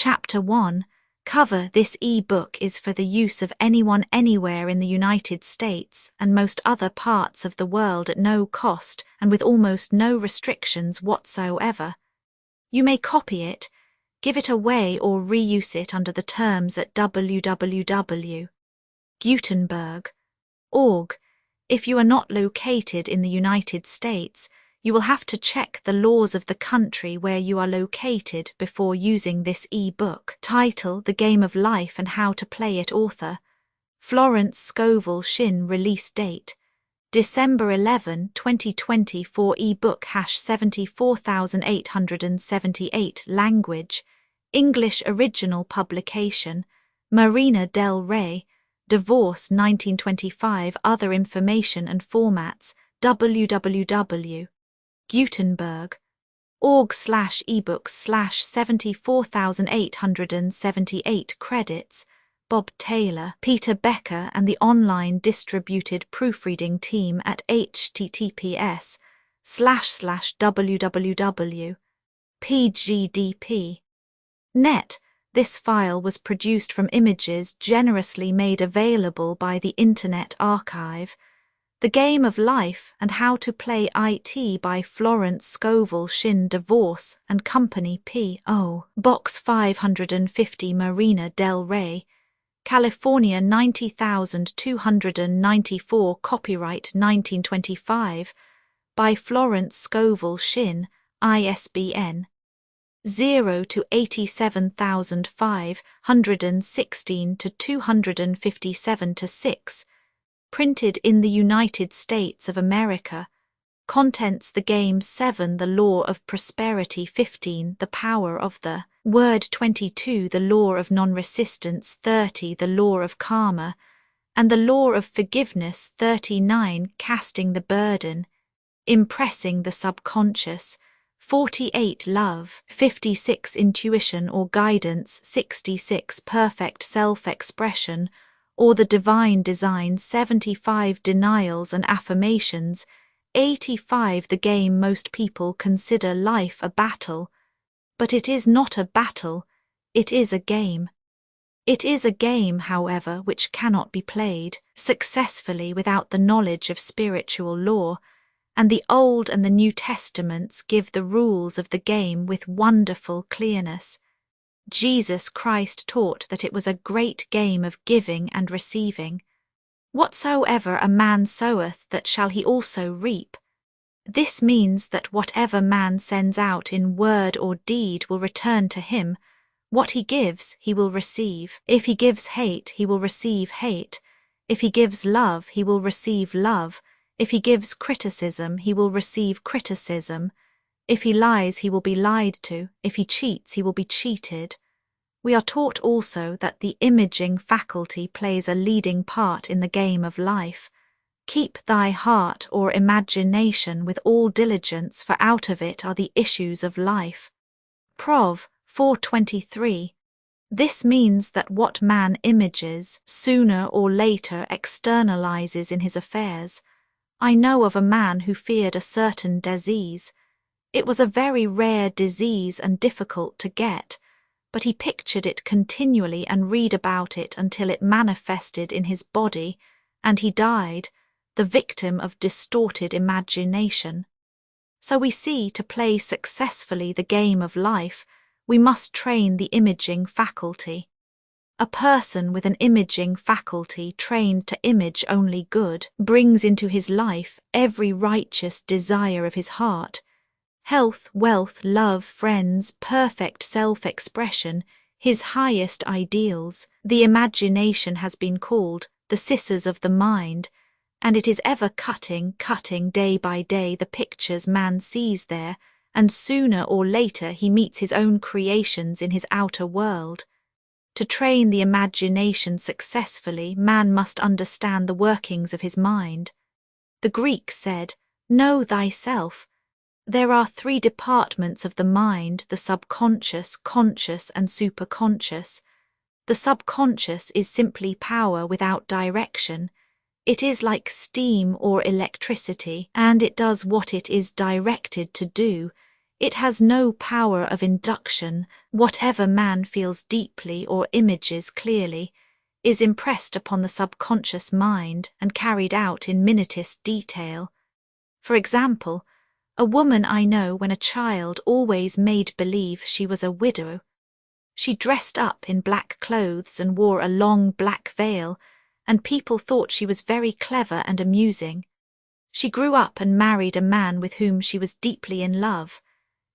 Chapter 1. Cover. This e-book is for the use of anyone anywhere in the United States and most other parts of the world at no cost and with almost no restrictions whatsoever. You may copy it, give it away or reuse it under the terms at www.gutenberg.org. If you are not located in the United States, you will have to check the laws of the country where you are located before using this e-book. Title: The Game of Life and How to Play It. Author: Florence Scovel. Shinn. Release date: December 11, 2024. E-book #74878. Language: English. Original publication: Marina Del Rey. Divorce 1925. Other information and formats: www.gutenberg.org/ebooks/74878. Credits: Bob Taylor, Peter Becker and the online distributed proofreading team at https://www.pgdp.net. This file was produced from images generously made available by the Internet Archive. The Game of Life and How to Play It by Florence Scovel. Shinn. Divorce and Company, P.O. Box 550, Marina Del Rey, California 90294. Copyright 1925 by Florence Scovel. Shinn. ISBN 0-87516-257-6. Printed in the United States of America. Contents: the game 7, the law of prosperity 15, the power of the word 22, the law of non-resistance 30, the law of karma, and the law of forgiveness 39, casting the burden, impressing the subconscious 48, love 56, intuition or guidance 66, perfect self-expression or the divine design 75, denials and affirmations 85. The game: most people consider life a battle, but it is not a battle, it is a game. It is a game, however, which cannot be played successfully without the knowledge of spiritual law, and the Old and the New Testaments give the rules of the game with wonderful clearness. Jesus Christ taught that it was a great game of giving and receiving. Whatsoever a man soweth, that shall he also reap. This means that whatever man sends out in word or deed will return to him. What he gives, he will receive. If he gives hate, he will receive hate. If he gives love, he will receive love. If he gives criticism, he will receive criticism. If he lies, he will be lied to. If he cheats, he will be cheated. We are taught also that the imaging faculty plays a leading part in the game of life. Keep thy heart or imagination with all diligence, for out of it are the issues of life. Prov. 4:23. This means that what man images, sooner or later externalizes in his affairs. I know of a man who feared a certain disease. It was a very rare disease and difficult to get, but he pictured it continually and read about it until it manifested in his body, and he died, the victim of distorted imagination. So we see, to play successfully the game of life, we must train the imaging faculty. A person with an imaging faculty trained to image only good brings into his life every righteous desire of his heart: health, wealth, love, friends, perfect self-expression, his highest ideals. The imagination has been called the scissors of the mind, and it is ever cutting day by day the pictures man sees there, and sooner or later he meets his own creations in his outer world. To train the imagination successfully, man must understand the workings of his mind. The Greek said, "Know thyself." There are 3 departments of the mind: the subconscious, conscious, and superconscious. The subconscious is simply power without direction. It is like steam or electricity, and it does what it is directed to do. It has no power of induction. Whatever man feels deeply or images clearly is impressed upon the subconscious mind and carried out in minutest detail. For example, a woman I know when a child always made believe she was a widow. She dressed up in black clothes and wore a long black veil, and people thought she was very clever and amusing. She grew up and married a man with whom she was deeply in love.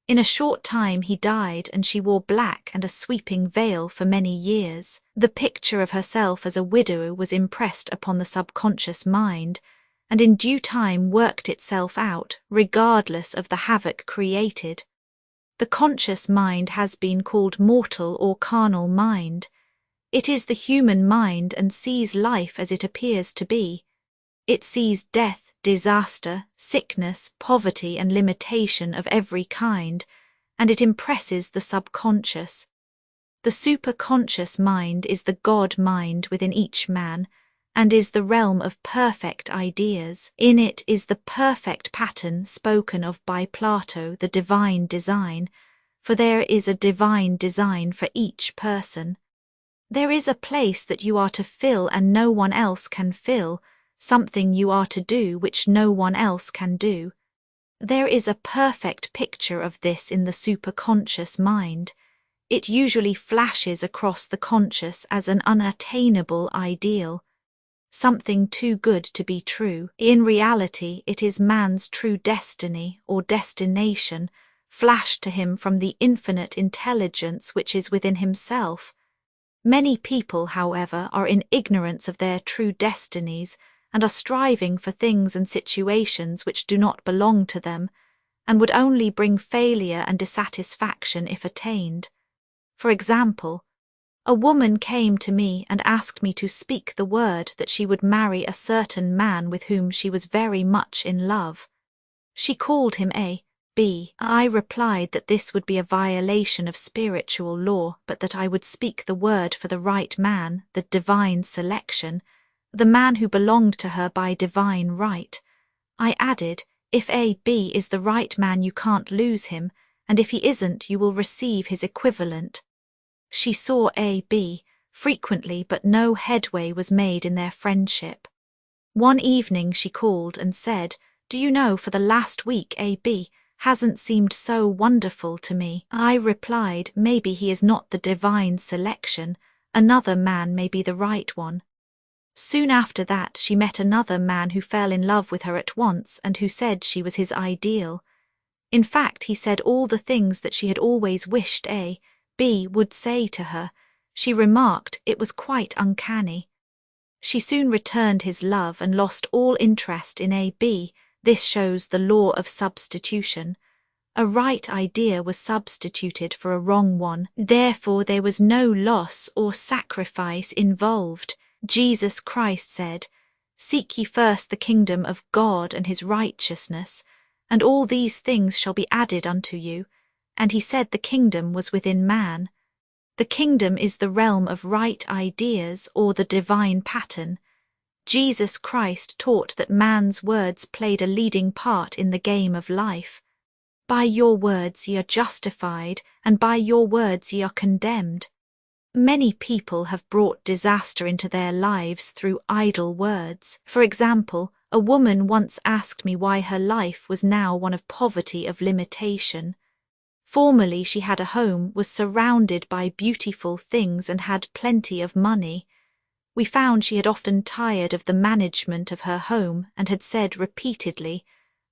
In a short time he died, and she wore black and a sweeping veil for many years. The picture of herself as a widow was impressed upon the subconscious mind, and in due time worked itself out, regardless of the havoc created. The conscious mind has been called mortal or carnal mind. It is the human mind and sees life as it appears to be. It sees death, disaster, sickness, poverty, and limitation of every kind, and it impresses the subconscious. The superconscious mind is the God mind within each man, and is the realm of perfect ideas. In it is the perfect pattern spoken of by Plato, the divine design, for there is a divine design for each person. There is a place that you are to fill and no one else can fill, something you are to do which no one else can do. There is a perfect picture of this in the superconscious mind. It usually flashes across the conscious as an unattainable ideal, something too good to be true. In reality, it is man's true destiny or destination, flashed to him from the infinite intelligence which is within himself. Many people, however, are in ignorance of their true destinies and are striving for things and situations which do not belong to them, and would only bring failure and dissatisfaction if attained. For example, a woman came to me and asked me to speak the word that she would marry a certain man with whom she was very much in love. She called him A. B. I replied that this would be a violation of spiritual law, but that I would speak the word for the right man, the divine selection, the man who belonged to her by divine right. I added, if A. B. is the right man you can't lose him, and if he isn't you will receive his equivalent. She saw A. B. frequently, but no headway was made in their friendship. One evening she called and said, "Do you know, for the last week A. B. hasn't seemed so wonderful to me." I replied, "Maybe he is not the divine selection. Another man may be the right one." Soon after that she met another man who fell in love with her at once and who said she was his ideal. In fact, he said all the things that she had always wished A. B. would say to her. She remarked it was quite uncanny. She soon returned his love and lost all interest in A. B. This shows the law of substitution. A right idea was substituted for a wrong one. Therefore there was no loss or sacrifice involved. Jesus Christ said, "Seek ye first the kingdom of God and his righteousness, and all these things shall be added unto you." And he said the kingdom was within man. The kingdom is the realm of right ideas or the divine pattern. Jesus Christ taught that man's words played a leading part in the game of life. By your words ye are justified, and by your words ye are condemned. Many people have brought disaster into their lives through idle words. For example, a woman once asked me why her life was now one of poverty of limitation. Formerly she had a home, was surrounded by beautiful things and had plenty of money. We found she had often tired of the management of her home and had said repeatedly,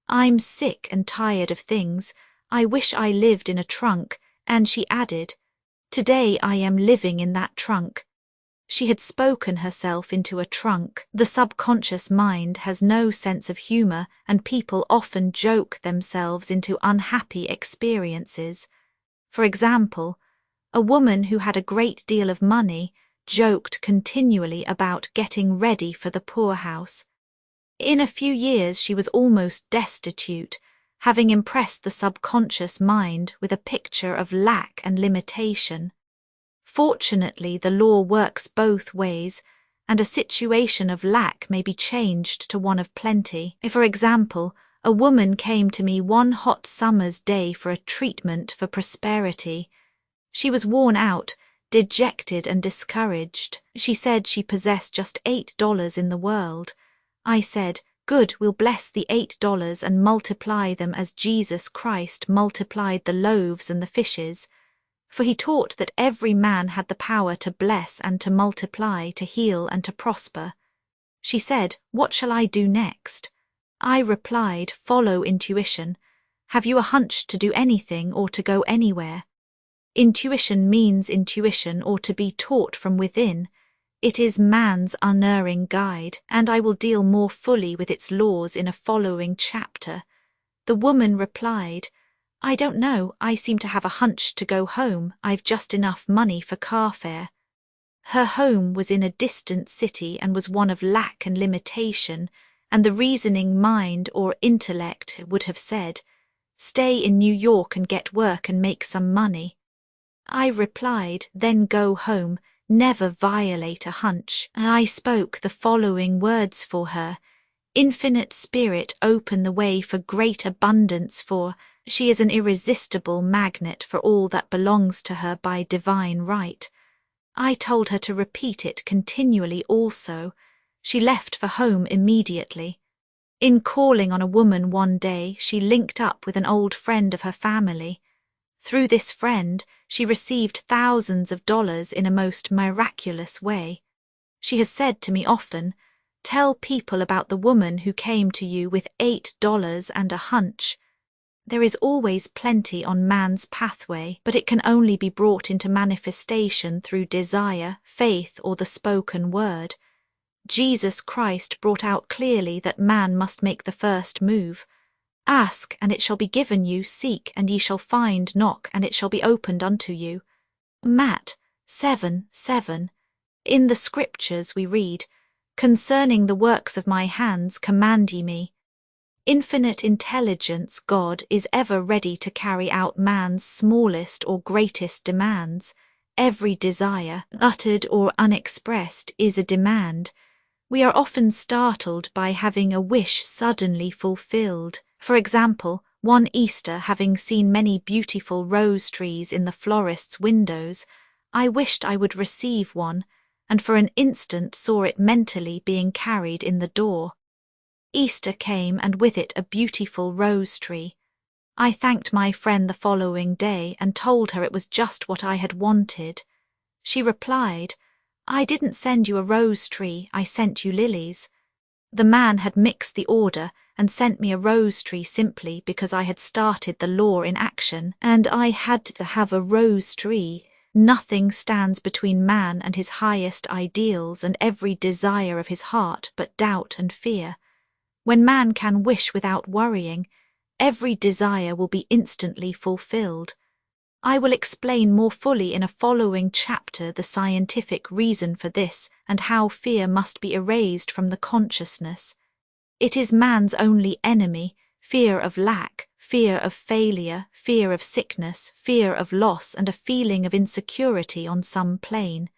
"I'm sick and tired of things. I wish I lived in a trunk," and she added, "Today I am living in that trunk." She had spoken herself into a trunk. The subconscious mind has no sense of humor, and people often joke themselves into unhappy experiences. For example, a woman who had a great deal of money joked continually about getting ready for the poorhouse. In a few years she was almost destitute, having impressed the subconscious mind with a picture of lack and limitation. Fortunately, the law works both ways, and a situation of lack may be changed to one of plenty. For example, A woman came to me one hot summer's day for a treatment for prosperity. She was worn out, dejected and discouraged. She said she possessed just $8 in the world. I said, "Good, we'll bless the $8 and multiply them as Jesus Christ multiplied the loaves and the fishes." For he taught that every man had the power to bless and to multiply, to heal and to prosper. She said, "What shall I do next?" I replied, "Follow intuition. Have you a hunch to do anything or to go anywhere?" Intuition means intuition or to be taught from within. It is man's unerring guide, and I will deal more fully with its laws in a following chapter. The woman replied, "I don't know, I seem to have a hunch to go home. I've just enough money for car fare." Her home was in a distant city and was one of lack and limitation, and the reasoning mind or intellect would have said, "Stay in New York and get work and make some money." I replied, "Then go home, never violate a hunch." I spoke the following words for her: "Infinite Spirit, open the way for great abundance, for she is an irresistible magnet for all that belongs to her by divine right." I told her to repeat it continually also. She left for home immediately. In calling on a woman one day, she linked up with an old friend of her family. Through this friend, she received thousands of dollars in a most miraculous way. She has said to me often, "Tell people about the woman who came to you with $8 and a hunch." There is always plenty on man's pathway, but it can only be brought into manifestation through desire, faith, or the spoken word. Jesus Christ brought out clearly that man must make the first move. "Ask, and it shall be given you, seek, and ye shall find, knock, and it shall be opened unto you." Matt 7:7. In the scriptures we read, "Concerning the works of my hands command ye me." Infinite intelligence God is ever ready to carry out man's smallest or greatest demands. Every desire, uttered or unexpressed, is a demand. We are often startled by having a wish suddenly fulfilled. For example, one Easter, having seen many beautiful rose trees in the florist's windows, I wished I would receive one, and for an instant saw it mentally being carried in the door. Easter came, and with it a beautiful rose tree. I thanked my friend the following day and told her it was just what I had wanted. She replied, "I didn't send you a rose tree, I sent you lilies." The man had mixed the order and sent me a rose tree simply because I had started the law in action, and I had to have a rose tree. Nothing stands between man and his highest ideals and every desire of his heart but doubt and fear. When man can wish without worrying, every desire will be instantly fulfilled. I will explain more fully in a following chapter the scientific reason for this and how fear must be erased from the consciousness. It is man's only enemy, fear of lack, fear of failure, fear of sickness, fear of loss, and a feeling of insecurity on some plane.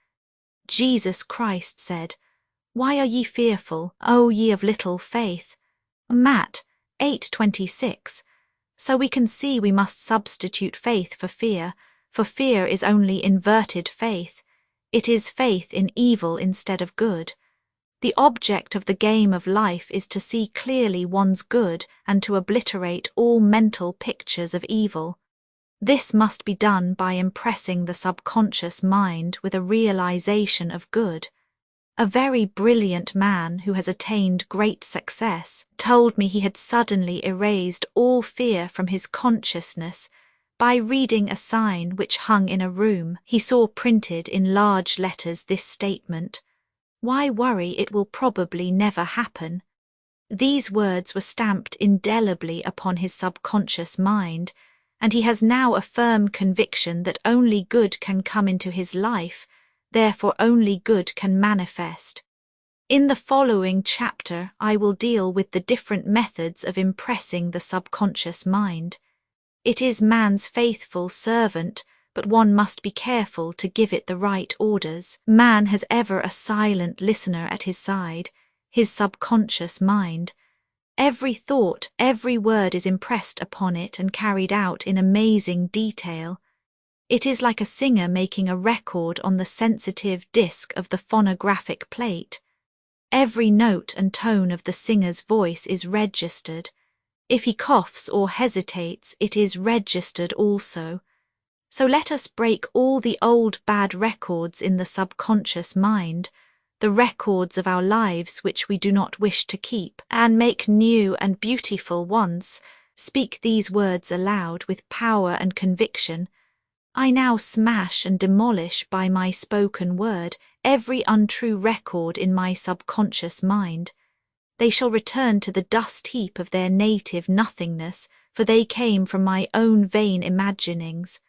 Jesus Christ said, "Why are ye fearful, O ye of little faith?" Matt 8:26. So we can see we must substitute faith for fear is only inverted faith. It is faith in evil instead of good. The object of the game of life is to see clearly one's good and to obliterate all mental pictures of evil. This must be done by impressing the subconscious mind with a realization of good. A very brilliant man who has attained great success told me he had suddenly erased all fear from his consciousness by reading a sign which hung in a room. He saw printed in large letters this statement, "Why worry, it will probably never happen." These words were stamped indelibly upon his subconscious mind, and he has now a firm conviction that only good can come into his life, therefore only good can manifest. In the following chapter, I will deal with the different methods of impressing the subconscious mind. It is man's faithful servant, but one must be careful to give it the right orders. Man has ever a silent listener at his side, his subconscious mind. Every thought, every word is impressed upon it and carried out in amazing detail. It is like a singer making a record on the sensitive disc of the phonographic plate. Every note and tone of the singer's voice is registered. If he coughs or hesitates, it is registered also. So let us break all the old bad records in the subconscious mind, the records of our lives which we do not wish to keep, and make new and beautiful ones. Speak these words aloud with power and conviction. I now smash and demolish by my spoken word every untrue record in my subconscious mind. They shall return to the dust heap of their native nothingness, for they came from my own vain imaginings.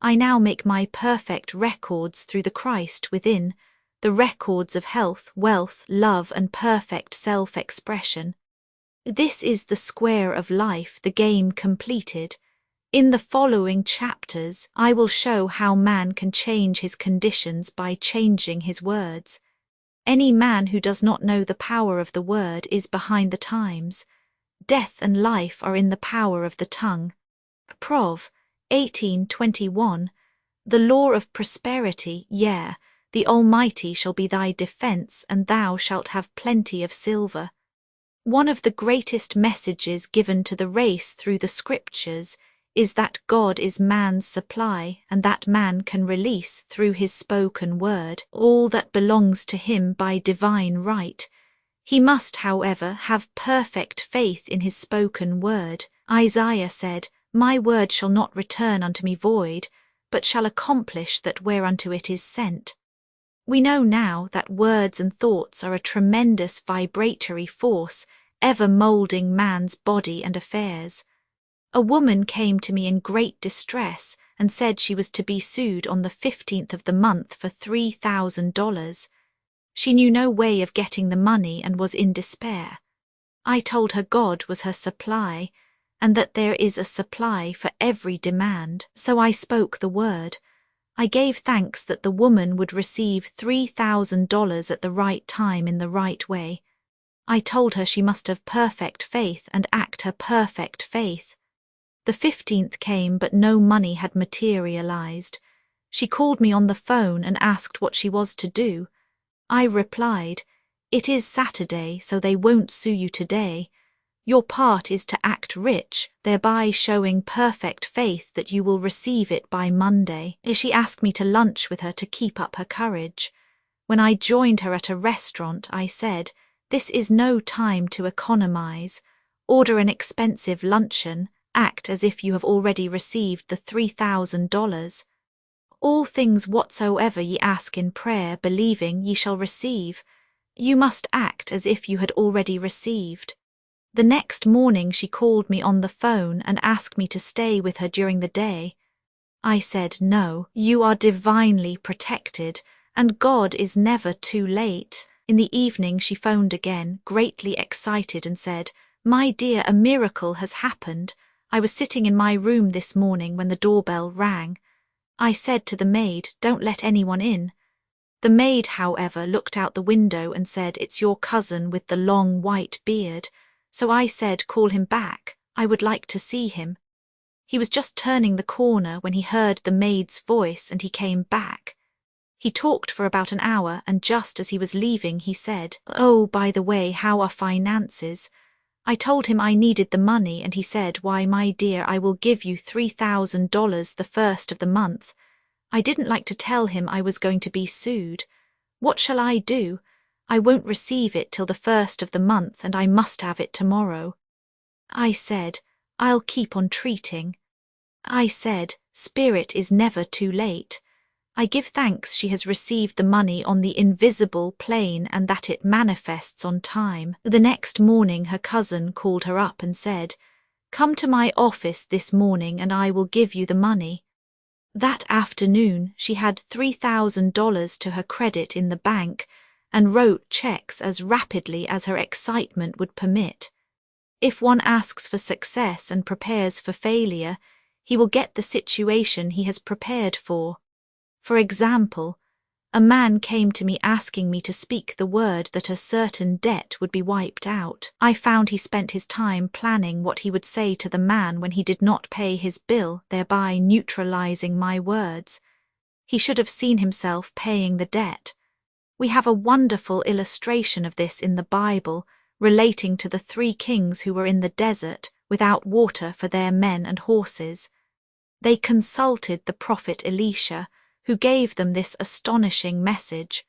I now make my perfect records through the Christ within, the records of health, wealth, love, and perfect self-expression. This is the square of life, the game completed. In the following chapters, I will show how man can change his conditions by changing his words. Any man who does not know the power of the word is behind the times. Death and life are in the power of the tongue. Prov. 18:21. The law of prosperity, yea, the Almighty shall be thy defence, and thou shalt have plenty of silver. One of the greatest messages given to the race through the Scriptures is that God is man's supply, and that man can release through his spoken word all that belongs to him by divine right. He must, however, have perfect faith in his spoken word. Isaiah said, My word shall not return unto me void, but shall accomplish that whereunto it is sent. We know now that words and thoughts are a tremendous vibratory force, ever moulding man's body and affairs. A woman came to me in great distress and said she was to be sued on the 15th of the month for $3,000. She knew no way of getting the money and was in despair. I told her God was her supply, and that there is a supply for every demand, so I spoke the word. I gave thanks that the woman would receive $3,000 at the right time in the right way. I told her she must have perfect faith and act her perfect faith. The 15th came, but no money had materialized. She called me on the phone and asked what she was to do. I replied, It is Saturday, so they won't sue you today. Your part is to act rich, thereby showing perfect faith that you will receive it by Monday. She asked me to lunch with her to keep up her courage. When I joined her at a restaurant, I said, This is no time to economize. Order an expensive luncheon. Act as if you have already received the $3,000. All things whatsoever ye ask in prayer, believing ye shall receive. You must act as if you had already received. The next morning she called me on the phone and asked me to stay with her during the day. I said, No, you are divinely protected, and God is never too late. In the evening she phoned again, greatly excited, and said, My dear, a miracle has happened. I was sitting in my room this morning when the doorbell rang. I said to the maid, Don't let anyone in. The maid, however, looked out the window and said, It's your cousin with the long white beard. So I said, Call him back. I would like to see him. He was just turning the corner when he heard the maid's voice, and he came back. He talked for about an hour, and just as he was leaving he said, Oh, by the way, how are finances? I told him I needed the money, and he said, Why, my dear, I will give you $3,000 the first of the month. I didn't like to tell him I was going to be sued. What shall I do? I won't receive it till the first of the month, and I must have it tomorrow. I said, I'll keep on treating. I said, Spirit is never too late. I give thanks she has received the money on the invisible plane and that it manifests on time. The next morning her cousin called her up and said, Come to my office this morning and I will give you the money. That afternoon she had $3,000 to her credit in the bank and wrote checks as rapidly as her excitement would permit. If one asks for success and prepares for failure, he will get the situation he has prepared for. For example, A man came to me asking me to speak the word that a certain debt would be wiped out. I found he spent his time planning what he would say to the man when he did not pay his bill, thereby neutralizing my words. He should have seen himself paying the debt. We have a wonderful illustration of this in the Bible, relating to the 3 kings who were in the desert without water for their men and horses. They consulted the prophet Elisha, who gave them this astonishing message.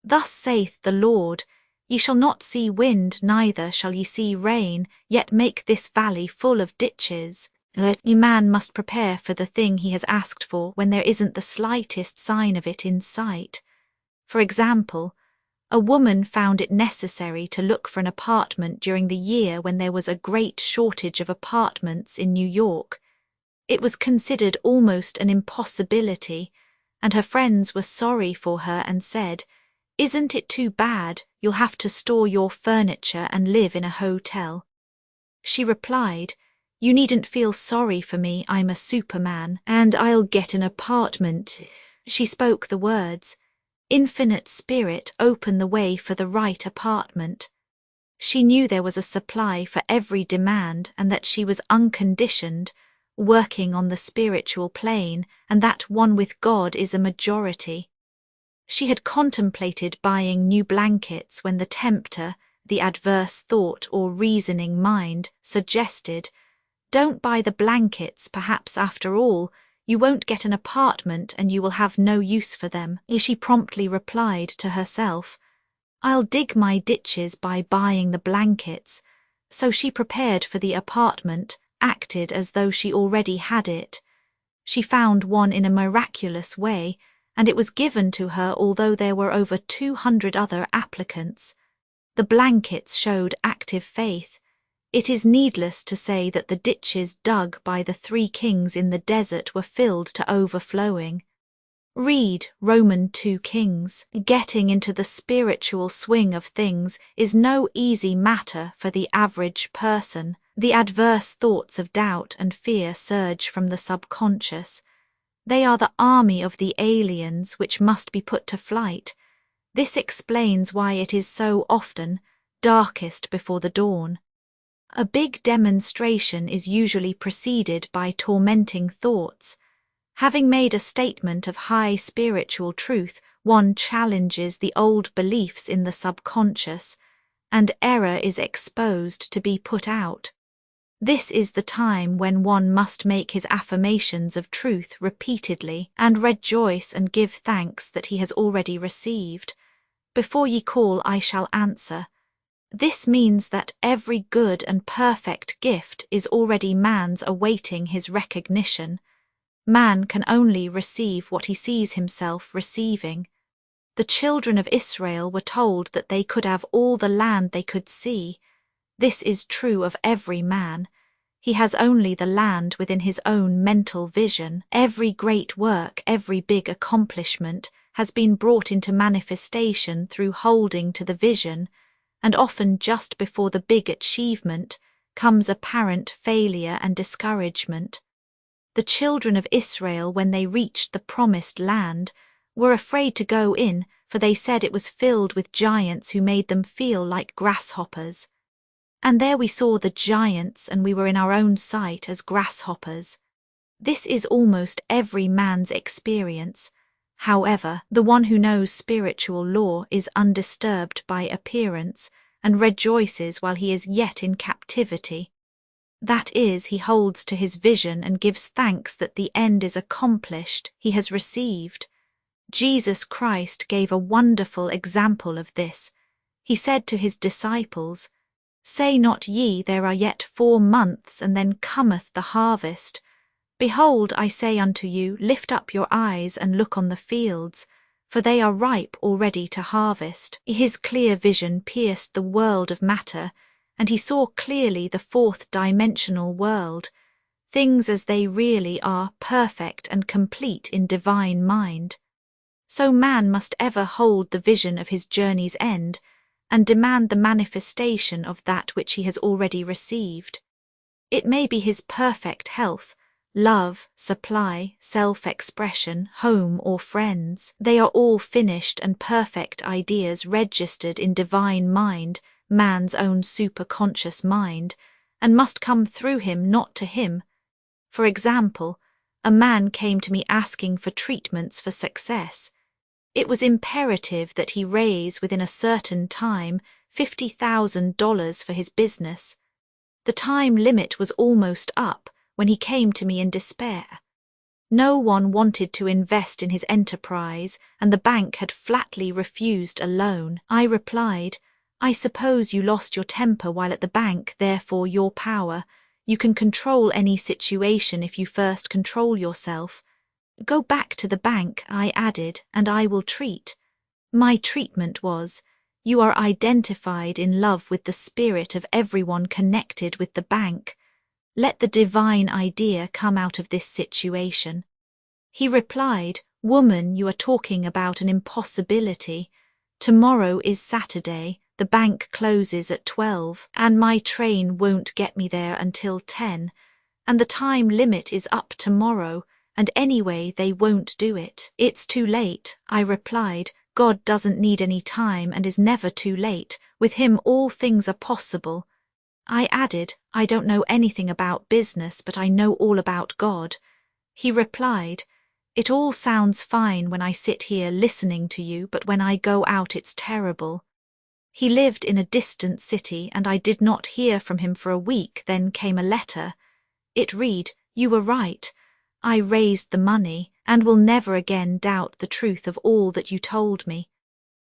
Thus saith the Lord, Ye shall not see wind, neither shall ye see rain, yet make this valley full of ditches. A man must prepare for the thing he has asked for when there isn't the slightest sign of it in sight. For example, a woman found it necessary to look for an apartment during the year when there was a great shortage of apartments in New York. It was considered almost an impossibility, and her friends were sorry for her and said, "Isn't it too bad? You'll have to store your furniture and live in a hotel." She replied, "You needn't feel sorry for me, I'm a superman, and I'll get an apartment." She spoke the words, "Infinite Spirit, open the way for the right apartment." She knew there was a supply for every demand and that she was unconditioned, working on the spiritual plane, and that one with God is a majority. She had contemplated buying new blankets when the tempter, the adverse thought or reasoning mind, suggested, "Don't buy the blankets, perhaps after all, you won't get an apartment and you will have no use for them." She promptly replied to herself, "I'll dig my ditches by buying the blankets." So she prepared for the apartment, acted as though she already had it. She found one in a miraculous way, and it was given to her although there were over 200 other applicants. The blankets showed active faith. It is needless to say that the ditches dug by the 3 kings in the desert were filled to overflowing. Read Roman 2 Kings. Getting into the spiritual swing of things is no easy matter for the average person. The adverse thoughts of doubt and fear surge from the subconscious. They are the army of the aliens which must be put to flight. This explains why it is so often darkest before the dawn. A big demonstration is usually preceded by tormenting thoughts. Having made a statement of high spiritual truth, one challenges the old beliefs in the subconscious, and error is exposed to be put out. This is the time when one must make his affirmations of truth repeatedly and rejoice and give thanks that he has already received. Before ye call, I shall answer. This means that every good and perfect gift is already man's awaiting his recognition. Man can only receive what he sees himself receiving. The children of Israel were told that they could have all the land they could see. This is true of every man. He has only the land within his own mental vision. Every great work, every big accomplishment has been brought into manifestation through holding to the vision, and often just before the big achievement comes apparent failure and discouragement. The children of Israel, when they reached the promised land, were afraid to go in, for they said it was filled with giants who made them feel like grasshoppers. And there we saw the giants, and we were in our own sight as grasshoppers. This is almost every man's experience. However, the one who knows spiritual law is undisturbed by appearance and rejoices while he is yet in captivity. That is, he holds to his vision and gives thanks that the end is accomplished, he has received. Jesus Christ gave a wonderful example of this. He said to his disciples, "Say not ye, there are yet 4 months, and then cometh the harvest. Behold, I say unto you, lift up your eyes and look on the fields, for they are ripe already to harvest." His clear vision pierced the world of matter, and he saw clearly the 4th-dimensional world, things as they really are, perfect and complete in divine mind. So man must ever hold the vision of his journey's end, and demand the manifestation of that which he has already received. It may be his perfect health, love, supply, self-expression, home or friends. They are all finished and perfect ideas registered in divine mind, man's own superconscious mind, and must come through him, not to him. For example, a man came to me asking for treatments for success. It was imperative that he raise within a certain time $50,000 for his business. The time limit was almost up when he came to me in despair. No one wanted to invest in his enterprise, and the bank had flatly refused a loan. I replied, "I suppose you lost your temper while at the bank, therefore your power. You can control any situation if you first control yourself. Go back to the bank," I added, "and I will treat." My treatment was, "You are identified in love with the spirit of everyone connected with the bank. Let the divine idea come out of this situation." He replied, "Woman, you are talking about an impossibility. Tomorrow is Saturday, the bank closes at 12, and my train won't get me there until 10, and the time limit is up tomorrow, and anyway they won't do it." "It's too late," I replied. "God doesn't need any time and is never too late. With him all things are possible." I added, "I don't know anything about business, but I know all about God." He replied, "It all sounds fine when I sit here listening to you, but when I go out it's terrible." He lived in a distant city, and I did not hear from him for a week. Then came a letter. It read, "You were right. I raised the money, and will never again doubt the truth of all that you told me."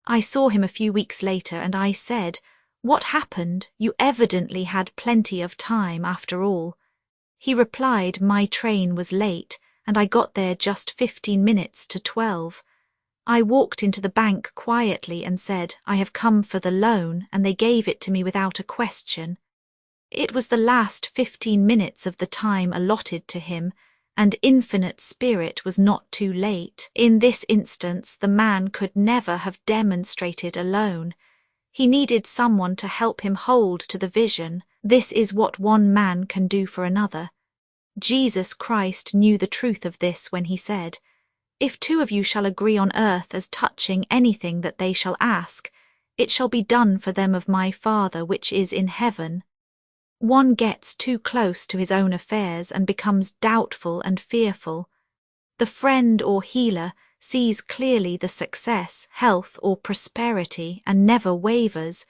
I saw him a few weeks later, and I said, "What happened? You evidently had plenty of time after all." He replied, "My train was late, and I got there just 15 minutes to 12. I walked into the bank quietly and said, 'I have come for the loan,' and they gave it to me without a question. It was the last 15 minutes of the time allotted to him, and Infinite Spirit was not too late. In this instance, the man could never have demonstrated alone. He needed someone to help him hold to the vision. This is what one man can do for another. Jesus Christ knew the truth of this when he said, "If 2 of you shall agree on earth as touching anything that they shall ask, it shall be done for them of my Father which is in heaven." One gets too close to his own affairs and becomes doubtful and fearful. The friend or healer sees clearly the success, health or prosperity and never wavers,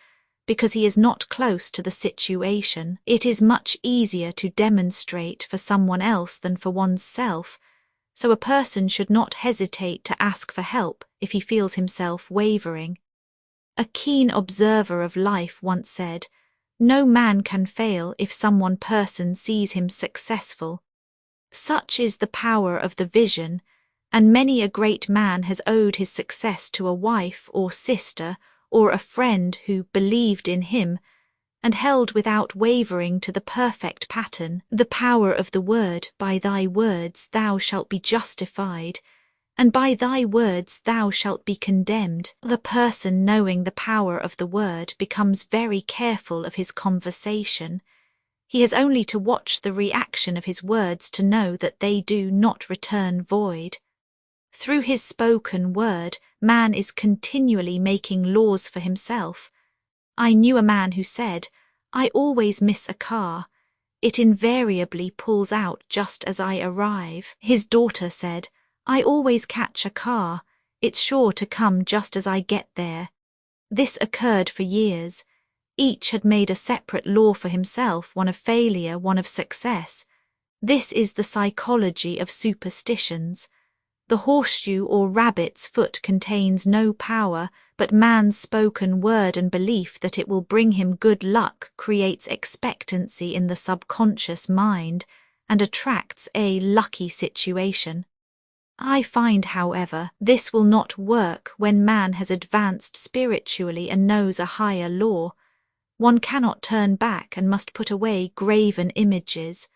because he is not close to the situation. It is much easier to demonstrate for someone else than for oneself, so a person should not hesitate to ask for help if he feels himself wavering. A keen observer of life once said, "No man can fail if some person sees him successful." Such is the power of the vision, and many a great man has owed his success to a wife or sister or a friend who believed in him and held without wavering to the perfect pattern. The power of the word, "By thy words thou shalt be justified, and by thy words thou shalt be condemned." The person knowing the power of the word becomes very careful of his conversation. He has only to watch the reaction of his words to know that they do not return void. Through his spoken word, man is continually making laws for himself. I knew a man who said, "I always miss a car. It invariably pulls out just as I arrive." His daughter said, "I always catch a car. It's sure to come just as I get there." This occurred for years. Each had made a separate law for himself, one of failure, one of success. This is the psychology of superstitions. The horseshoe or rabbit's foot contains no power, but man's spoken word and belief that it will bring him good luck creates expectancy in the subconscious mind and attracts a lucky situation. I find, however, this will not work when man has advanced spiritually and knows a higher law. One cannot turn back and must put away graven images.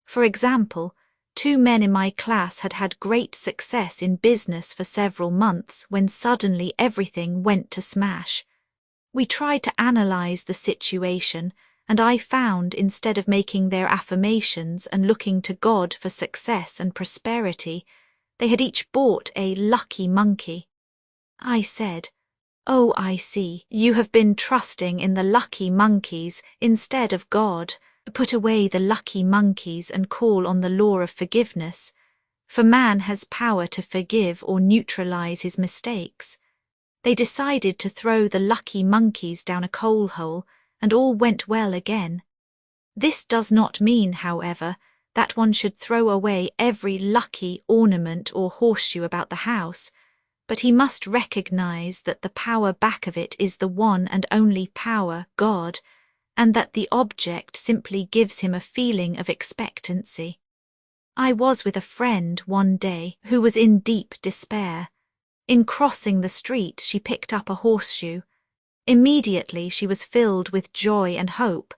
For example, 2 men in my class had had great success in business for several months when suddenly everything went to smash. We tried to analyze the situation and I found instead of making their affirmations and looking to God for success and prosperity, they had each bought a lucky monkey. I said, "Oh, I see, you have been trusting in the lucky monkeys instead of God. Put away the lucky monkeys and call on the law of forgiveness, for man has power to forgive or neutralize his mistakes." They decided to throw the lucky monkeys down a coal hole, and all went well again. This does not mean, however, that one should throw away every lucky ornament or horseshoe about the house, but he must recognize that the power back of it is the one and only power, God, and that the object simply gives him a feeling of expectancy. I was with a friend one day who was in deep despair. In crossing the street, she picked up a horseshoe. Immediately she was filled with joy and hope.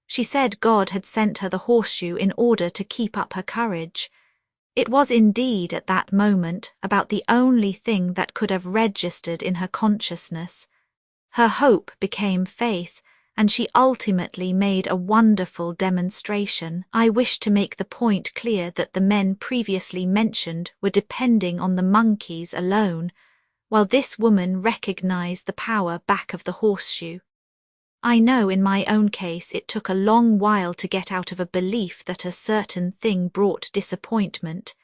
She said God had sent her the horseshoe in order to keep up her courage. It was indeed at that moment about the only thing that could have registered in her consciousness. Her hope became faith, and she ultimately made a wonderful demonstration. I wish to make the point clear that the men previously mentioned were depending on the monkeys alone, while this woman recognized the power back of the horseshoe. I know in my own case it took a long while to get out of a belief that a certain thing brought disappointment.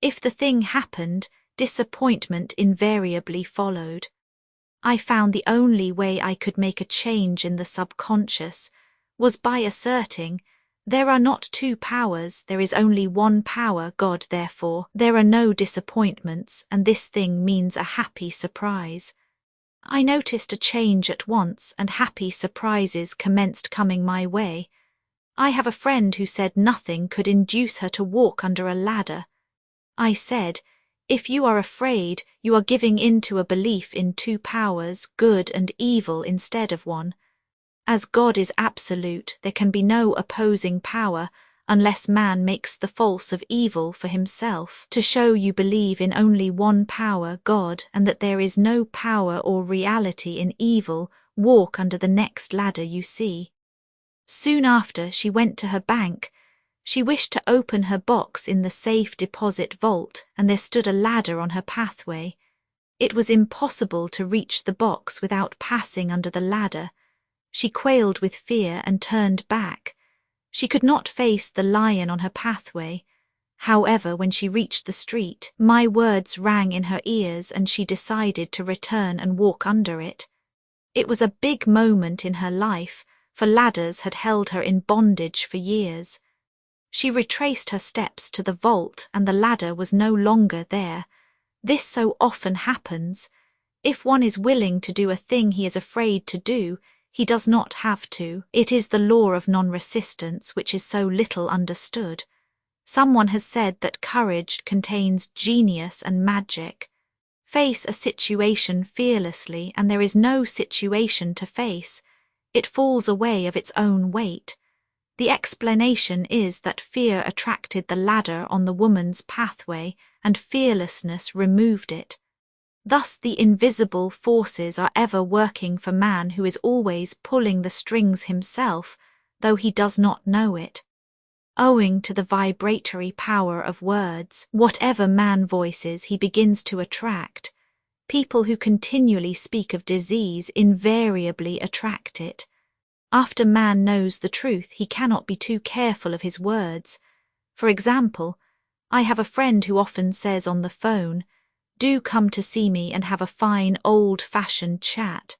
If the thing happened, disappointment invariably followed. I found the only way I could make a change in the subconscious was by asserting, there are not two powers, there is only one power, God, therefore there are no disappointments, and this thing means a happy surprise. I noticed a change at once, and happy surprises commenced coming my way. I have a friend who said nothing could induce her to walk under a ladder. I said, if you are afraid, you are giving in to a belief in two powers, good and evil, instead of one. As God is absolute, there can be no opposing power unless man makes the false of evil for himself, to show you believe in only one power, God, and that there is no power or reality in evil. Walk under the next ladder you see. Soon after, she went to her bank. She wished to open her box in the safe deposit vault, and there stood a ladder on her pathway. It was impossible to reach the box without passing under the ladder. She quailed with fear and turned back. She could not face the lion on her pathway. However, when she reached the street, my words rang in her ears, and she decided to return and walk under it. It was a big moment in her life, for ladders had held her in bondage for years. She retraced her steps to the vault, and the ladder was no longer there. This so often happens. If one is willing to do a thing he is afraid to do, he does not have to. It is the law of non-resistance, which is so little understood. Someone has said that courage contains genius and magic. Face a situation fearlessly, and there is no situation to face. It falls away of its own weight. The explanation is that fear attracted the ladder on the woman's pathway, and fearlessness removed it. Thus the invisible forces are ever working for man, who is always pulling the strings himself, though he does not know it. Owing to the vibratory power of words, whatever man voices he begins to attract. People who continually speak of disease invariably attract it. After man knows the truth, he cannot be too careful of his words. For example, I have a friend who often says on the phone, "Do come to see me and have a fine old-fashioned chat."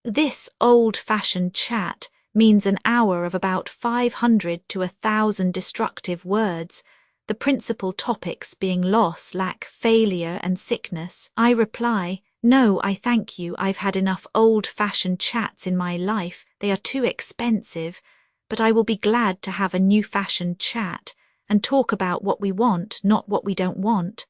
This old-fashioned chat means an hour of about 500 to 1,000 destructive words, the principal topics being loss, lack, failure, and sickness. I reply, "No, I thank you. I've had enough old-fashioned chats in my life. They are too expensive, but I will be glad to have a new-fashioned chat and talk about what we want, not what we don't want."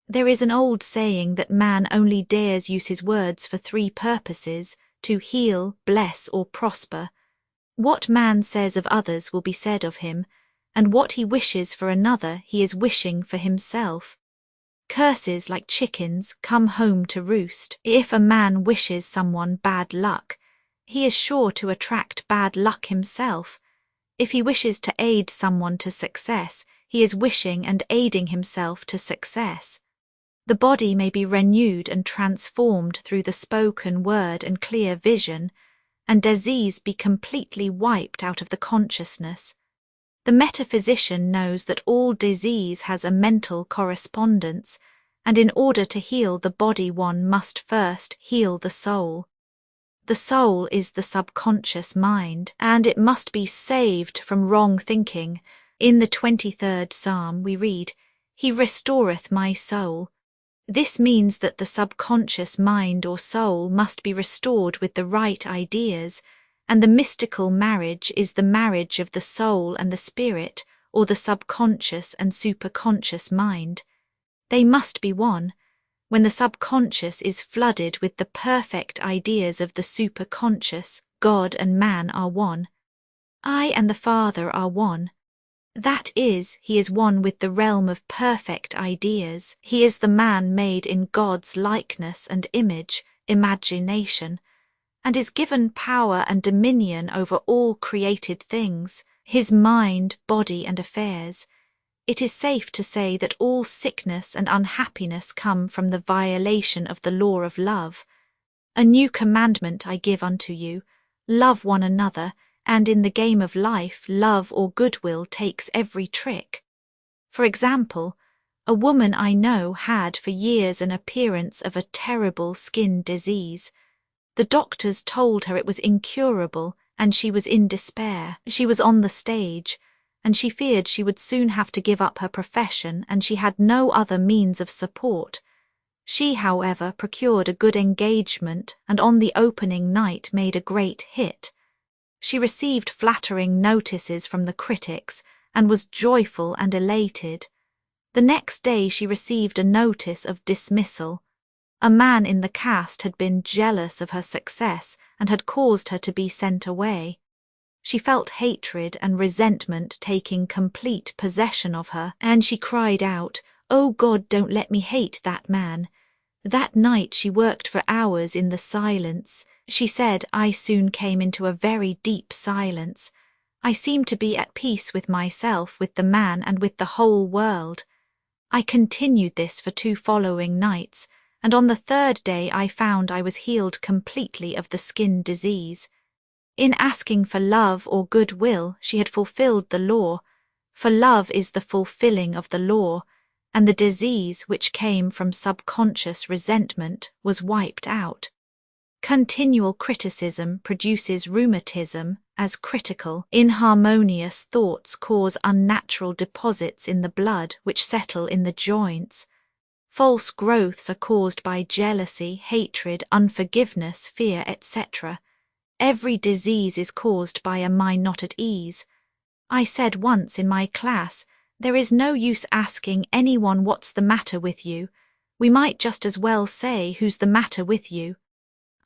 There is an old saying that man only dares use his words for three purposes: to heal, bless, or prosper. What man says of others will be said of him, and what he wishes for another he is wishing for himself. Curses, like chickens, come home to roost. If a man wishes someone bad luck, he is sure to attract bad luck himself. If he wishes to aid someone to success, he is wishing and aiding himself to success. The body may be renewed and transformed through the spoken word and clear vision, and disease be completely wiped out of the consciousness. The metaphysician knows that all disease has a mental correspondence, and in order to heal the body one must first heal the soul. The soul is the subconscious mind, and it must be saved from wrong thinking. In the 23rd Psalm we read, "He restoreth my soul." This means that the subconscious mind or soul must be restored with the right ideas, and the mystical marriage is the marriage of the soul and the spirit, or the subconscious and superconscious mind. They must be one. When the subconscious is flooded with the perfect ideas of the superconscious, God and man are one. I and the Father are one. That is, he is one with the realm of perfect ideas. He is the man made in God's likeness and image, imagination, and is given power and dominion over all created things, his mind, body, and affairs. It is safe to say that all sickness and unhappiness come from the violation of the law of love. A new commandment I give unto you, love one another, and in the game of life, love or goodwill takes every trick. For example, a woman I know had for years an appearance of a terrible skin disease. The doctors told her it was incurable, and she was in despair. She was on the stage, and she feared she would soon have to give up her profession, and she had no other means of support. She, however, procured a good engagement, and on the opening night made a great hit. She received flattering notices from the critics, and was joyful and elated. The next day she received a notice of dismissal. A man in the cast had been jealous of her success and had caused her to be sent away. She felt hatred and resentment taking complete possession of her, and she cried out, "Oh God, don't let me hate that man." That night she worked for hours in the silence. She said, "I soon came into a very deep silence. I seemed to be at peace with myself, with the man, and with the whole world. I continued this for 2 following nights, and on the 3rd day I found I was healed completely of the skin disease. In asking for love or goodwill, she had fulfilled the law, for love is the fulfilling of the law, and the disease which came from subconscious resentment was wiped out. Continual criticism produces rheumatism, as critical, inharmonious thoughts cause unnatural deposits in the blood which settle in the joints. False growths are caused by jealousy, hatred, unforgiveness, fear, etc. Every disease is caused by a mind not at ease. I said once in my class, there is no use asking anyone what's the matter with you. We might just as well say who's the matter with you.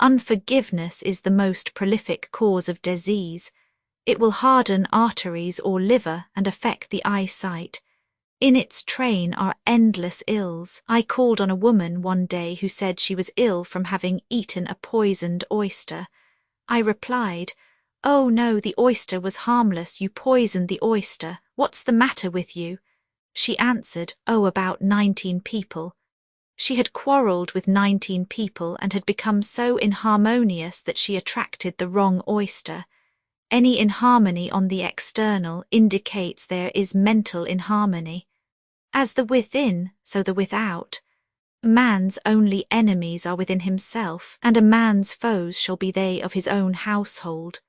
Unforgiveness is the most prolific cause of disease. It will harden arteries or liver and affect the eyesight. In its train are endless ills. I called on a woman one day who said she was ill from having eaten a poisoned oyster. I replied, "Oh no, the oyster was harmless, you poisoned the oyster. What's the matter with you?" She answered, "Oh, about 19 people. She had quarrelled with 19 people and had become so inharmonious that she attracted the wrong oyster. Any inharmony on the external indicates there is mental inharmony. As the within, so the without. Man's only enemies are within himself, and a man's foes shall be they of his own household.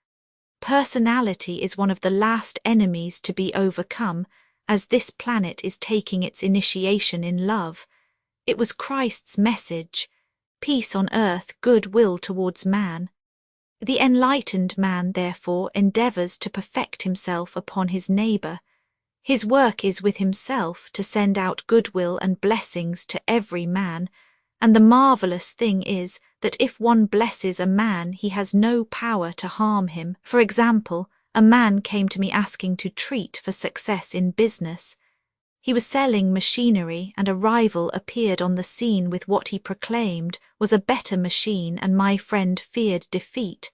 Personality is one of the last enemies to be overcome, as this planet is taking its initiation in love. It was Christ's message, peace on earth, goodwill towards man. The enlightened man, therefore, endeavours to perfect himself upon his neighbour. His work is with himself to send out goodwill and blessings to every man, and the marvellous thing is that if one blesses a man, he has no power to harm him. For example, a man came to me asking to treat for success in business. He was selling machinery, and a rival appeared on the scene with what he proclaimed was a better machine, and my friend feared defeat.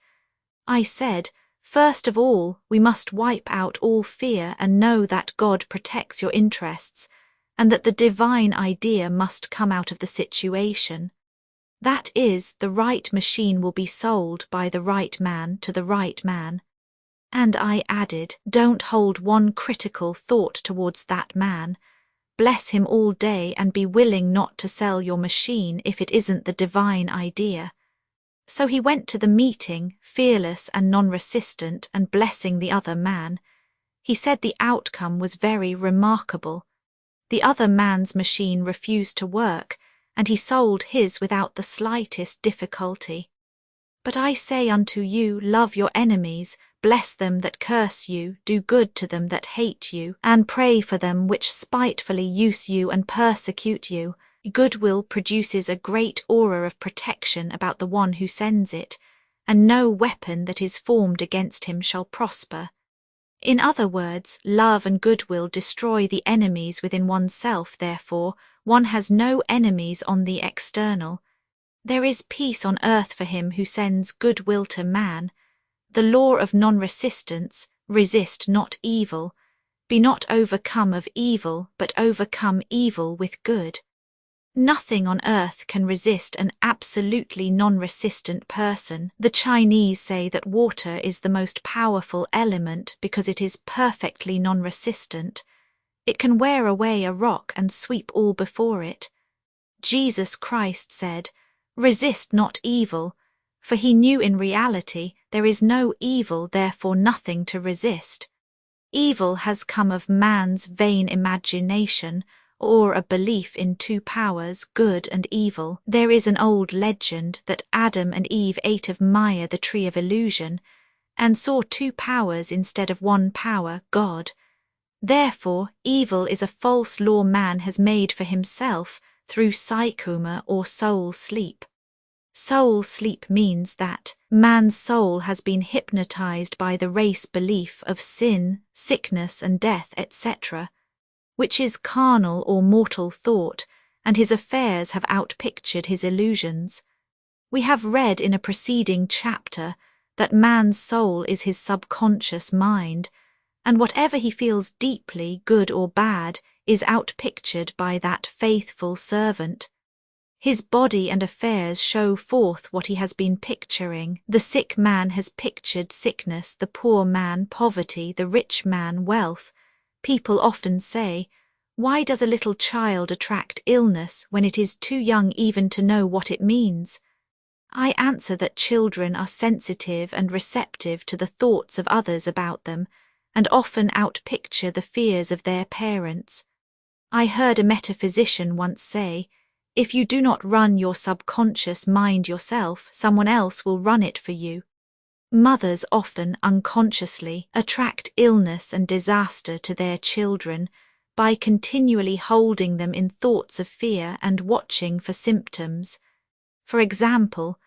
I said, first of all, we must wipe out all fear and know that God protects your interests, and that the divine idea must come out of the situation. That is, the right machine will be sold by the right man to the right man. And I added, don't hold one critical thought towards that man. Bless him all day and be willing not to sell your machine if it isn't the divine idea. So he went to the meeting, fearless and non-resistant, and blessing the other man. He said the outcome was very remarkable. The other man's machine refused to work, and he sold his without the slightest difficulty. But I say unto you, love your enemies, bless them that curse you, do good to them that hate you, and pray for them which spitefully use you and persecute you. Goodwill produces a great aura of protection about the one who sends it, and no weapon that is formed against him shall prosper. In other words, love and goodwill destroy the enemies within oneself, therefore, one has no enemies on the external. There is peace on earth for him who sends goodwill to man. The law of non-resistance, resist not evil. Be not overcome of evil, but overcome evil with good. Nothing on earth can resist an absolutely non-resistant person. The Chinese say that water is the most powerful element because it is perfectly non-resistant. It can wear away a rock and sweep all before it. Jesus Christ said, resist not evil, for he knew in reality there is no evil, therefore nothing to resist. Evil has come of man's vain imagination, or a belief in two powers, good and evil. There is an old legend that Adam and Eve ate of Maya, the tree of illusion, and saw two powers instead of one power, God. Therefore, evil is a false law man has made for himself through psychoma or soul sleep. Soul sleep means that man's soul has been hypnotized by the race belief of sin, sickness and death, etc., which is carnal or mortal thought, and his affairs have outpictured his illusions. We have read in a preceding chapter that man's soul is his subconscious mind, and whatever he feels deeply, good or bad, is outpictured by that faithful servant. His body and affairs show forth what he has been picturing. The sick man has pictured sickness, the poor man poverty, the rich man wealth. People often say, why does a little child attract illness when it is too young even to know what it means? I answer that children are sensitive and receptive to the thoughts of others about them, and often outpicture the fears of their parents. I heard a metaphysician once say, if you do not run your subconscious mind yourself, someone else will run it for you. Mothers often, unconsciously, attract illness and disaster to their children by continually holding them in thoughts of fear and watching for symptoms. For example,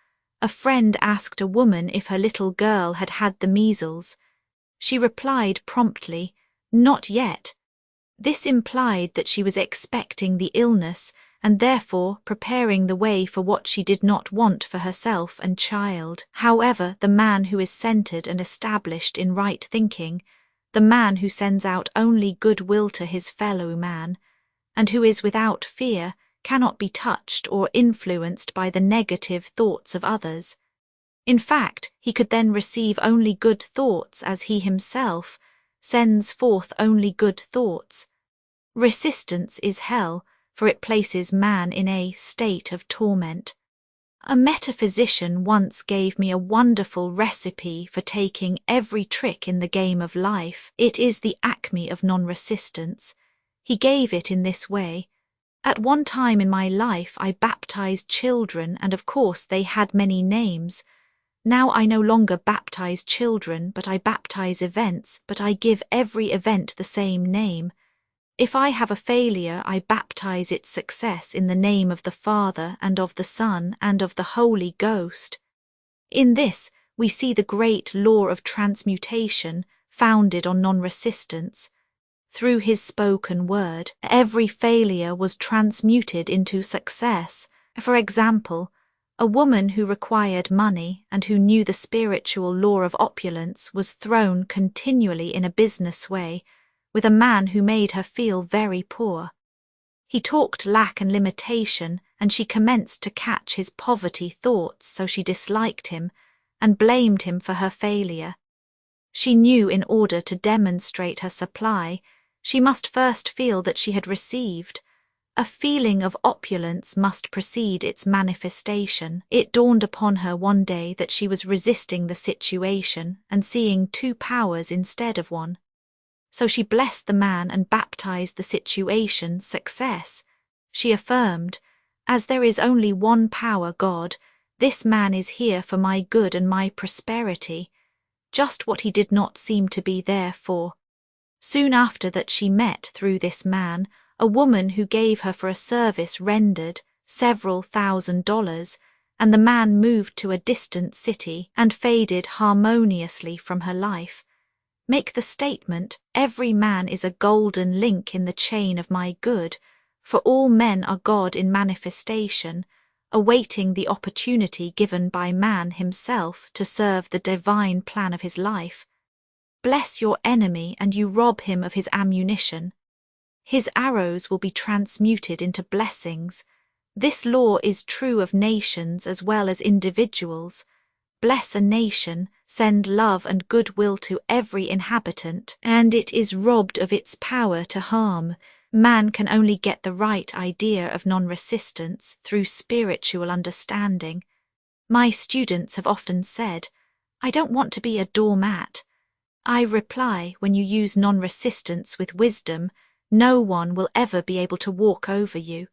a friend asked a woman if her little girl had had the measles. She replied promptly, "Not yet." This implied that she was expecting the illness and therefore preparing the way for what she did not want for herself and child. However, the man who is centered and established in right thinking, the man who sends out only goodwill to his fellow man, and who is without fear, cannot be touched or influenced by the negative thoughts of others. In fact, he could then receive only good thoughts as he himself sends forth only good thoughts. Resistance is hell, for it places man in a state of torment. A metaphysician once gave me a wonderful recipe for taking every trick in the game of life. It is the acme of non-resistance. He gave it in this way. At one time in my life I baptized children, and of course they had many names. Now I no longer baptize children, but I baptize events, but I give every event the same name. If I have a failure, I baptize its success in the name of the Father and of the Son and of the Holy Ghost. In this, we see the great law of transmutation founded on non-resistance. Through his spoken word, every failure was transmuted into success. For example, A woman who required money and who knew the spiritual law of opulence was thrown continually in a business way with a man who made her feel very poor. He talked lack and limitation, and she commenced to catch his poverty thoughts, so she disliked him and blamed him for her failure. She knew in order to demonstrate her supply, she must first feel that she had received. A feeling of opulence must precede its manifestation. It dawned upon her one day that she was resisting the situation and seeing two powers instead of one. So she blessed the man and baptized the situation success. She affirmed, "As there is only one power, God, this man is here for my good and my prosperity," just what he did not seem to be there for. Soon after that she met, through this man, a woman who gave her for a service rendered several $1,000s, and the man moved to a distant city and faded harmoniously from her life. Make the statement, "Every man is a golden link in the chain of my good, for all men are God in manifestation," awaiting the opportunity given by man himself to serve the divine plan of his life. Bless your enemy and you rob him of his ammunition. His arrows will be transmuted into blessings. This law is true of nations as well as individuals. Bless a nation, send love and goodwill to every inhabitant, and it is robbed of its power to harm. Man can only get the right idea of non-resistance through spiritual understanding. My students have often said, "I don't want to be a doormat." I reply, when you use non-resistance with wisdom, no one will ever be able to walk over you.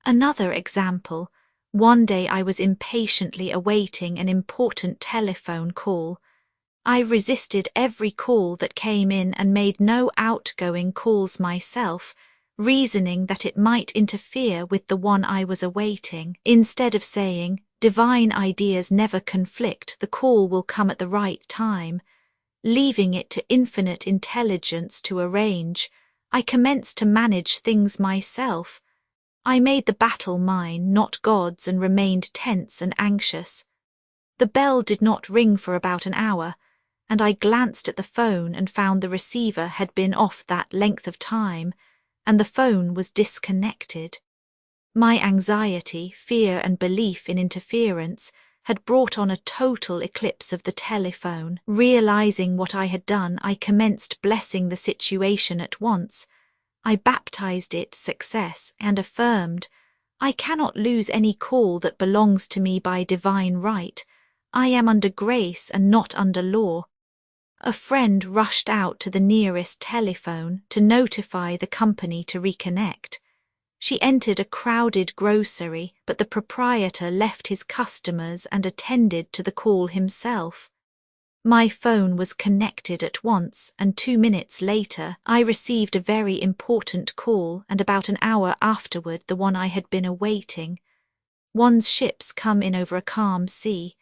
Another example, one day I was impatiently awaiting an important telephone call. I resisted every call that came in and made no outgoing calls myself, reasoning that it might interfere with the one I was awaiting. Instead of saying, "Divine ideas never conflict, the call will come at the right time," leaving it to infinite intelligence to arrange, I commenced to manage things myself. I made the battle mine, not God's, and remained tense and anxious. The bell did not ring for about an hour, and I glanced at the phone and found the receiver had been off that length of time, and the phone was disconnected. My anxiety, fear, and belief in interference had brought on a total eclipse of the telephone. Realizing what I had done, I commenced blessing the situation at once. I baptized it success and affirmed, "I cannot lose any call that belongs to me by divine right. I am under grace and not under law." A friend rushed out to the nearest telephone to notify the company to reconnect. She entered a crowded grocery, but the proprietor left his customers and attended to the call himself. My phone was connected at once, and 2 minutes later I received a very important call, and about an hour afterward the one I had been awaiting. One's ships come in over a calm sea.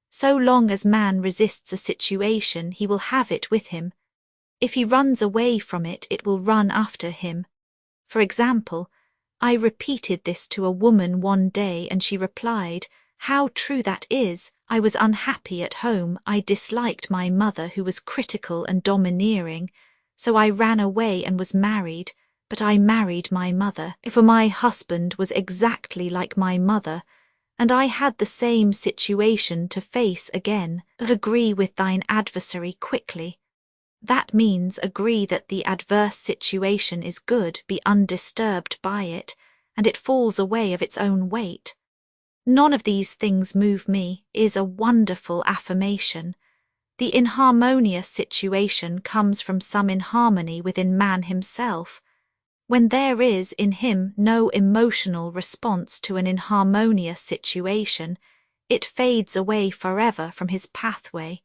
So long as man resists a situation, he will have it with him. If he runs away from it, it will run after him. For example, I repeated this to a woman one day and she replied, "How true that is. I was unhappy at home. I disliked my mother who was critical and domineering, so I ran away and was married, but I married my mother, for my husband was exactly like my mother, and I had the same situation to face again. Agree with thine adversary quickly." That means agree that the adverse situation is good, be undisturbed by it, and it falls away of its own weight. "None of these things move me" is a wonderful affirmation. The inharmonious situation comes from some inharmony within man himself. When there is in him no emotional response to an inharmonious situation, it fades away forever from his pathway.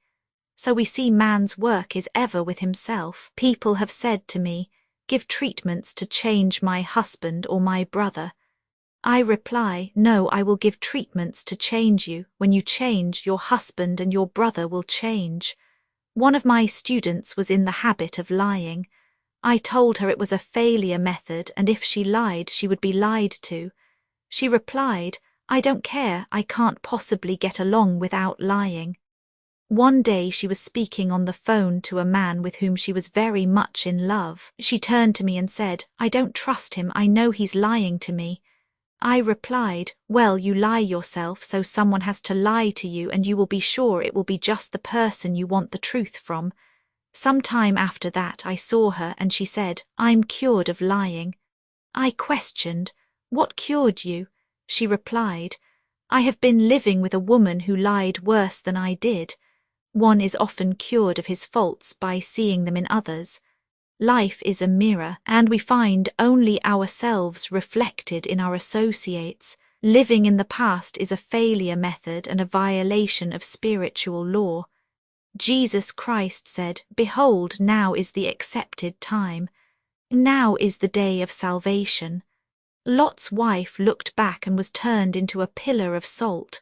So we see man's work is ever with himself. People have said to me, "Give treatments to change my husband or my brother." I reply, "No, I will give treatments to change you. When you change, your husband and your brother will change." One of my students was in the habit of lying. I told her it was a failure method, and if she lied, she would be lied to. She replied, I don't care, I can't possibly get along without lying. One day she was speaking on the phone to a man with whom she was very much in love. She turned to me and said, I don't trust him, I know he's lying to me. I replied, well, you lie yourself, so someone has to lie to you and you will be sure it will be just the person you want the truth from. Some time after that I saw her and she said, I'm cured of lying. I questioned, what cured you? She replied, I have been living with a woman who lied worse than I did. One is often cured of his faults by seeing them in others. Life is a mirror, and we find only ourselves reflected in our associates. Living in the past is a failure method and a violation of spiritual law. Jesus Christ said, Behold, now is the accepted time. Now is the day of salvation. Lot's wife looked back and was turned into a pillar of salt.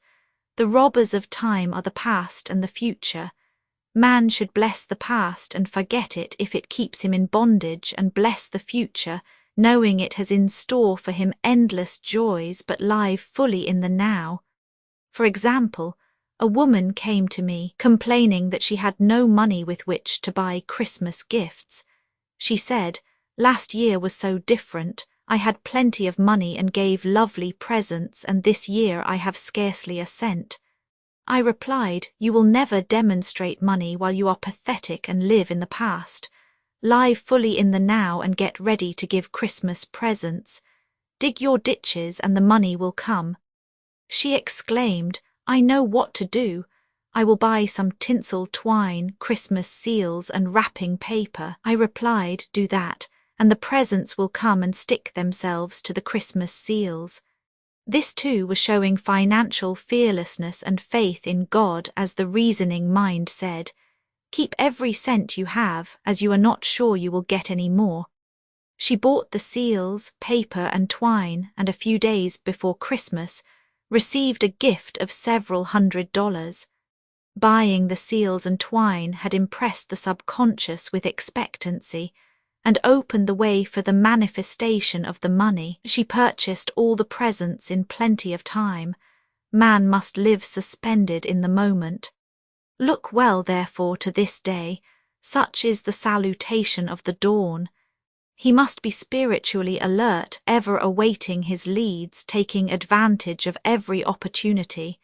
The robbers of time are the past and the future. Man should bless the past and forget it if it keeps him in bondage, and bless the future, knowing it has in store for him endless joys but live fully in the now. For example, a woman came to me complaining that she had no money with which to buy Christmas gifts. She said, last year was so different. I had plenty of money and gave lovely presents, and this year I have scarcely a cent. I replied, you will never demonstrate money while you are pathetic and live in the past. Live fully in the now and get ready to give Christmas presents. Dig your ditches and the money will come. She exclaimed, I know what to do. I will buy some tinsel twine, Christmas seals and wrapping paper. I replied, do that, and the presents will come and stick themselves to the Christmas seals. This too was showing financial fearlessness and faith in God, as the reasoning mind said, keep every cent you have, as you are not sure you will get any more. She bought the seals, paper and twine, and a few days before Christmas received a gift of several $100s. Buying the seals and twine had impressed the subconscious with expectancy and opened the way for the manifestation of the money. She purchased all the presents in plenty of time. Man must live suspended in the moment. Look well, therefore, to this day. Such is the salutation of the dawn. He must be spiritually alert, ever awaiting his leads, taking advantage of every opportunity.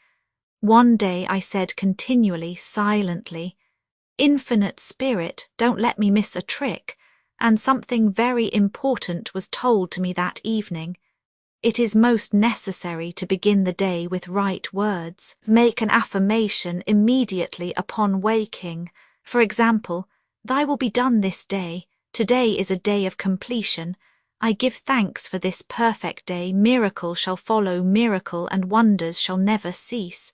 One day I said continually, silently, Infinite Spirit, don't let me miss a trick. And something very important was told to me that evening. It is most necessary to begin the day with right words. Make an affirmation immediately upon waking. For example, Thy will be done this day. Today is a day of completion. I give thanks for this perfect day. Miracle shall follow miracle, and wonders shall never cease.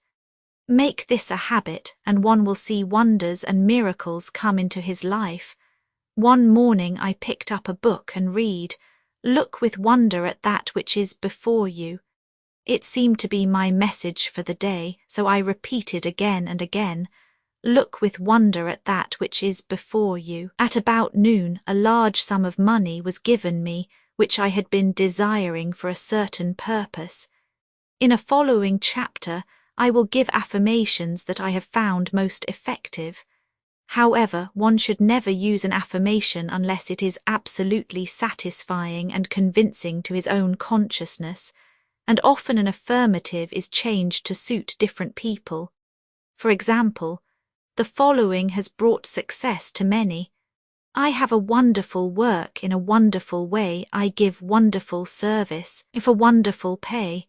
Make this a habit, and one will see wonders and miracles come into his life. One morning I picked up a book and read, Look with wonder at that which is before you. It seemed to be my message for the day, so I repeated again and again, Look with wonder at that which is before you. At about noon, a large sum of money was given me, which I had been desiring for a certain purpose. In a following chapter, I will give affirmations that I have found most effective. However, one should never use an affirmation unless it is absolutely satisfying and convincing to his own consciousness, and often an affirmative is changed to suit different people. For example, the following has brought success to many. I have a wonderful work in a wonderful way. I give wonderful service for wonderful pay.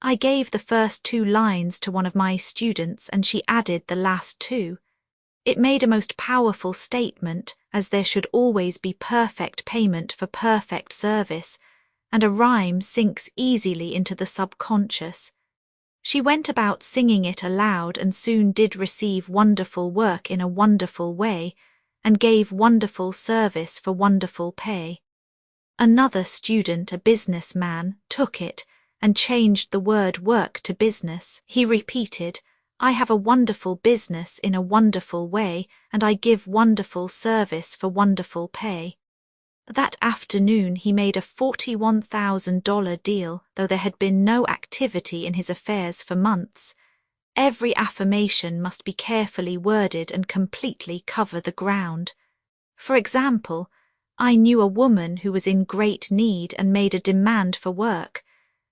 I gave the first 2 lines to one of my students and she added the last 2. It made a most powerful statement, as there should always be perfect payment for perfect service, and a rhyme sinks easily into the subconscious. She went about singing it aloud and soon did receive wonderful work in a wonderful way, and gave wonderful service for wonderful pay. Another student, a businessman, took it and changed the word work to business. He repeated, I have a wonderful business in a wonderful way, and I give wonderful service for wonderful pay. That afternoon he made a $41,000 deal, though there had been no activity in his affairs for months. Every affirmation must be carefully worded and completely cover the ground. For example, I knew a woman who was in great need and made a demand for work.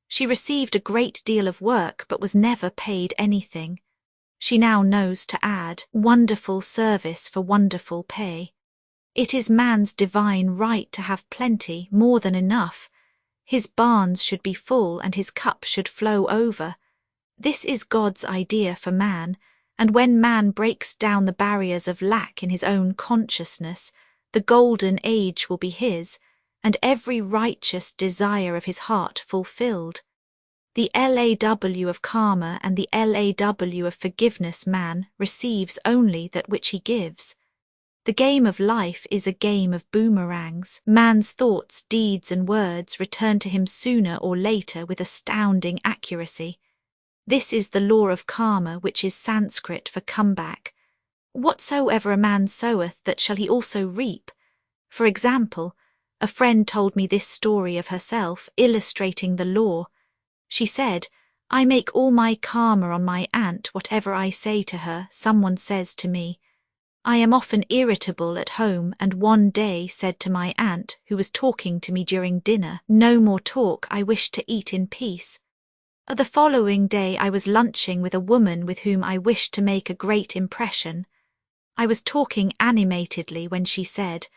She received a great deal of work but was never paid anything. She now knows to add, wonderful service for wonderful pay. It is man's divine right to have plenty, more than enough. His barns should be full and his cup should flow over. This is God's idea for man, and when man breaks down the barriers of lack in his own consciousness, the golden age will be his, and every righteous desire of his heart fulfilled. The LAW of karma and the LAW of forgiveness man receives only that which he gives. The game of life is a game of boomerangs. Man's thoughts, deeds, and words return to him sooner or later with astounding accuracy. This is the law of karma, which is Sanskrit for comeback. Whatsoever a man soweth, that shall he also reap. For example, a friend told me this story of herself, illustrating the law. She said, I make all my karma on my aunt. Whatever I say to her, someone says to me. I am often irritable at home, and one day said to my aunt, who was talking to me during dinner, no more talk, I wish to eat in peace. The following day I was lunching with a woman with whom I wished to make a great impression. I was talking animatedly when she said,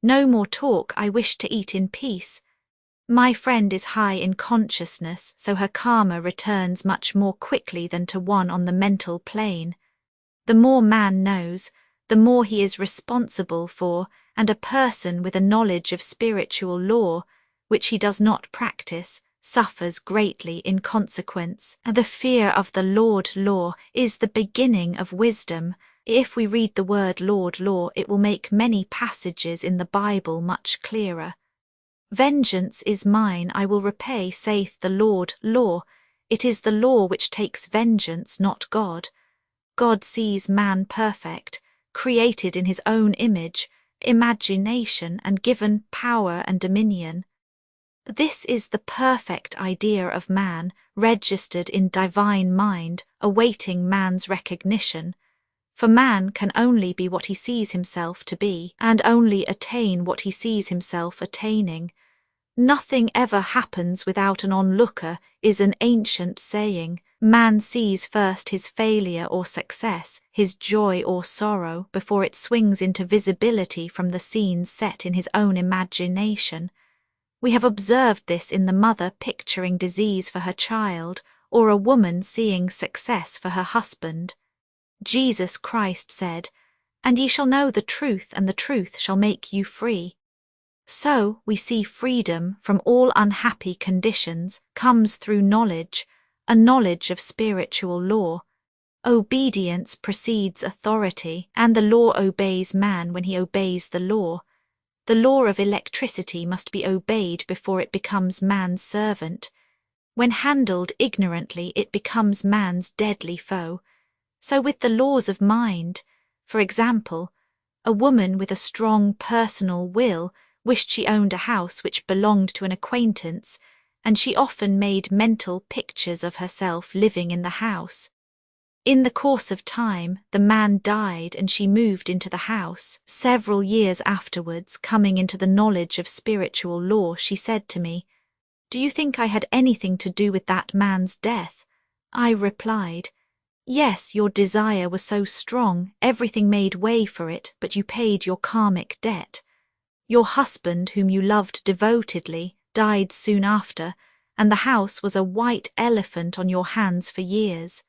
no more talk, I wish to eat in peace. My friend is high in consciousness, so her karma returns much more quickly than to one on the mental plane. The more man knows, the more he is responsible for, and a person with a knowledge of spiritual law, which he does not practice, suffers greatly in consequence. The fear of the Lord law is the beginning of wisdom. If we read the word Lord law, it will make many passages in the Bible much clearer. Vengeance is mine, I will repay, saith the Lord law. It is the law which takes vengeance, not God. God sees man perfect, created in his own image, imagination, and given power and dominion. This is the perfect idea of man, registered in divine mind, awaiting man's recognition. For man can only be what he sees himself to be, and only attain what he sees himself attaining. Nothing ever happens without an onlooker is an ancient saying. Man sees first his failure or success, his joy or sorrow, before it swings into visibility from the scenes set in his own imagination. We have observed this in the mother picturing disease for her child, or a woman seeing success for her husband. Jesus Christ said, "And ye shall know the truth, and the truth shall make you free." So we see freedom from all unhappy conditions comes through knowledge, a knowledge of spiritual law. Obedience precedes authority, and the law obeys man when he obeys the law. The law of electricity must be obeyed before it becomes man's servant. When handled ignorantly, it becomes man's deadly foe. So with the laws of mind, for example, a woman with a strong personal will wished she owned a house which belonged to an acquaintance, and she often made mental pictures of herself living in the house. In the course of time, the man died and she moved into the house. Several years afterwards, coming into the knowledge of spiritual law, she said to me, "Do you think I had anything to do with that man's death?" I replied, "Yes, your desire was so strong, everything made way for it, but you paid your karmic debt. Your husband, whom you loved devotedly, died soon after, and the house was a white elephant on your hands for years.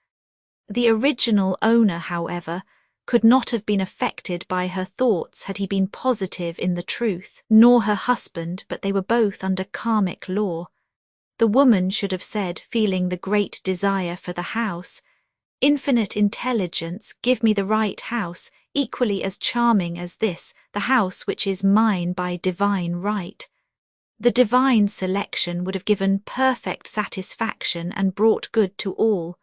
The original owner, however, could not have been affected by her thoughts had he been positive in the truth, nor her husband, but they were both under karmic law. The woman should have said, feeling the great desire for the house, 'Infinite intelligence, give me the right house, equally as charming as this, the house which is mine by divine right.' The divine selection would have given perfect satisfaction and brought good to all.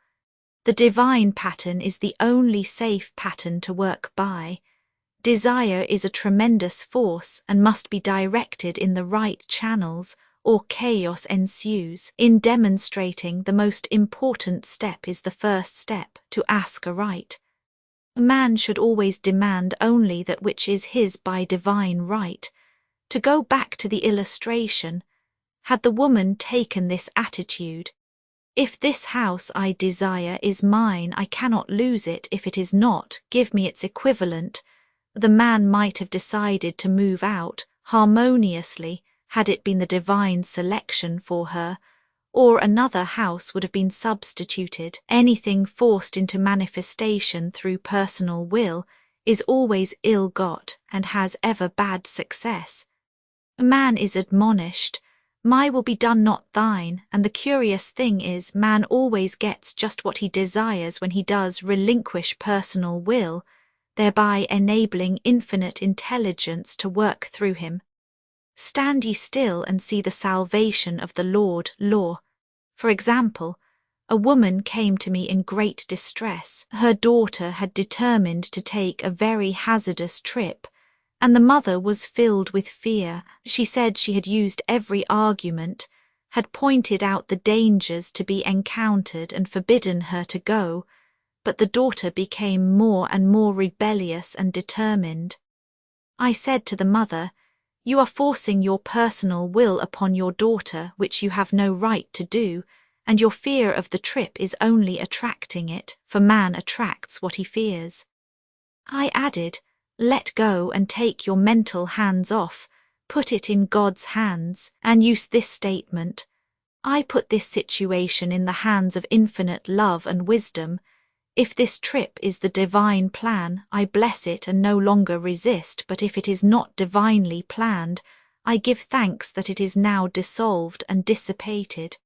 The divine pattern is the only safe pattern to work by. Desire is a tremendous force and must be directed in the right channels, or chaos ensues. In demonstrating, the most important step is the first step, to ask aright. Man should always demand only that which is his by divine right. To go back to the illustration, had the woman taken this attitude, "If this house I desire is mine, I cannot lose it. If it is not, give me its equivalent," the man might have decided to move out harmoniously had it been the divine selection for her, or another house would have been substituted. Anything forced into manifestation through personal will is always ill-got and has ever bad success. Man is admonished, "My will be done, not thine," and the curious thing is, man always gets just what he desires when he does relinquish personal will, thereby enabling infinite intelligence to work through him. Stand ye still and see the salvation of the Lord. Law. For example, a woman came to me in great distress. Her daughter had determined to take a very hazardous trip, and the mother was filled with fear. She said she had used every argument, had pointed out the dangers to be encountered and forbidden her to go, but the daughter became more and more rebellious and determined. I said to the mother, "You are forcing your personal will upon your daughter, which you have no right to do, and your fear of the trip is only attracting it, for man attracts what he fears." I added, "Let go and take your mental hands off, put it in God's hands, and use this statement, 'I put this situation in the hands of infinite love and wisdom. If this trip is the divine plan, I bless it and no longer resist, but if it is not divinely planned, I give thanks that it is now dissolved and dissipated."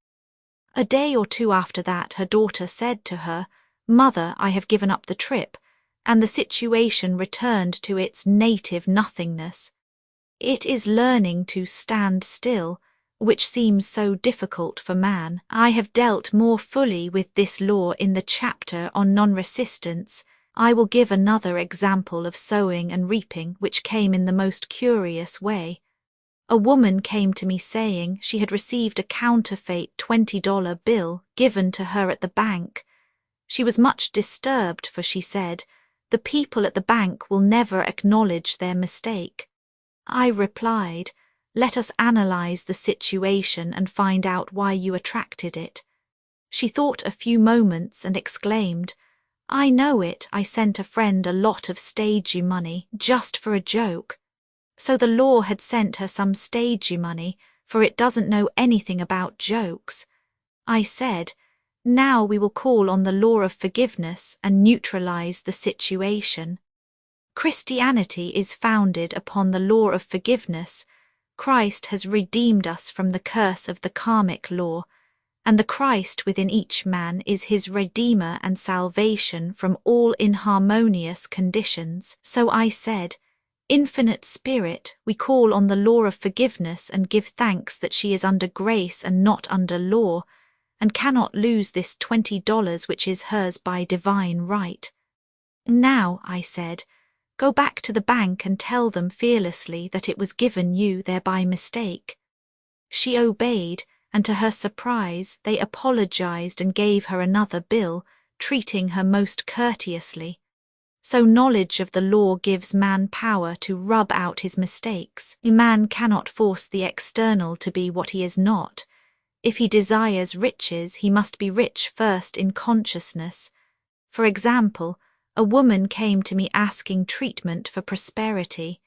A day or two after that, her daughter said to her, "Mother, I have given up the trip," and the situation returned to its native nothingness. It is learning to stand still, which seems so difficult for man. I have dealt more fully with this law in the chapter on non-resistance. I will give another example of sowing and reaping, which came in the most curious way. A woman came to me saying she had received a counterfeit $20 bill given to her at the bank. She was much disturbed, for she said, "The people at the bank will never acknowledge their mistake." I replied, "Let us analyze the situation and find out why you attracted it." She thought a few moments and exclaimed, "I know it. I sent a friend a lot of stagey money, just for a joke." So the law had sent her some stagey money, for it doesn't know anything about jokes. I said, "Now we will call on the law of forgiveness and neutralize the situation." Christianity is founded upon the law of forgiveness. Christ has redeemed us from the curse of the karmic law, and the Christ within each man is his Redeemer and salvation from all inharmonious conditions. So I said, "Infinite Spirit, we call on the law of forgiveness and give thanks that she is under grace and not under law, and cannot lose this $20 which is hers by divine right. Now," I said, "go back to the bank and tell them fearlessly that it was given you there by mistake." She obeyed, and to her surprise, they apologized and gave her another bill, treating her most courteously. So knowledge of the law gives man power to rub out his mistakes. Man cannot force the external to be what he is not. If he desires riches, he must be rich first in consciousness. For example, a woman came to me asking treatment for prosperity.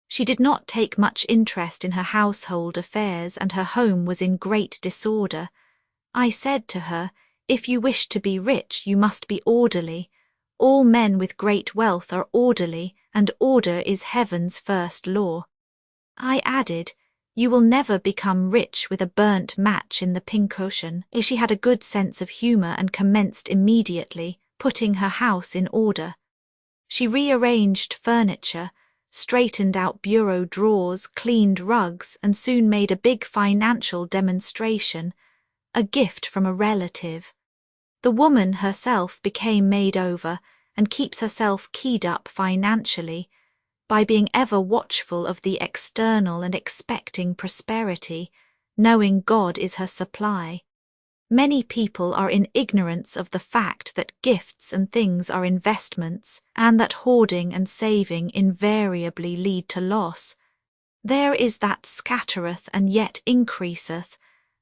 She did not take much interest in her household affairs, and her home was in great disorder. I said to her, "If you wish to be rich, you must be orderly. All men with great wealth are orderly, and order is heaven's first law." I added, "You will never become rich with a burnt match in the pincushion." She had a good sense of humor and commenced immediately, putting her house in order. She rearranged furniture, straightened out bureau drawers, cleaned rugs, and soon made a big financial demonstration, a gift from a relative. The woman herself became made over and keeps herself keyed up financially. by being ever watchful of the external and expecting prosperity, knowing God is her supply. Many people are in ignorance of the fact that gifts and things are investments, and that hoarding and saving invariably lead to loss. There is that scattereth and yet increaseth,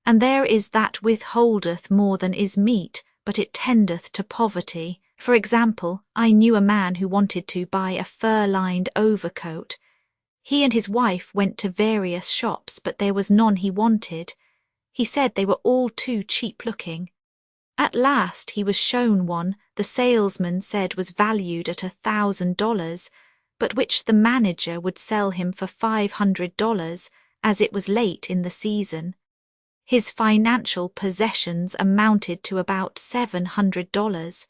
and there is that withholdeth more than is meet, but it tendeth to poverty. For example, I knew a man who wanted to buy a fur-lined overcoat. He and his wife went to various shops, but there was none he wanted. He said they were all too cheap-looking. At last he was shown one the salesman said was valued at $1,000, but which the manager would sell him for $500, as it was late in the season. His financial possessions amounted to about $700.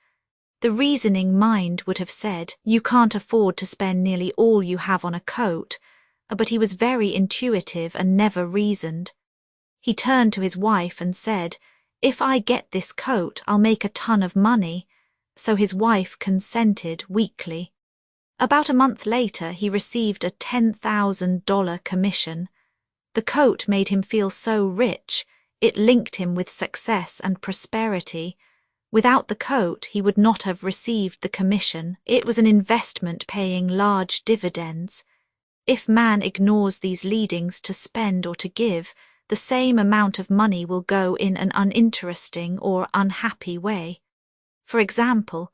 The reasoning mind would have said, "You can't afford to spend nearly all you have on a coat," but he was very intuitive and never reasoned. He turned to his wife and said, "If I get this coat, I'll make a ton of money," so his wife consented weakly. About a month later, he received a $10,000 commission. The coat made him feel so rich, it linked him with success and prosperity. Without the coat, he would not have received the commission. It was an investment paying large dividends. If man ignores these leadings to spend or to give, the same amount of money will go in an uninteresting or unhappy way. For example,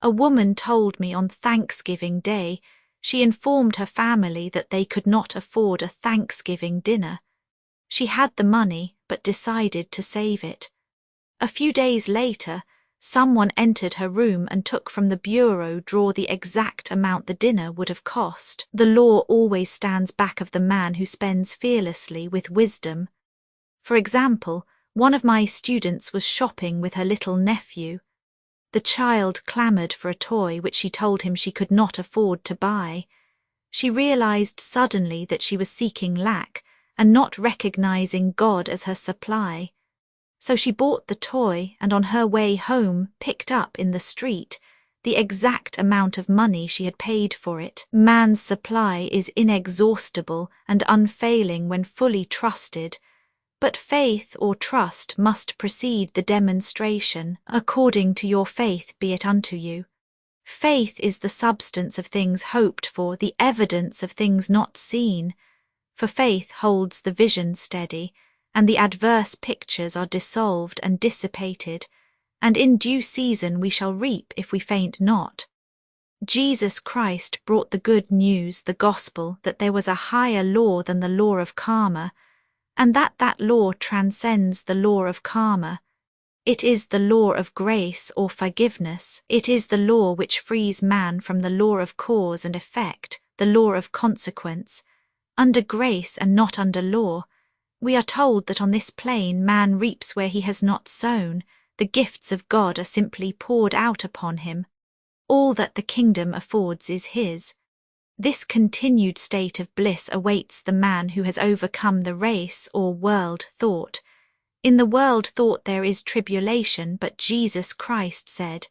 a woman told me on Thanksgiving Day she informed her family that they could not afford a Thanksgiving dinner. She had the money, but decided to save it. A few days later, someone entered her room and took from the bureau drawer the exact amount the dinner would have cost. The law always stands back of the man who spends fearlessly with wisdom. For example, one of my students was shopping with her little nephew. The child clamoured for a toy which she told him she could not afford to buy. She realised suddenly that she was seeking lack and not recognising God as her supply. So she bought the toy and on her way home picked up in the street the exact amount of money she had paid for it. Man's supply is inexhaustible and unfailing when fully trusted, but faith or trust must precede the demonstration. According to your faith be it unto you. Faith is the substance of things hoped for, the evidence of things not seen. For faith holds the vision steady, and the adverse pictures are dissolved and dissipated, and in due season we shall reap if we faint not. Jesus Christ brought the good news, the gospel, that there was a higher law than the law of karma, and that law transcends the law of karma. It is the law of grace or forgiveness. It is the law which frees man from the law of cause and effect, the law of consequence. Under grace and not under law, we are told that on this plane man reaps where he has not sown. The gifts of God are simply poured out upon him. All that the kingdom affords is his. This continued state of bliss awaits the man who has overcome the race or world thought. In the world thought there is tribulation, but Jesus Christ said,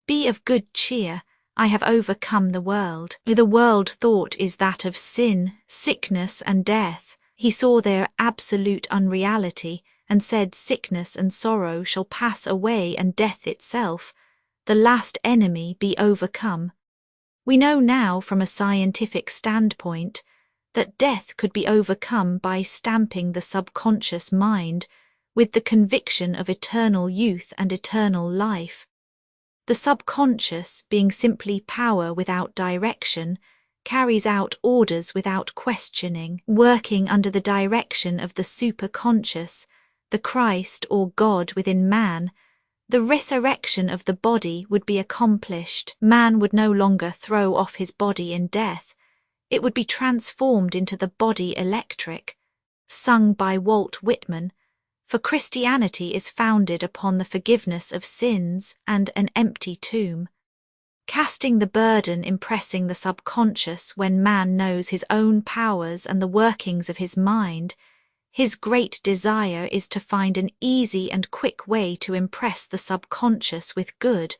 "Be of good cheer, I have overcome the world." The world thought is that of sin, sickness, and death. He saw their absolute unreality and said sickness and sorrow shall pass away and death itself, the last enemy, be overcome. We know now from a scientific standpoint that death could be overcome by stamping the subconscious mind with the conviction of eternal youth and eternal life. The subconscious, being simply power without direction, carries out orders without questioning, working under the direction of the superconscious, the Christ or God within man. The resurrection of the body would be accomplished. Man would no longer throw off his body in death. It would be transformed into the body electric, sung by Walt Whitman, for Christianity is founded upon the forgiveness of sins and an empty tomb. Casting the burden impressing the subconscious when man knows his own powers and the workings of his mind, his great desire is to find an easy and quick way to impress the subconscious with good,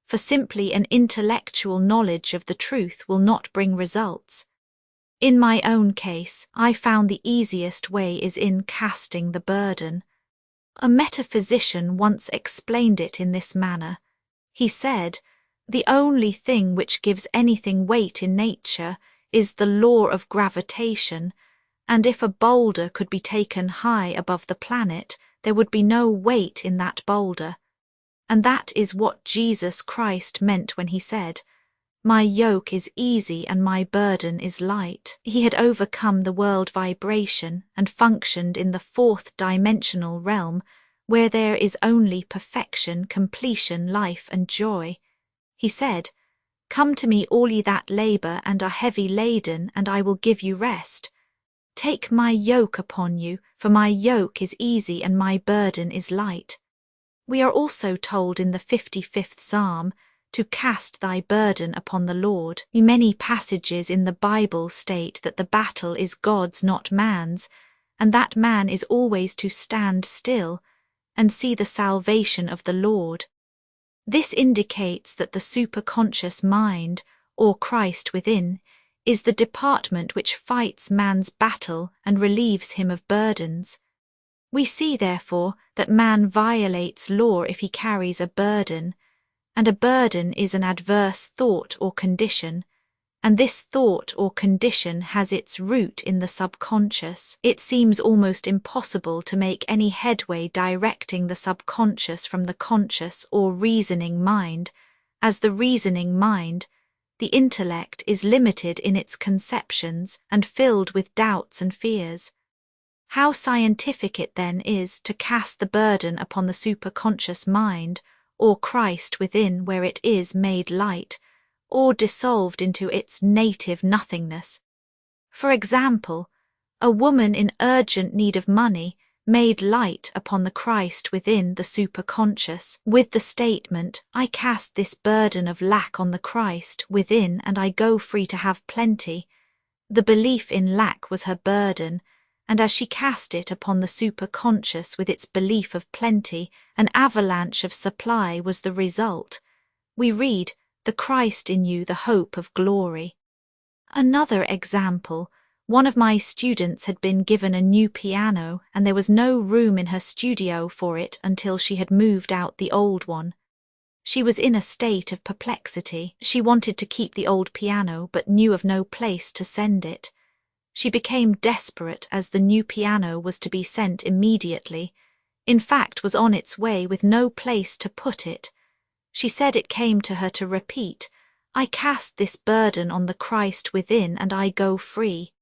for simply an intellectual knowledge of the truth will not bring results. In my own case, I found the easiest way is in casting the burden. A metaphysician once explained it in this manner. He said, "The only thing which gives anything weight in nature is the law of gravitation, and if a boulder could be taken high above the planet, there would be no weight in that boulder." And that is what Jesus Christ meant when he said, "My yoke is easy and my burden is light." He had overcome the world vibration and functioned in the fourth dimensional realm, where there is only perfection, completion, life, and joy. He said, "Come to me, all ye that labour and are heavy laden, and I will give you rest. Take my yoke upon you, for my yoke is easy and my burden is light." We are also told in the 55th Psalm, to cast thy burden upon the Lord. Many passages in the Bible state that the battle is God's, not man's, and that man is always to stand still and see the salvation of the Lord. This indicates that the superconscious mind, or Christ within, is the department which fights man's battle and relieves him of burdens. We see, therefore, that man violates law if he carries a burden, and a burden is an adverse thought or condition, and this thought or condition has its root in the subconscious. It seems almost impossible to make any headway directing the subconscious from the conscious or reasoning mind, as the reasoning mind, the intellect, is limited in its conceptions and filled with doubts and fears. How scientific it then is to cast the burden upon the superconscious mind, or Christ within, where it is made light, or dissolved into its native nothingness. For example, a woman in urgent need of money made light upon the Christ within the superconscious, with the statement, "I cast this burden of lack on the Christ within and I go free to have plenty." The belief in lack was her burden, and as she cast it upon the superconscious with its belief of plenty, an avalanche of supply was the result. We read, "The Christ in you, the hope of glory." Another example, one of my students had been given a new piano and there was no room in her studio for it until she had moved out the old one. She was in a state of perplexity. She wanted to keep the old piano but knew of no place to send it. She became desperate as the new piano was to be sent immediately, in fact was on its way with no place to put it. She said it came to her to repeat, "I cast this burden on the Christ within and I go free."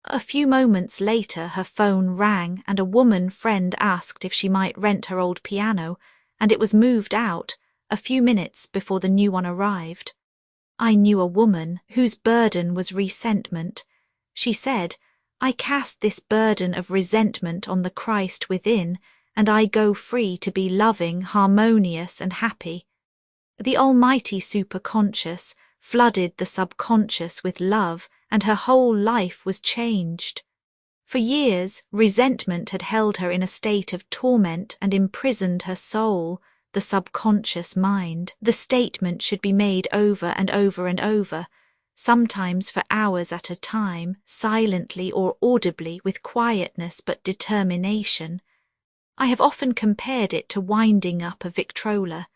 A few moments later her phone rang and a woman friend asked if she might rent her old piano, and it was moved out a few minutes before the new one arrived. I knew a woman whose burden was resentment. She said, "I cast this burden of resentment on the Christ within, and I go free to be loving, harmonious, and happy." The almighty superconscious flooded the subconscious with love, and her whole life was changed. For years, resentment had held her in a state of torment and imprisoned her soul, the subconscious mind. The statement should be made over and over and over, sometimes for hours at a time, silently or audibly, with quietness but determination. I have often compared it to winding up a Victrola.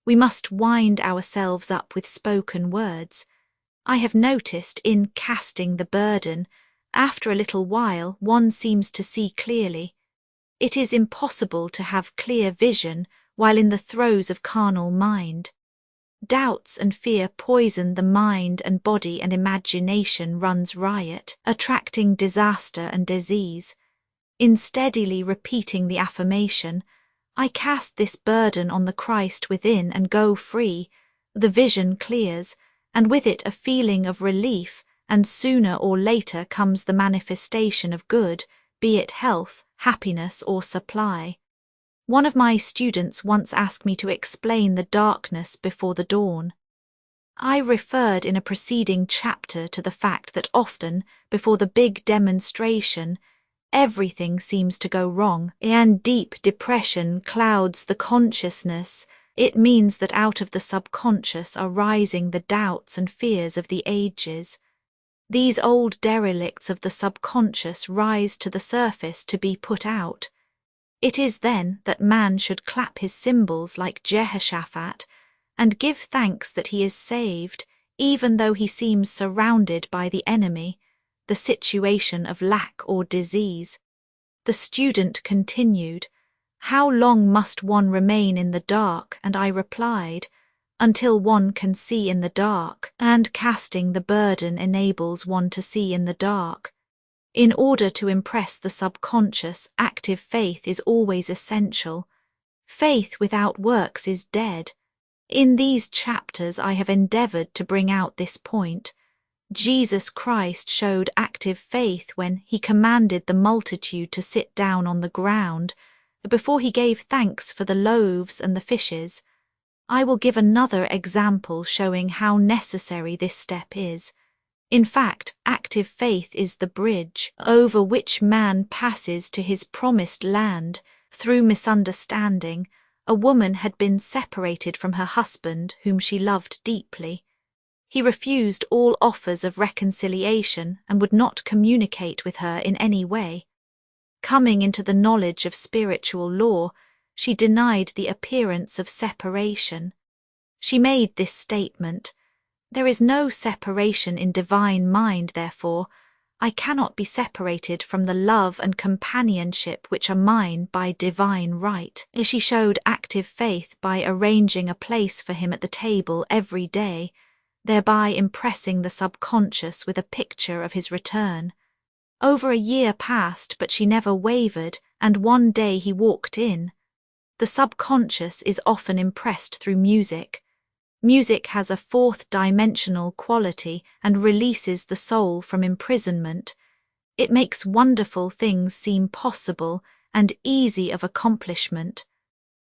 We must wind ourselves up with spoken words. I have noticed in casting the burden, after a little while one seems to see clearly. It is impossible to have clear vision while in the throes of carnal mind. Doubts and fear poison the mind and body, and imagination runs riot, attracting disaster and disease. In steadily repeating the affirmation, "I cast this burden on the Christ within and go free," the vision clears, and with it a feeling of relief, and sooner or later comes the manifestation of good, be it health, happiness, or supply. One of my students once asked me to explain the darkness before the dawn. I referred in a preceding chapter to the fact that often, before the big demonstration, everything seems to go wrong, and deep depression clouds the consciousness, It means that out of the subconscious are rising the doubts and fears of the ages. These old derelicts of the subconscious rise to the surface to be put out. It is then that man should clap his cymbals like Jehoshaphat and give thanks that he is saved, even though he seems surrounded by the enemy, the situation of lack or disease. The student continued, "How long must one remain in the dark?" And I replied, "Until one can see in the dark, and casting the burden enables one to see in the dark." In order to impress the subconscious, active faith is always essential. Faith without works is dead. In these chapters I have endeavored to bring out this point. Jesus Christ showed active faith when he commanded the multitude to sit down on the ground, before he gave thanks for the loaves and the fishes. I will give another example showing how necessary this step is. In fact, active faith is the bridge over which man passes to his promised land. Through misunderstanding, a woman had been separated from her husband, whom she loved deeply. He refused all offers of reconciliation and would not communicate with her in any way. Coming into the knowledge of spiritual law, she denied the appearance of separation. She made this statement, "There is no separation in divine mind, therefore, I cannot be separated from the love and companionship which are mine by divine right." She showed active faith by arranging a place for him at the table every day, thereby impressing the subconscious with a picture of his return. Over a year passed, but she never wavered, and one day he walked in. The subconscious is often impressed through music. Music has a fourth-dimensional quality and releases the soul from imprisonment. It makes wonderful things seem possible and easy of accomplishment.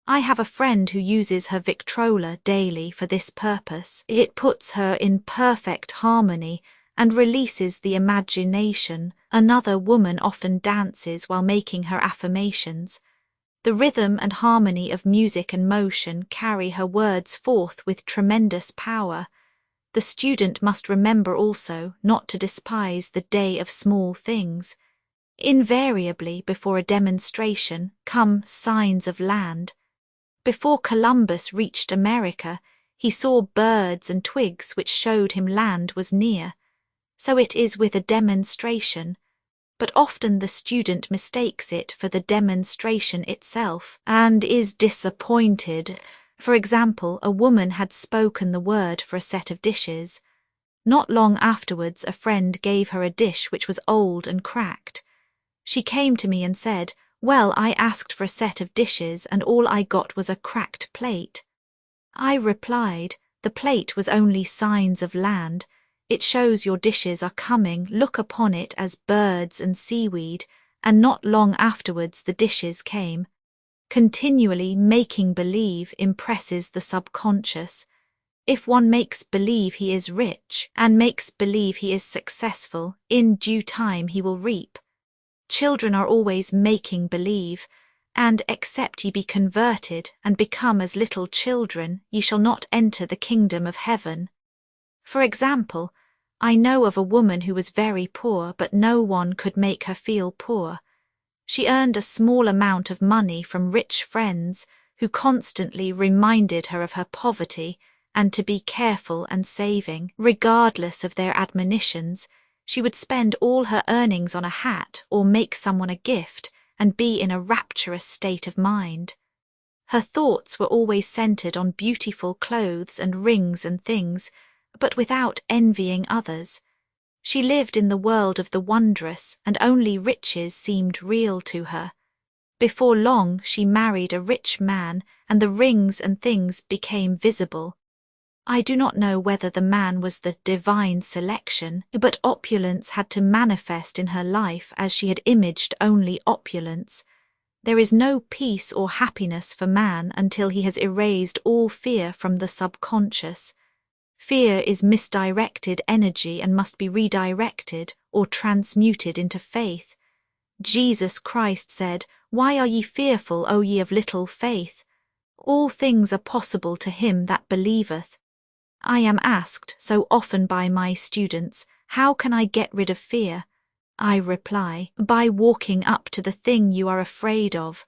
I have a friend who uses her Victrola daily for this purpose. It puts her in perfect harmony and releases the imagination. Another woman often dances while making her affirmations. The rhythm and harmony of music and motion carry her words forth with tremendous power. The student must remember also not to despise the day of small things. Invariably, before a demonstration, come signs of land. Before Columbus reached America, he saw birds and twigs which showed him land was near. So it is with a demonstration, but often the student mistakes it for the demonstration itself and is disappointed. For example, a woman had spoken the word for a set of dishes. Not long afterwards, a friend gave her a dish which was old and cracked. She came to me and said, "Well, I asked for a set of dishes and all I got was a cracked plate." I replied, "The plate was only signs of land. It shows your dishes are coming. Look upon it as birds and seaweed," and not long afterwards the dishes came. Continually making believe impresses the subconscious. If one makes believe he is rich and makes believe he is successful, in due time he will reap. Children are always making believe, and except ye be converted and become as little children, ye shall not enter the kingdom of heaven. For example, I know of a woman who was very poor, but no one could make her feel poor. She earned a small amount of money from rich friends who constantly reminded her of her poverty and to be careful and saving. Regardless of their admonitions, she would spend all her earnings on a hat or make someone a gift and be in a rapturous state of mind. Her thoughts were always centered on beautiful clothes and rings and things, but without envying others. She lived in the world of the wondrous, and only riches seemed real to her. Before long she married a rich man, and the rings and things became visible. I do not know whether the man was the divine selection, but opulence had to manifest in her life as she had imaged only opulence. There is no peace or happiness for man until he has erased all fear from the subconscious. Fear is misdirected energy and must be redirected or transmuted into faith. Jesus Christ said, "Why are ye fearful, O ye of little faith?" All things are possible to him that believeth. I am asked so often by my students, how can I get rid of fear? I reply, by walking up to the thing you are afraid of.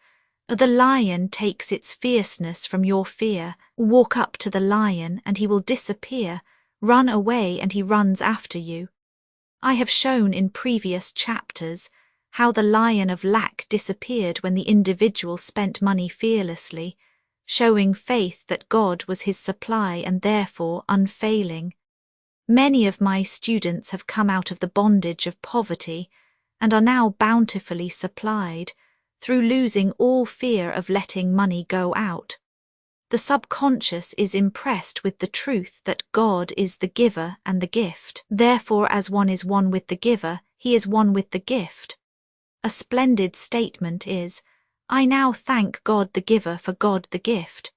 The lion takes its fierceness from your fear. Walk up to the lion and he will disappear. Run away and he runs after you. I have shown in previous chapters how the lion of lack disappeared when the individual spent money fearlessly, showing faith that God was his supply and therefore unfailing. Many of my students have come out of the bondage of poverty and are now bountifully supplied through losing all fear of letting money go out. The subconscious is impressed with the truth that God is the giver and the gift. Therefore, as one is one with the giver, he is one with the gift. A splendid statement is, I now thank God the giver for God the gift.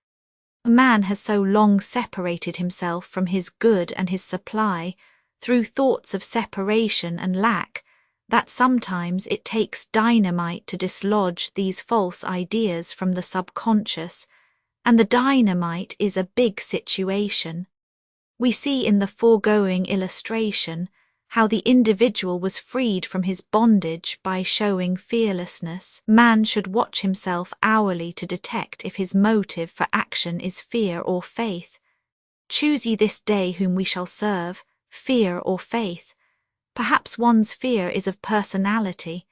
Man has so long separated himself from his good and his supply through thoughts of separation and lack that sometimes it takes dynamite to dislodge these false ideas from the subconscious, and the dynamite is a big situation. We see in the foregoing illustration how the individual was freed from his bondage by showing fearlessness. Man should watch himself hourly to detect if his motive for action is fear or faith. Choose ye this day whom we shall serve, fear or faith. Perhaps one's fear is of personality.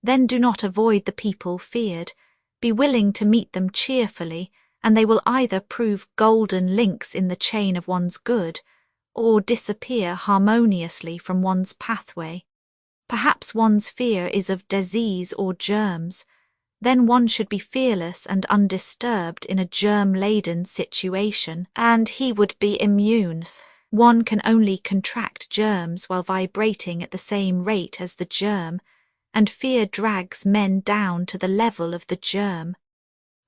Then do not avoid the people feared. Be willing to meet them cheerfully, and they will either prove golden links in the chain of one's good, or disappear harmoniously from one's pathway. Perhaps one's fear is of disease or germs. Then one should be fearless and undisturbed in a germ-laden situation, and he would be immune. One can only contract germs while vibrating at the same rate as the germ, and fear drags men down to the level of the germ.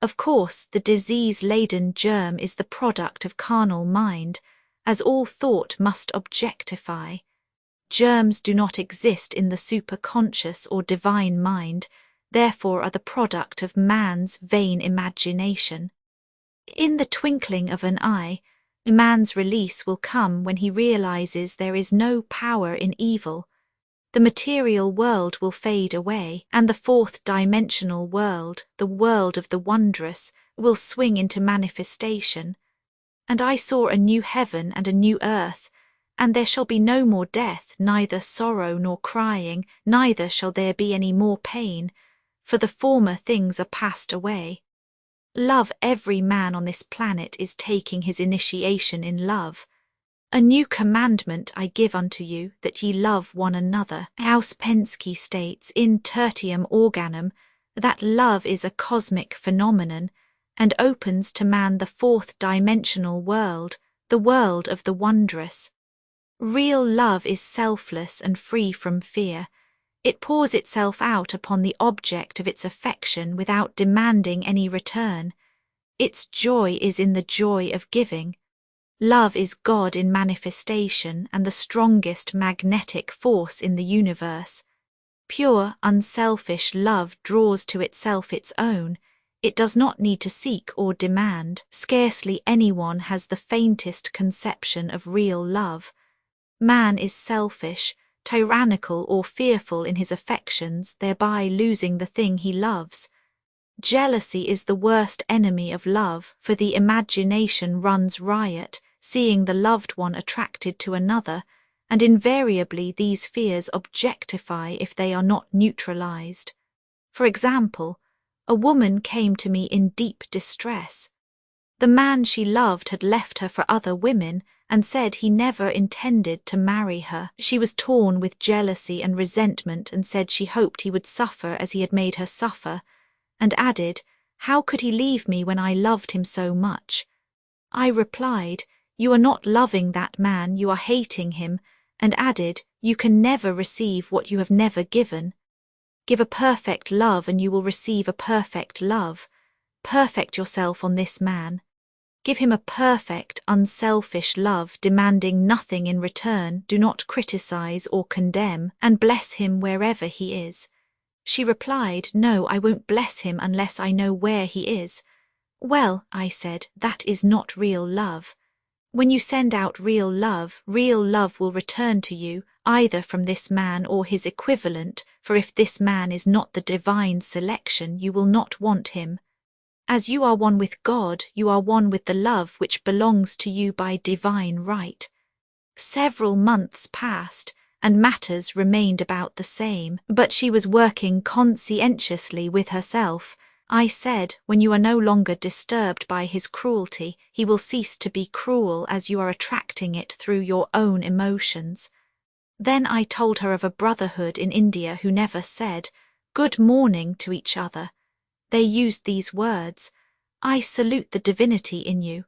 Of course, the disease-laden germ is the product of carnal mind, as all thought must objectify. Germs do not exist in the superconscious or divine mind, therefore are the product of man's vain imagination. In the twinkling of an eye, man's release will come when he realizes there is no power in evil. The material world will fade away, and the fourth-dimensional world, the world of the wondrous, will swing into manifestation. And I saw a new heaven and a new earth, and there shall be no more death, neither sorrow nor crying, neither shall there be any more pain, for the former things are passed away. Love every man on this planet is taking his initiation in love. A new commandment I give unto you, that ye love one another. Ouspensky states in Tertium Organum that love is a cosmic phenomenon and opens to man the fourth-dimensional world, the world of the wondrous. Real love is selfless and free from fear. It pours itself out upon the object of its affection without demanding any return. Its joy is in the joy of giving. Love is God in manifestation and the strongest magnetic force in the universe. Pure, unselfish love draws to itself its own. It does not need to seek or demand. Scarcely anyone has the faintest conception of real love. Man is selfish, tyrannical or fearful in his affections, thereby losing the thing he loves. Jealousy is the worst enemy of love, for the imagination runs riot, seeing the loved one attracted to another, and invariably these fears objectify if they are not neutralized. For example, a woman came to me in deep distress. The man she loved had left her for other women and said he never intended to marry her. She was torn with jealousy and resentment and said she hoped he would suffer as he had made her suffer, and added, "How could he leave me when I loved him so much?" I replied, "You are not loving that man, you are hating him," and added, "You can never receive what you have never given. Give a perfect love and you will receive a perfect love. Perfect yourself on this man. Give him a perfect, unselfish love, demanding nothing in return. Do not criticize or condemn, and bless him wherever he is." She replied, "No, I won't bless him unless I know where he is." Well, I said, that is not real love. When you send out real love will return to you, either from this man or his equivalent, for if this man is not the divine selection, you will not want him. As you are one with God, you are one with the love which belongs to you by divine right. Several months passed, and matters remained about the same, but she was working conscientiously with herself. I said, when you are no longer disturbed by his cruelty, he will cease to be cruel as you are attracting it through your own emotions. Then I told her of a brotherhood in India who never said, "Good morning" to each other. They used these words, "I salute the divinity in you."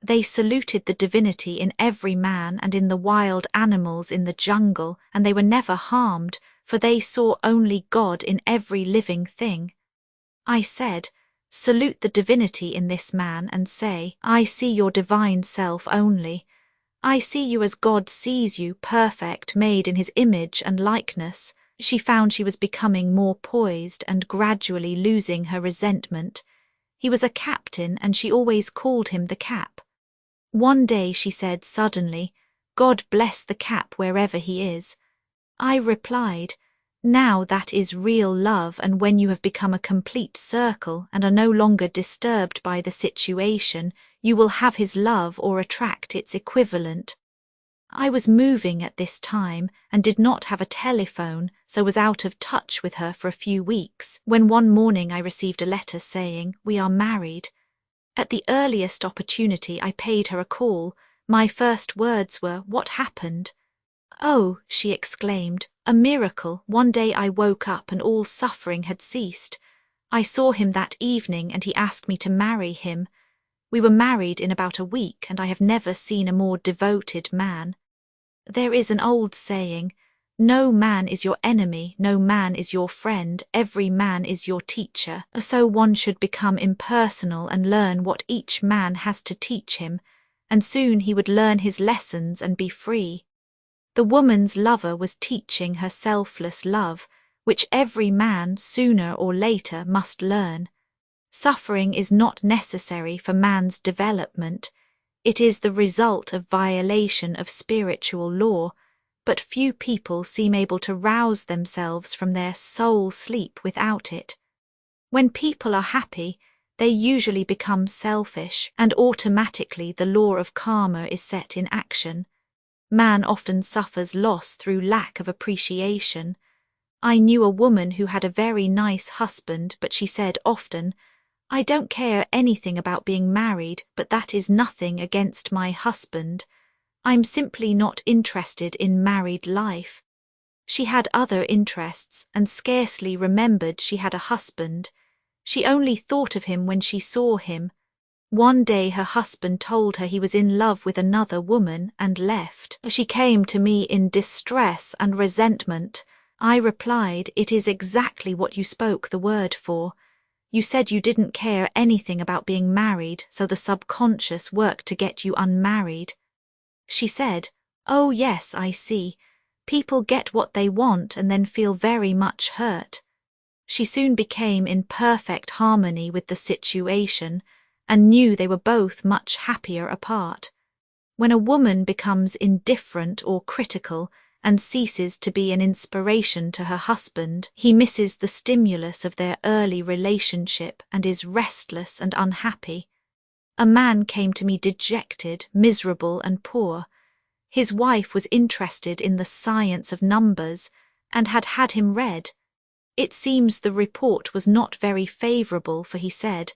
They saluted the divinity in every man and in the wild animals in the jungle, and they were never harmed, for they saw only God in every living thing. I said, "Salute the divinity in this man and say, I see your divine self only. I see you as God sees you, perfect, made in his image and likeness." She found she was becoming more poised and gradually losing her resentment. He was a captain and she always called him the Cap. One day she said suddenly, "God bless the Cap wherever he is." I replied, "Now that is real love, and when you have become a complete circle and are no longer disturbed by the situation, you will have his love or attract its equivalent." I was moving at this time and did not have a telephone, so was out of touch with her for a few weeks, when one morning I received a letter saying, "We are married." At the earliest opportunity I paid her a call. My first words were, "What happened?" "Oh," she exclaimed, "a miracle. One day I woke up and all suffering had ceased. I saw him that evening and he asked me to marry him. We were married in about a week and I have never seen a more devoted man." There is an old saying, "No man is your enemy, no man is your friend, every man is your teacher." So one should become impersonal and learn what each man has to teach him, and soon he would learn his lessons and be free. The woman's lover was teaching her selfless love, which every man, sooner or later, must learn. Suffering is not necessary for man's development. It is the result of violation of spiritual law, but few people seem able to rouse themselves from their soul sleep without it. When people are happy, they usually become selfish, and automatically the law of karma is set in action. Man often suffers loss through lack of appreciation. I knew a woman who had a very nice husband, but she said often, "I don't care anything about being married, but that is nothing against my husband. I'm simply not interested in married life." She had other interests and scarcely remembered she had a husband. She only thought of him when she saw him. One day her husband told her he was in love with another woman and left. She came to me in distress and resentment. I replied, "It is exactly what you spoke the word for. You said you didn't care anything about being married, so the subconscious worked to get you unmarried." She said, "Oh yes, I see. People get what they want and then feel very much hurt." She soon became in perfect harmony with the situation and knew they were both much happier apart. When a woman becomes indifferent or critical and ceases to be an inspiration to her husband, he misses the stimulus of their early relationship and is restless and unhappy. A man came to me dejected, miserable and poor. His wife was interested in the science of numbers and had him read. It seems the report was not very favourable, for he said,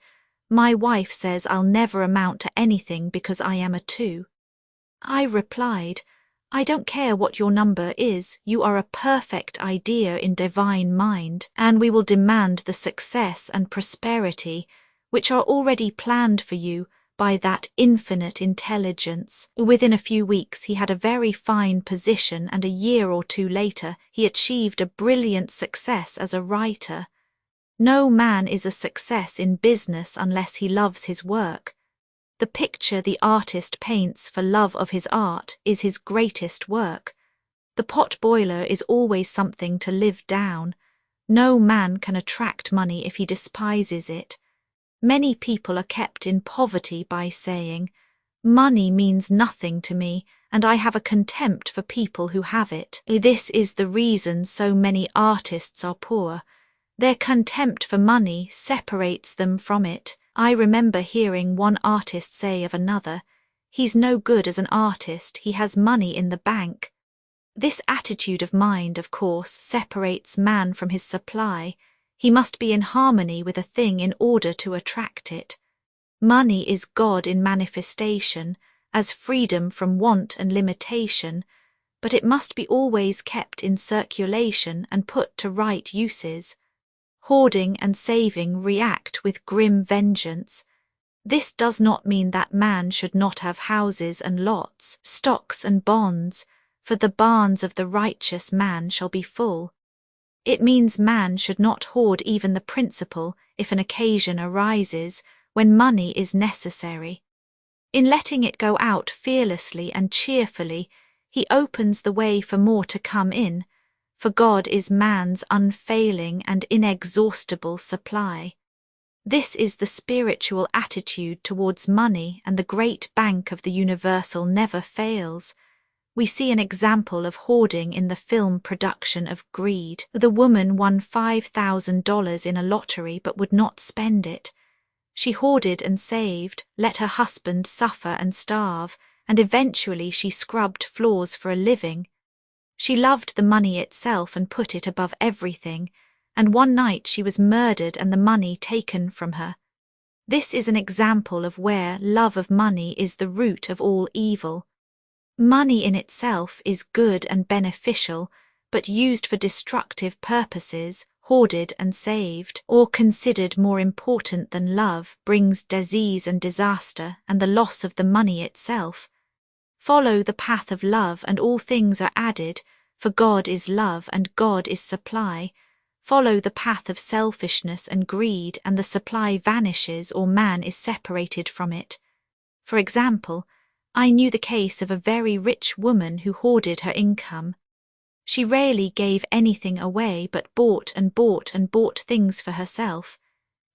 "My wife says I'll never amount to anything because I am a 2. I replied, "I don't care what your number is, you are a perfect idea in divine mind, and we will demand the success and prosperity which are already planned for you by that infinite intelligence." Within a few weeks he had a very fine position, and a year or 2 later he achieved a brilliant success as a writer. No man is a success in business unless he loves his work. The picture the artist paints for love of his art is his greatest work. The pot boiler is always something to live down. No man can attract money if he despises it. Many people are kept in poverty by saying, "Money means nothing to me, and I have a contempt for people who have it." This is the reason so many artists are poor. Their contempt for money separates them from it. I remember hearing one artist say of another, "He's no good as an artist, he has money in the bank." This attitude of mind, of course, separates man from his supply. He must be in harmony with a thing in order to attract it. Money is God in manifestation, as freedom from want and limitation, but it must be always kept in circulation and put to right uses. Hoarding and saving react with grim vengeance. This does not mean that man should not have houses and lots, stocks and bonds, for the barns of the righteous man shall be full. It means man should not hoard even the principal if an occasion arises when money is necessary. In letting it go out fearlessly and cheerfully, he opens the way for more to come in, for God is man's unfailing and inexhaustible supply. This is the spiritual attitude towards money, and the great bank of the universal never fails. We see an example of hoarding in the film production of Greed. The woman won $5,000 in a lottery but would not spend it. She hoarded and saved, let her husband suffer and starve, and eventually she scrubbed floors for a living. She loved the money itself and put it above everything, and one night she was murdered and the money taken from her. This is an example of where love of money is the root of all evil. Money in itself is good and beneficial, but used for destructive purposes, hoarded and saved, or considered more important than love, brings disease and disaster and the loss of the money itself. Follow the path of love and all things are added, for God is love and God is supply. Follow the path of selfishness and greed and the supply vanishes or man is separated from it. For example, I knew the case of a very rich woman who hoarded her income. She rarely gave anything away but bought and bought and bought things for herself.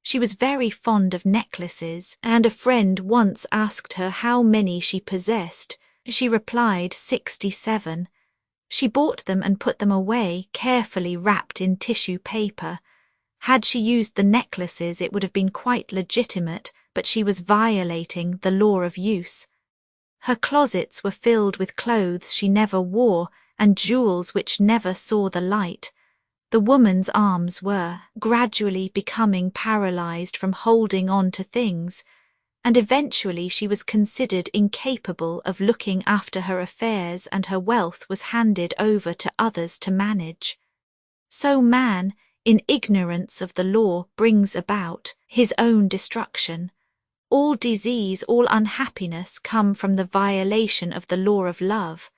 She was very fond of necklaces, and a friend once asked her how many she possessed. She replied 67. She bought them and put them away, carefully wrapped in tissue paper. Had she used the necklaces it would have been quite legitimate, but she was violating the law of use. Her closets were filled with clothes she never wore and jewels which never saw the light. The woman's arms were gradually becoming paralyzed from holding on to things, and eventually she was considered incapable of looking after her affairs and her wealth was handed over to others to manage. So man, in ignorance of the law, brings about his own destruction. All disease, all unhappiness come from the violation of the law of love.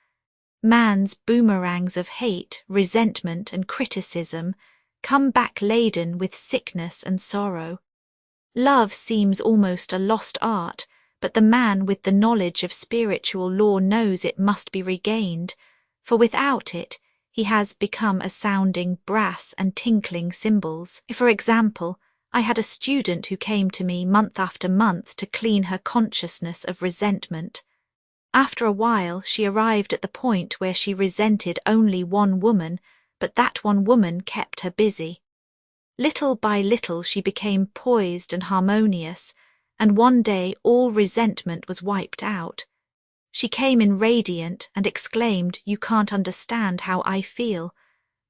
Man's boomerangs of hate, resentment and criticism come back laden with sickness and sorrow. Love seems almost a lost art, but the man with the knowledge of spiritual law knows it must be regained, for without it he has become a sounding brass and tinkling cymbals. For example, I had a student who came to me month after month to clean her consciousness of resentment. After a while she arrived at the point where she resented only one woman, but that one woman kept her busy. Little by little she became poised and harmonious, and one day all resentment was wiped out. She came in radiant and exclaimed, "You can't understand how I feel."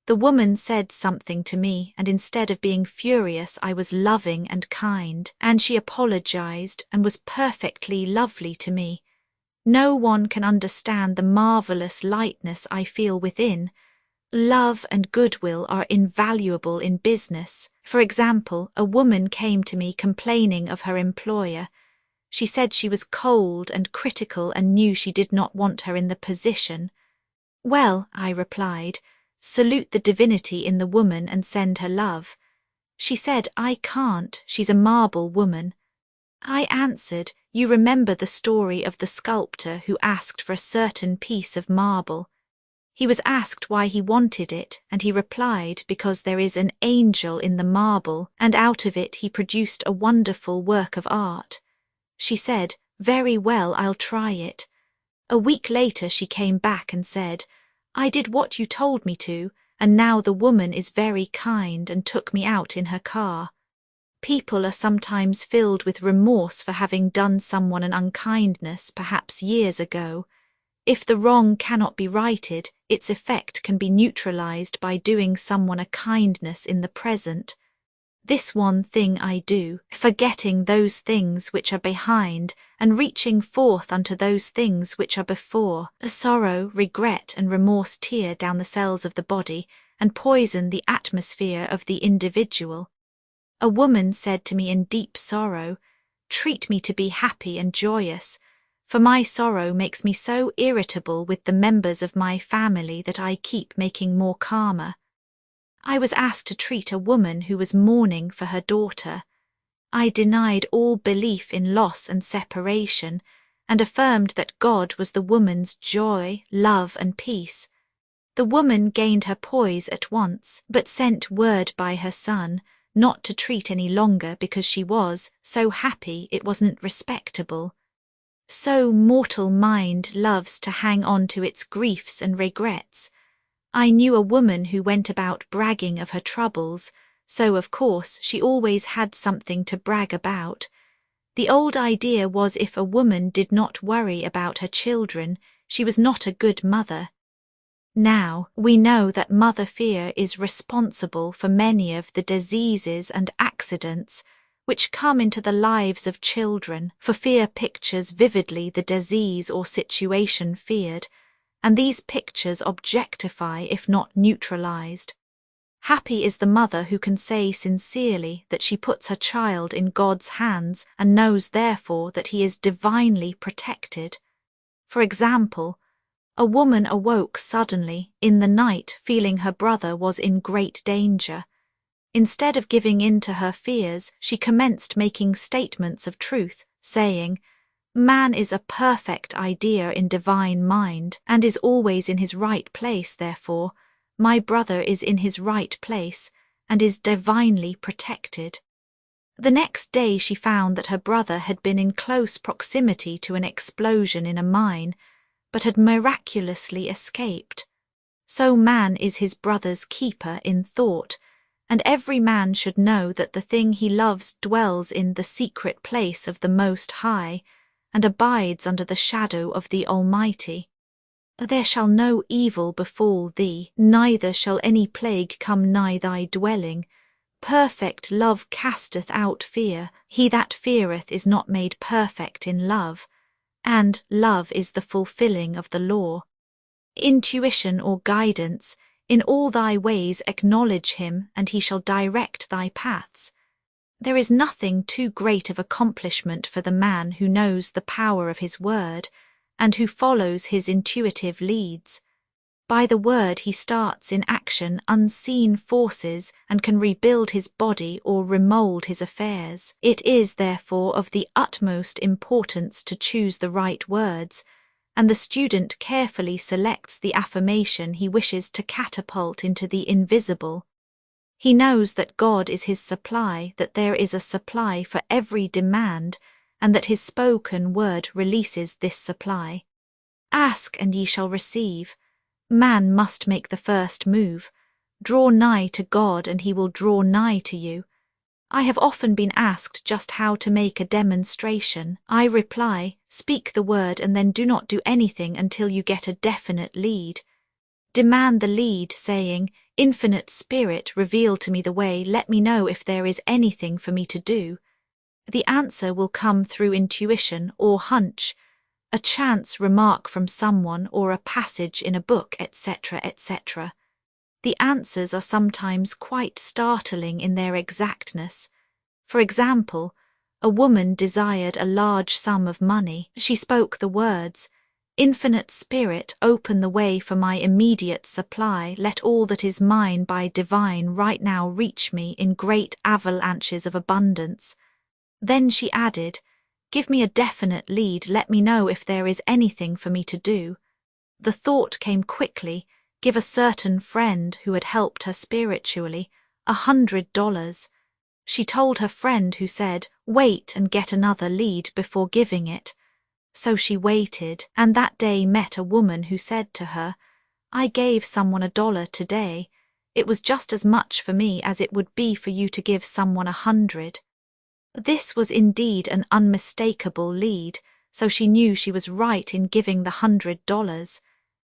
The woman said something to me, and instead of being furious I was loving and kind, and she apologized and was perfectly lovely to me. No one can understand the marvelous lightness I feel within. Love and goodwill are invaluable in business. For example, a woman came to me complaining of her employer. She said she was cold and critical and knew she did not want her in the position. "Well," I replied, "salute the divinity in the woman and send her love." She said, "I can't, she's a marble woman." I answered, "You remember the story of the sculptor who asked for a certain piece of marble. He was asked why he wanted it, and he replied, because there is an angel in the marble, and out of it he produced a wonderful work of art. She said, "Very well, I'll try it." A week later she came back and said, "I did what you told me to, and now the woman is very kind and took me out in her car." People are sometimes filled with remorse for having done someone an unkindness, perhaps years ago. If the wrong cannot be righted, its effect can be neutralized by doing someone a kindness in the present. "This one thing I do, forgetting those things which are behind, and reaching forth unto those things which are before." Sorrow, regret, and remorse tear down the cells of the body and poison the atmosphere of the individual. A woman said to me in deep sorrow, "Treat me to be happy and joyous, for my sorrow makes me so irritable with the members of my family that I keep making more calmer." I was asked to treat a woman who was mourning for her daughter. I denied all belief in loss and separation, and affirmed that God was the woman's joy, love, and peace. The woman gained her poise at once, but sent word by her son not to treat any longer because she was so happy it wasn't respectable. So mortal mind loves to hang on to its griefs and regrets. I knew a woman who went about bragging of her troubles, so of course she always had something to brag about. The old idea was if a woman did not worry about her children, she was not a good mother. Now, we know that mother fear is responsible for many of the diseases and accidents which come into the lives of children, for fear pictures vividly the disease or situation feared, and these pictures objectify if not neutralized. Happy is the mother who can say sincerely that she puts her child in God's hands and knows therefore that he is divinely protected. For example, a woman awoke suddenly in the night feeling her brother was in great danger. Instead of giving in to her fears, she commenced making statements of truth, saying, "Man is a perfect idea in divine mind, and is always in his right place, therefore, my brother is in his right place, and is divinely protected." The next day she found that her brother had been in close proximity to an explosion in a mine, but had miraculously escaped. So man is his brother's keeper in thought, and every man should know that the thing he loves dwells in the secret place of the Most High, and abides under the shadow of the Almighty. "There shall no evil befall thee, neither shall any plague come nigh thy dwelling. Perfect love casteth out fear. He that feareth is not made perfect in love, and love is the fulfilling of the law." Intuition or guidance, "In all thy ways acknowledge him, and he shall direct thy paths." There is nothing too great of accomplishment for the man who knows the power of his word, and who follows his intuitive leads. By the word he starts in action unseen forces and can rebuild his body or remold his affairs. It is, therefore, of the utmost importance to choose the right words, and the student carefully selects the affirmation he wishes to catapult into the invisible. He knows that God is his supply, that there is a supply for every demand, and that his spoken word releases this supply. Ask and ye shall receive. Man must make the first move. Draw nigh to God and he will draw nigh to you. I have often been asked just how to make a demonstration. I reply, speak the word and then do not do anything until you get a definite lead. Demand the lead, saying, "Infinite Spirit, reveal to me the way, let me know if there is anything for me to do." The answer will come through intuition or hunch, a chance remark from someone or a passage in a book, etc., etc. The answers are sometimes quite startling in their exactness. For example, a woman desired a large sum of money. She spoke the words, "Infinite Spirit, open the way for my immediate supply. Let all that is mine by divine right now reach me in great avalanches of abundance." Then she added, "Give me a definite lead, let me know if there is anything for me to do." The thought came quickly, give a certain friend who had helped her spiritually $100. She told her friend who said, "Wait and get another lead before giving it." So she waited, and that day met a woman who said to her, "I gave someone $1 today. It was just as much for me as it would be for you to give someone 100. This was indeed an unmistakable lead, so she knew she was right in giving the $100.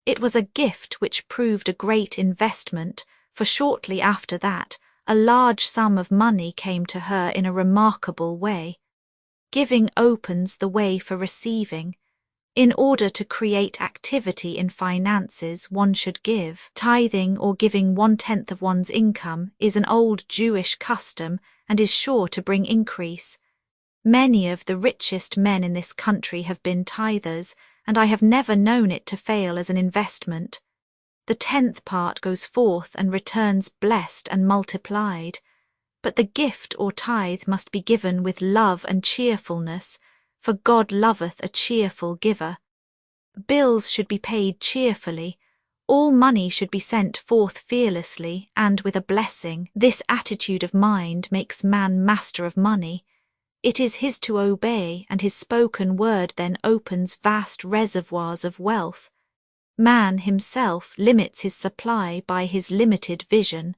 It was a gift which proved a great investment, for shortly after that, a large sum of money came to her in a remarkable way. Giving opens the way for receiving. In order to create activity in finances, one should give. Tithing or giving 1/10 of one's income is an old Jewish custom and is sure to bring increase. Many of the richest men in this country have been tithers, and I have never known it to fail as an investment. The 10th part goes forth and returns blessed and multiplied. But the gift or tithe must be given with love and cheerfulness, for God loveth a cheerful giver. Bills should be paid cheerfully. All money should be sent forth fearlessly and with a blessing. This attitude of mind makes man master of money. It is his to obey, and his spoken word then opens vast reservoirs of wealth. Man himself limits his supply by his limited vision.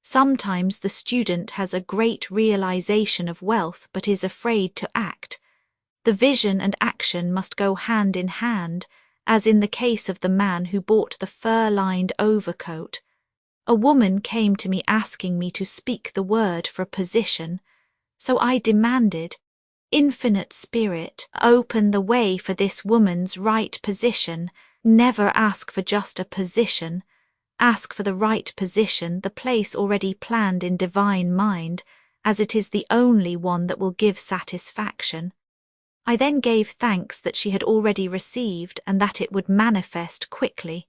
Sometimes the student has a great realization of wealth but is afraid to act. The vision and action must go hand in hand, as in the case of the man who bought the fur-lined overcoat. A woman came to me asking me to speak the word for a position, so I demanded, "Infinite Spirit, open the way for this woman's right position. Never ask for just a position. Ask for the right position, the place already planned in divine mind, as it is the only one that will give satisfaction." I then gave thanks that she had already received and that it would manifest quickly.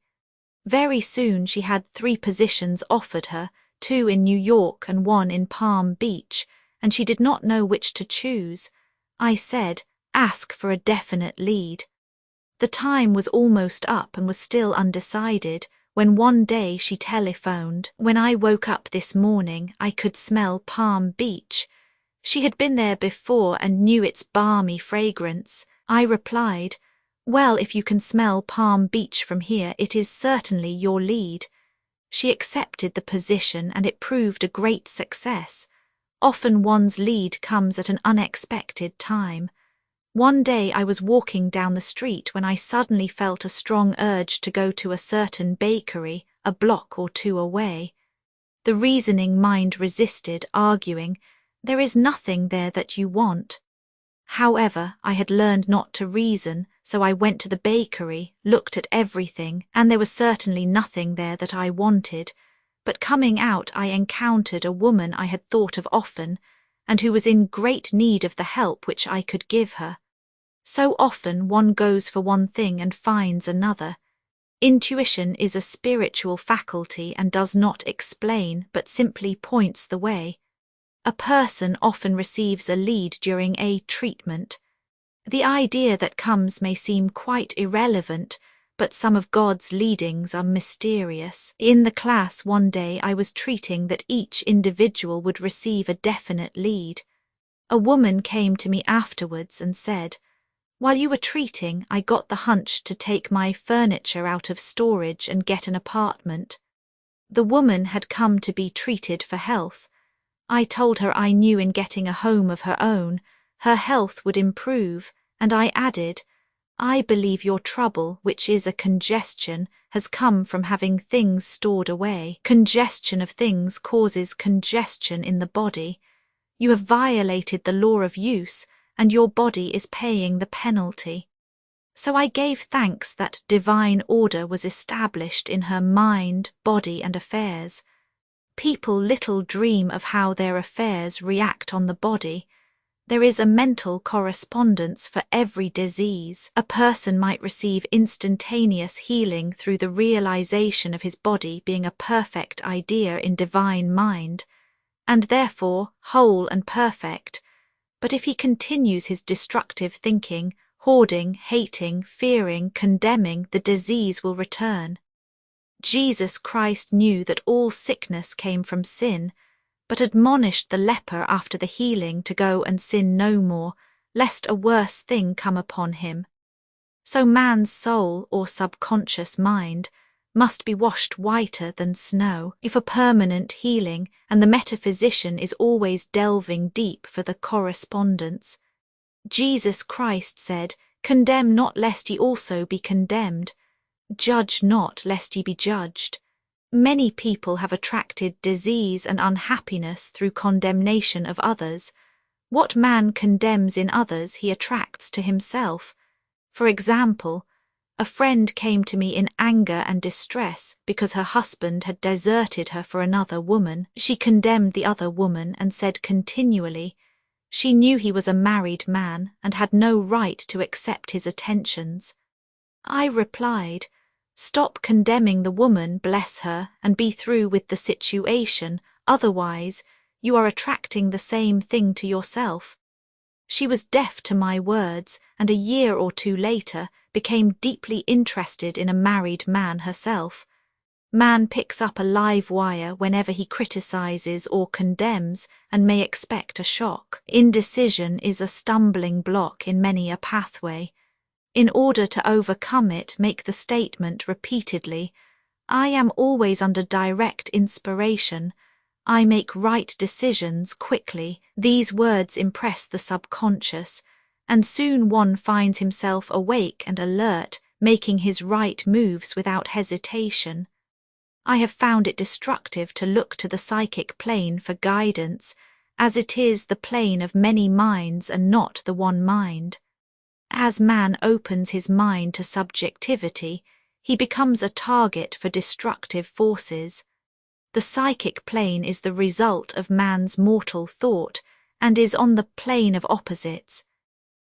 Very soon she had 3 positions offered her, 2 in New York and 1 in Palm Beach, and she did not know which to choose. I said, "Ask for a definite lead." The time was almost up and was still undecided, when one day she telephoned, "When I woke up this morning, I could smell Palm Beach." She had been there before and knew its balmy fragrance. I replied, "Well, if you can smell Palm Beach from here, it is certainly your lead." She accepted the position and it proved a great success. Often one's lead comes at an unexpected time. One day I was walking down the street when I suddenly felt a strong urge to go to a certain bakery, a block or 2 away. The reasoning mind resisted, arguing, "There is nothing there that you want." However, I had learned not to reason, so I went to the bakery, looked at everything, and there was certainly nothing there that I wanted. But coming out I encountered a woman I had thought of often, and who was in great need of the help which I could give her. So often one goes for one thing and finds another. Intuition is a spiritual faculty and does not explain, but simply points the way. A person often receives a lead during a treatment. The idea that comes may seem quite irrelevant, but some of God's leadings are mysterious. In the class one day I was treating that each individual would receive a definite lead. A woman came to me afterwards and said, "While you were treating, I got the hunch to take my furniture out of storage and get an apartment." The woman had come to be treated for health. I told her I knew in getting a home of her own, her health would improve, and I added, "I believe your trouble, which is a congestion, has come from having things stored away. Congestion of things causes congestion in the body. You have violated the law of use, and your body is paying the penalty." So I gave thanks that divine order was established in her mind, body, and affairs. People little dream of how their affairs react on the body. There is a mental correspondence for every disease. A person might receive instantaneous healing through the realization of his body being a perfect idea in divine mind, and therefore whole and perfect. But if he continues his destructive thinking, hoarding, hating, fearing, condemning, the disease will return. Jesus Christ knew that all sickness came from sin, but admonished the leper after the healing to go and sin no more, lest a worse thing come upon him. So man's soul or subconscious mind must be washed whiter than snow if a permanent healing, and the metaphysician is always delving deep for the correspondence. Jesus Christ said, "Condemn not lest ye also be condemned. Judge not lest ye be judged." Many people have attracted disease and unhappiness through condemnation of others. What man condemns in others he attracts to himself. For example, a friend came to me in anger and distress because her husband had deserted her for another woman. She condemned the other woman and said continually, she knew he was a married man and had no right to accept his attentions. I replied, "Stop condemning the woman, bless her, and be through with the situation, otherwise you are attracting the same thing to yourself." She was deaf to my words, and a year or two later became deeply interested in a married man herself. Man picks up a live wire whenever he criticizes or condemns and may expect a shock. Indecision is a stumbling block in many a pathway. In order to overcome it, make the statement repeatedly, "I am always under direct inspiration. I make right decisions quickly." These words impress the subconscious, and soon one finds himself awake and alert, making his right moves without hesitation. I have found it destructive to look to the psychic plane for guidance, as it is the plane of many minds and not the one mind. As man opens his mind to subjectivity, he becomes a target for destructive forces. The psychic plane is the result of man's mortal thought and is on the plane of opposites.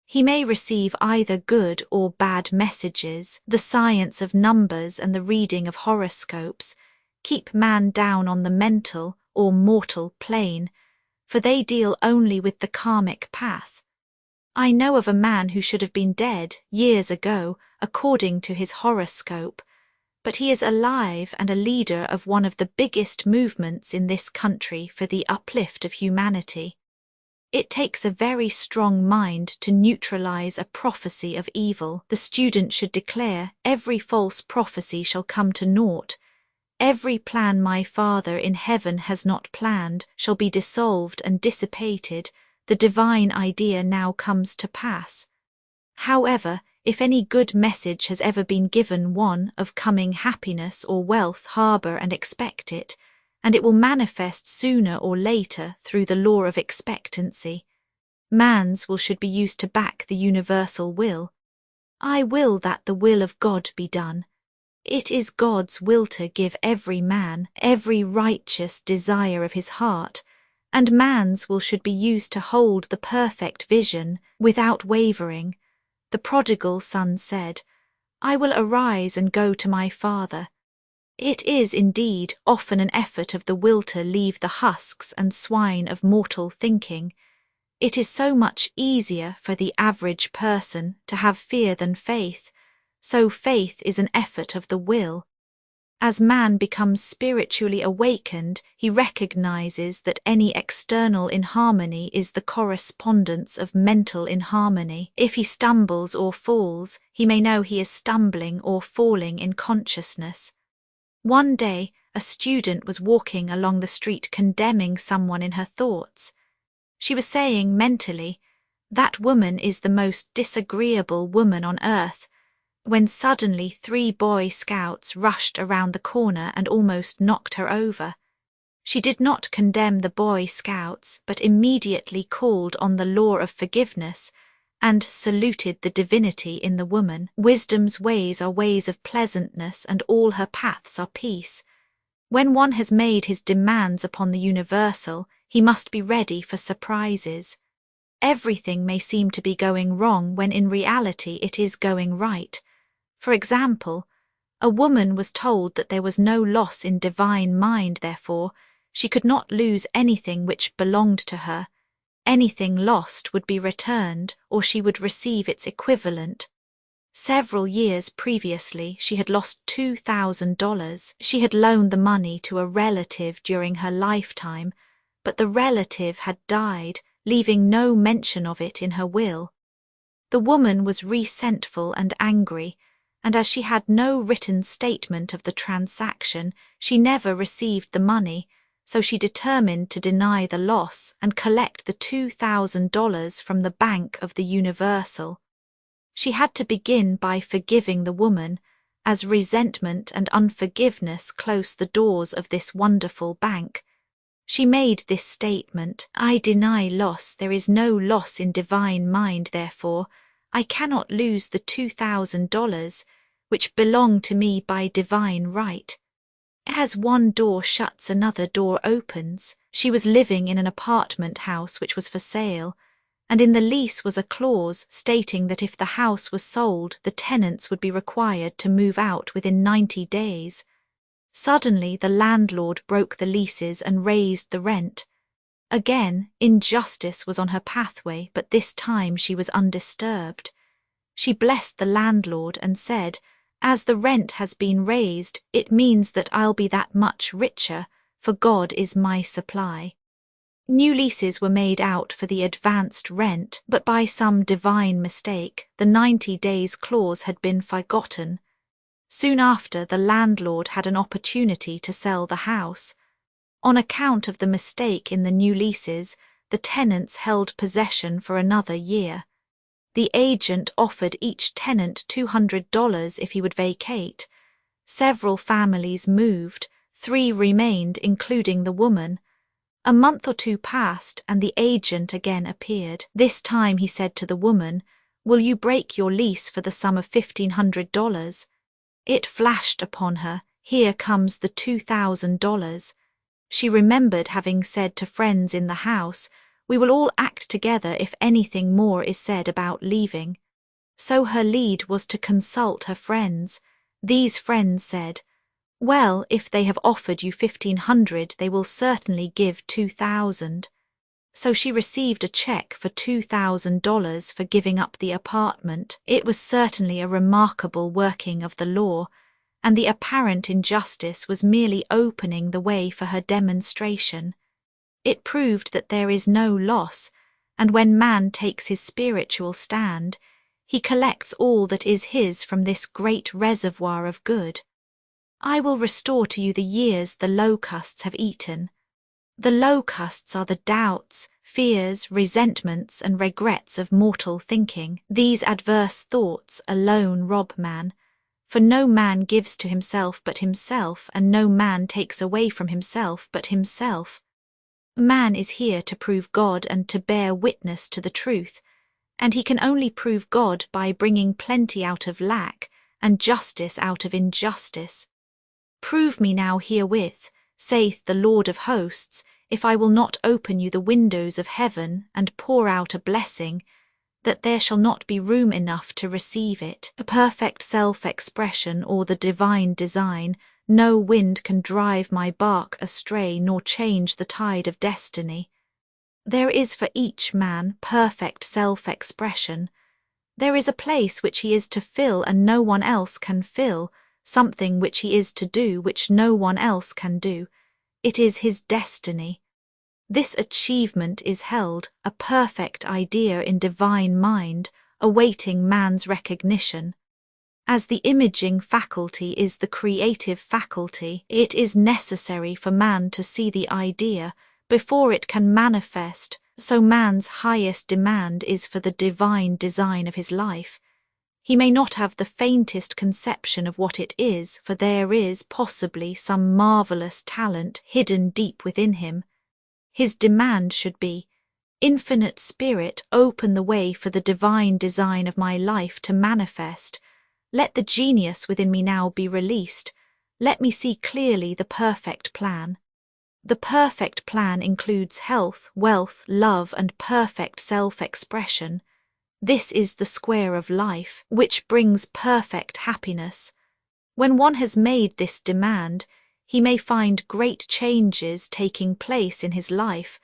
He may receive either good or bad messages. The science of numbers and the reading of horoscopes keep man down on the mental or mortal plane, for they deal only with the karmic path. I know of a man who should have been dead years ago, according to his horoscope, but he is alive and a leader of one of the biggest movements in this country for the uplift of humanity. It takes a very strong mind to neutralize a prophecy of evil. The student should declare, "Every false prophecy shall come to naught. Every plan my Father in heaven has not planned shall be dissolved and dissipated. The divine idea now comes to pass." However, if any good message has ever been given one of coming happiness or wealth, harbor and expect it, and it will manifest sooner or later through the law of expectancy. Man's will should be used to back the universal will. I will that the will of God be done. It is God's will to give every man every righteous desire of his heart, and man's will should be used to hold the perfect vision without wavering. The prodigal son said, "I will arise and go to my father." It is indeed often an effort of the will to leave the husks and swine of mortal thinking. It is so much easier for the average person to have fear than faith, so faith is an effort of the will. As man becomes spiritually awakened, he recognizes that any external inharmony is the correspondence of mental inharmony. If he stumbles or falls, he may know he is stumbling or falling in consciousness. One day, a student was walking along the street condemning someone in her thoughts. She was saying mentally, "That woman is the most disagreeable woman on earth," when suddenly 3 Boy Scouts rushed around the corner and almost knocked her over. She did not condemn the Boy Scouts, but immediately called on the law of forgiveness and saluted the divinity in the woman. Wisdom's ways are ways of pleasantness, and all her paths are peace. When one has made his demands upon the universal, he must be ready for surprises. Everything may seem to be going wrong when in reality it is going right. For example, a woman was told that there was no loss in divine mind, therefore she could not lose anything which belonged to her. Anything lost would be returned, or she would receive its equivalent. Several years previously, she had lost $2,000. She had loaned the money to a relative during her lifetime, but the relative had died, leaving no mention of it in her will. The woman was resentful and angry, and as she had no written statement of the transaction, she never received the money, so she determined to deny the loss and collect the $2,000 from the Bank of the Universal. She had to begin by forgiving the woman, as resentment and unforgiveness close the doors of this wonderful bank. She made this statement: "I deny loss. There is no loss in divine mind, therefore I cannot lose the $2,000, which belong to me by divine right. As one door shuts, another door opens." She was living in an apartment house which was for sale, and in the lease was a clause stating that if the house was sold, the tenants would be required to move out within 90 days. Suddenly, the landlord broke the leases and raised the rent. Again, injustice was on her pathway, but this time she was undisturbed. She blessed the landlord and said, "As the rent has been raised, it means that I'll be that much richer, for God is my supply." New leases were made out for the advanced rent, but by some divine mistake, the 90 days clause had been forgotten. Soon after, the landlord had an opportunity to sell the house. On account of the mistake in the new leases, the tenants held possession for another year. The agent offered each tenant $200 if he would vacate. Several families moved, 3 remained, including the woman. A month or 2 passed, and the agent again appeared. This time he said to the woman, "Will you break your lease for the sum of $1,500? It flashed upon her, "Here comes the $2,000. She remembered having said to friends in the house, "We will all act together if anything more is said about leaving." So her lead was to consult her friends. These friends said, "Well, if they have offered you $1,500, they will certainly give $2,000. So she received a check for $2,000 for giving up the apartment. It was certainly a remarkable working of the law, and the apparent injustice was merely opening the way for her demonstration. It proved that there is no loss, and when man takes his spiritual stand, he collects all that is his from this great reservoir of good. I will restore to you the years the locusts have eaten. The locusts are the doubts, fears, resentments, and regrets of mortal thinking. These adverse thoughts alone rob man, for no man gives to himself but himself, and no man takes away from himself but himself. Man is here to prove God and to bear witness to the truth, and he can only prove God by bringing plenty out of lack and justice out of injustice. Prove me now herewith, saith the Lord of hosts, if I will not open you the windows of heaven and pour out a blessing, that there shall not be room enough to receive it. A perfect self-expression or the divine design, no wind can drive my bark astray nor change the tide of destiny. There is for each man perfect self-expression. There is a place which he is to fill and no one else can fill, something which he is to do which no one else can do. It is his destiny. This achievement is held, a perfect idea in divine mind, awaiting man's recognition. As the imaging faculty is the creative faculty, it is necessary for man to see the idea before it can manifest, so man's highest demand is for the divine design of his life. He may not have the faintest conception of what it is, for there is possibly some marvelous talent hidden deep within him. His demand should be, "Infinite Spirit, open the way for the divine design of my life to manifest. Let the genius within me now be released. Let me see clearly the perfect plan." The perfect plan includes health, wealth, love, and perfect self-expression. This is the square of life, which brings perfect happiness. When one has made this demand, he may find great changes taking place in his life,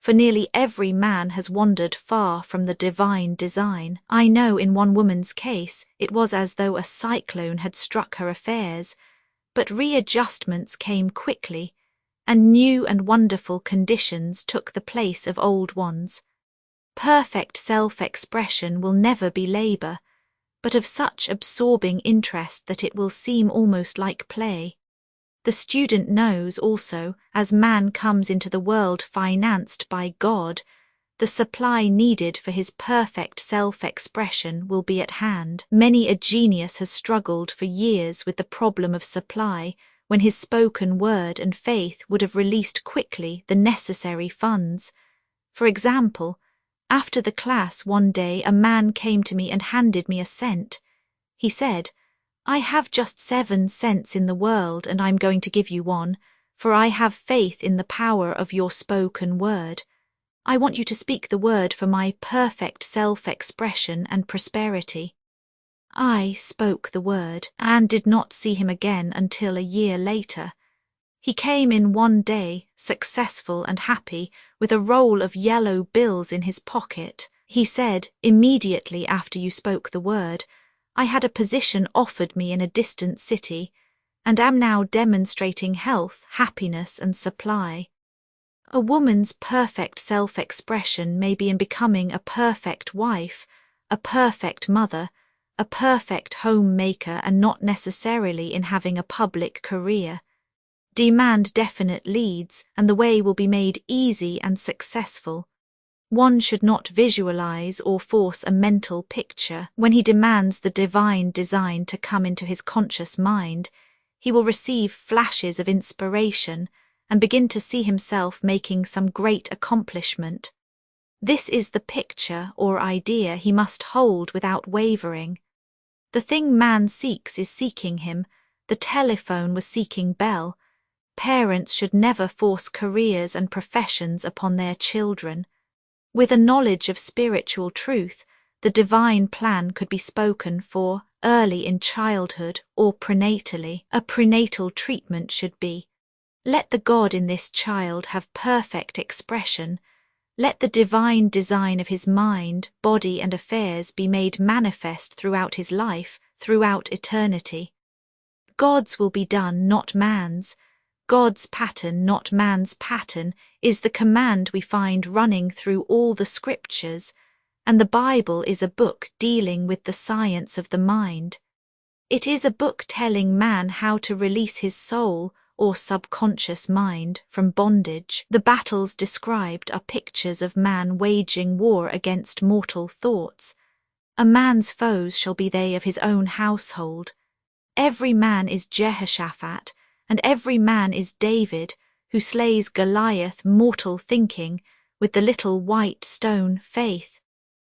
for nearly every man has wandered far from the divine design. I know in one woman's case it was as though a cyclone had struck her affairs, but readjustments came quickly, and new and wonderful conditions took the place of old ones. Perfect self-expression will never be labour, but of such absorbing interest that it will seem almost like play. The student knows also, as man comes into the world financed by God, the supply needed for his perfect self-expression will be at hand. Many a genius has struggled for years with the problem of supply, when his spoken word and faith would have released quickly the necessary funds. For example, after the class one day a man came to me and handed me a cent. He said, "I have just 7 cents in the world and I'm going to give you one, for I have faith in the power of your spoken word. I want you to speak the word for my perfect self-expression and prosperity." I spoke the word and did not see him again until a year later. He came in one day, successful and happy, with a roll of yellow bills in his pocket. He said, "Immediately after you spoke the word, I had a position offered me in a distant city, and am now demonstrating health, happiness, and supply." A woman's perfect self-expression may be in becoming a perfect wife, a perfect mother, a perfect homemaker, and not necessarily in having a public career. Demand definite leads, and the way will be made easy and successful. One should not visualize or force a mental picture. When he demands the divine design to come into his conscious mind, he will receive flashes of inspiration and begin to see himself making some great accomplishment. This is the picture or idea he must hold without wavering. The thing man seeks is seeking him. The telephone was seeking Bell. Parents should never force careers and professions upon their children. With a knowledge of spiritual truth, the divine plan could be spoken for early in childhood or prenatally. A prenatal treatment should be, let the God in this child have perfect expression. Let the divine design of his mind, body, and affairs be made manifest throughout his life, throughout eternity. God's will be done, not man's. God's pattern, not man's pattern, is the command we find running through all the scriptures, and the Bible is a book dealing with the science of the mind. It is a book telling man how to release his soul, or subconscious mind, from bondage. The battles described are pictures of man waging war against mortal thoughts. A man's foes shall be they of his own household. Every man is Jehoshaphat, and every man is David, who slays Goliath, mortal thinking, with the little white stone faith.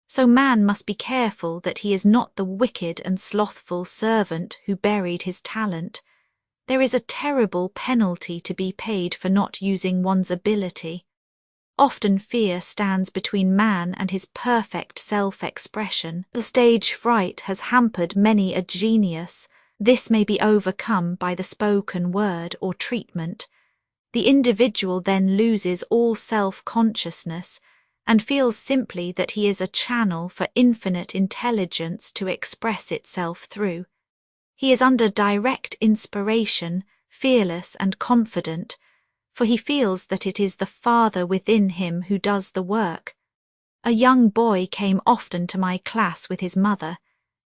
So man must be careful that he is not the wicked and slothful servant who buried his talent. There is a terrible penalty to be paid for not using one's ability. Often fear stands between man and his perfect self-expression. The stage fright has hampered many a genius. This may be overcome by the spoken word or treatment. The individual then loses all self-consciousness and feels simply that he is a channel for infinite intelligence to express itself through. He is under direct inspiration, fearless and confident, for he feels that it is the Father within him who does the work. A young boy came often to my class with his mother.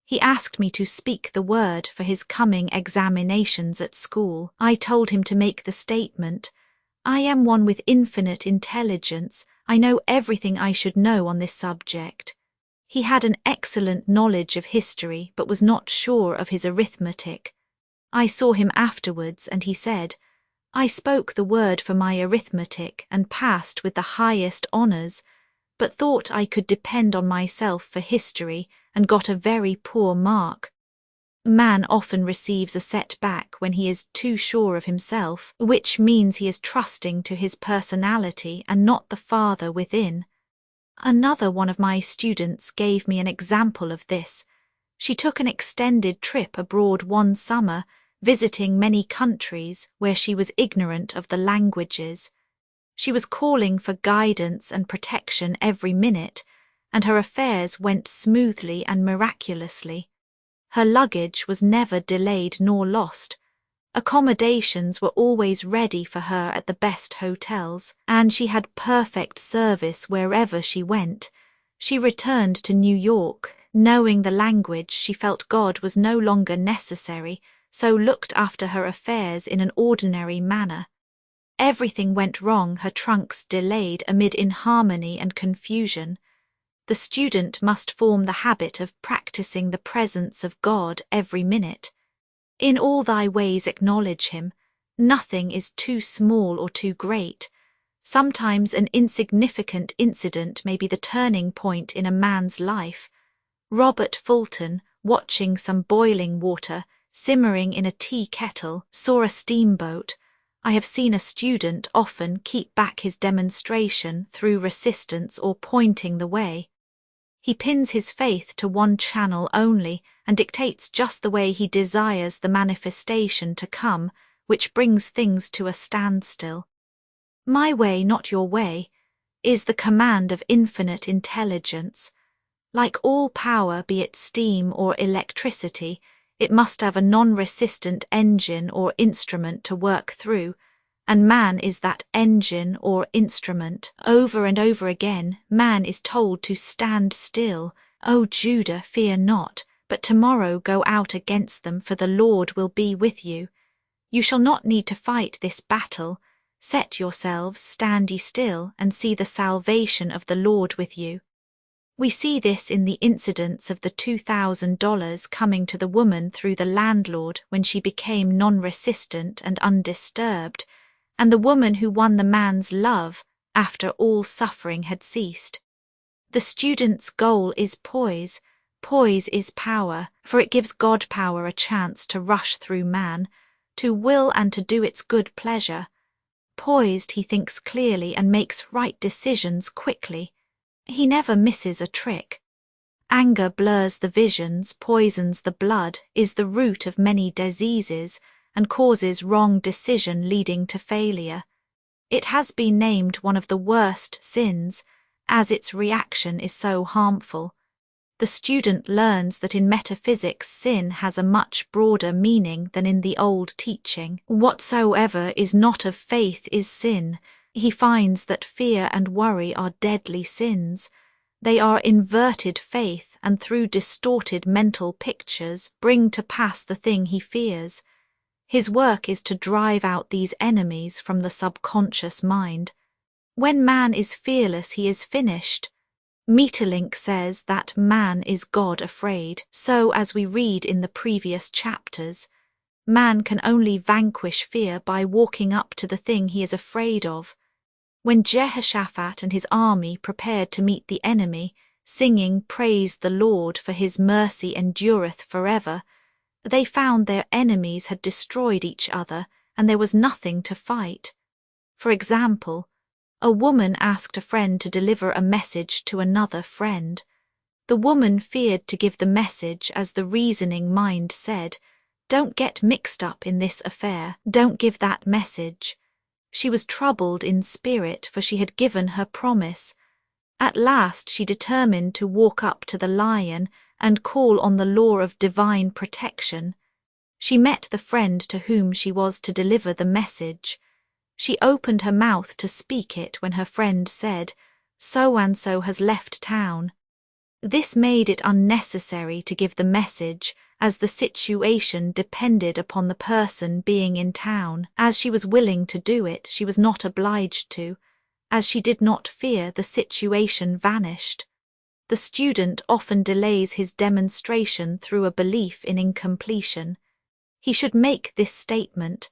He asked me to speak the word for his coming examinations at school. I told him to make the statement, "I am one with infinite intelligence. I know everything I should know on this subject." He had an excellent knowledge of history, but was not sure of his arithmetic. I saw him afterwards, and he said, "I spoke the word for my arithmetic and passed with the highest honours, but thought I could depend on myself for history and got a very poor mark." Man often receives a setback when he is too sure of himself, which means he is trusting to his personality and not the Father within. Another one of my students gave me an example of this. She took an extended trip abroad one summer, visiting many countries where she was ignorant of the languages. She was calling for guidance and protection every minute, and her affairs went smoothly and miraculously. Her luggage was never delayed nor lost. Accommodations were always ready for her at the best hotels, and she had perfect service wherever she went. She returned to New York, knowing the language. She felt God was no longer necessary, so looked after her affairs in an ordinary manner. Everything went wrong, her trunks delayed amid inharmony and confusion. The student must form the habit of practicing the presence of God every minute. In all thy ways acknowledge him. Nothing is too small or too great. Sometimes an insignificant incident may be the turning point in a man's life. Robert Fulton, watching some boiling water simmering in a tea kettle, saw a steamboat. I have seen a student often keep back his demonstration through resistance or pointing the way. He pins his faith to one channel only and dictates just the way he desires the manifestation to come, which brings things to a standstill. My way, not your way, is the command of infinite intelligence. Like all power, be it steam or electricity, it must have a non-resistant engine or instrument to work through, and man is that engine or instrument. Over and over again, man is told to stand still. O Judah, fear not, but tomorrow go out against them, for the Lord will be with you. You shall not need to fight this battle. Set yourselves, stand ye still, and see the salvation of the Lord with you. We see this in the incidents of the $2,000 coming to the woman through the landlord when she became non-resistant and undisturbed, and the woman who won the man's love after all suffering had ceased. The student's goal is poise. Poise is power, for it gives God power a chance to rush through man, to will and to do its good pleasure. Poised, he thinks clearly and makes right decisions quickly. He never misses a trick. Anger blurs the visions, poisons the blood, is the root of many diseases, and causes wrong decision leading to failure. It has been named one of the worst sins, as its reaction is so harmful. The student learns that in metaphysics sin has a much broader meaning than in the old teaching. Whatsoever is not of faith is sin. He finds that fear and worry are deadly sins. They are inverted faith, and through distorted mental pictures bring to pass the thing he fears. His work is to drive out these enemies from the subconscious mind. When man is fearless, he is finished. Maeterlinck says that man is God afraid. So, as we read in the previous chapters, man can only vanquish fear by walking up to the thing he is afraid of. When Jehoshaphat and his army prepared to meet the enemy, singing "Praise the Lord, for his mercy endureth forever," they found their enemies had destroyed each other and there was nothing to fight. For example, a woman asked a friend to deliver a message to another friend. The woman feared to give the message as the reasoning mind said, "Don't get mixed up in this affair, don't give that message." She was troubled in spirit, for she had given her promise. At last she determined to walk up to the lion and call on the law of divine protection. She met the friend to whom she was to deliver the message. She opened her mouth to speak it when her friend said, "So-and-so has left town." This made it unnecessary to give the message, as the situation depended upon the person being in town. As she was willing to do it, she was not obliged to. As she did not fear, the situation vanished. The student often delays his demonstration through a belief in incompletion. He should make this statement: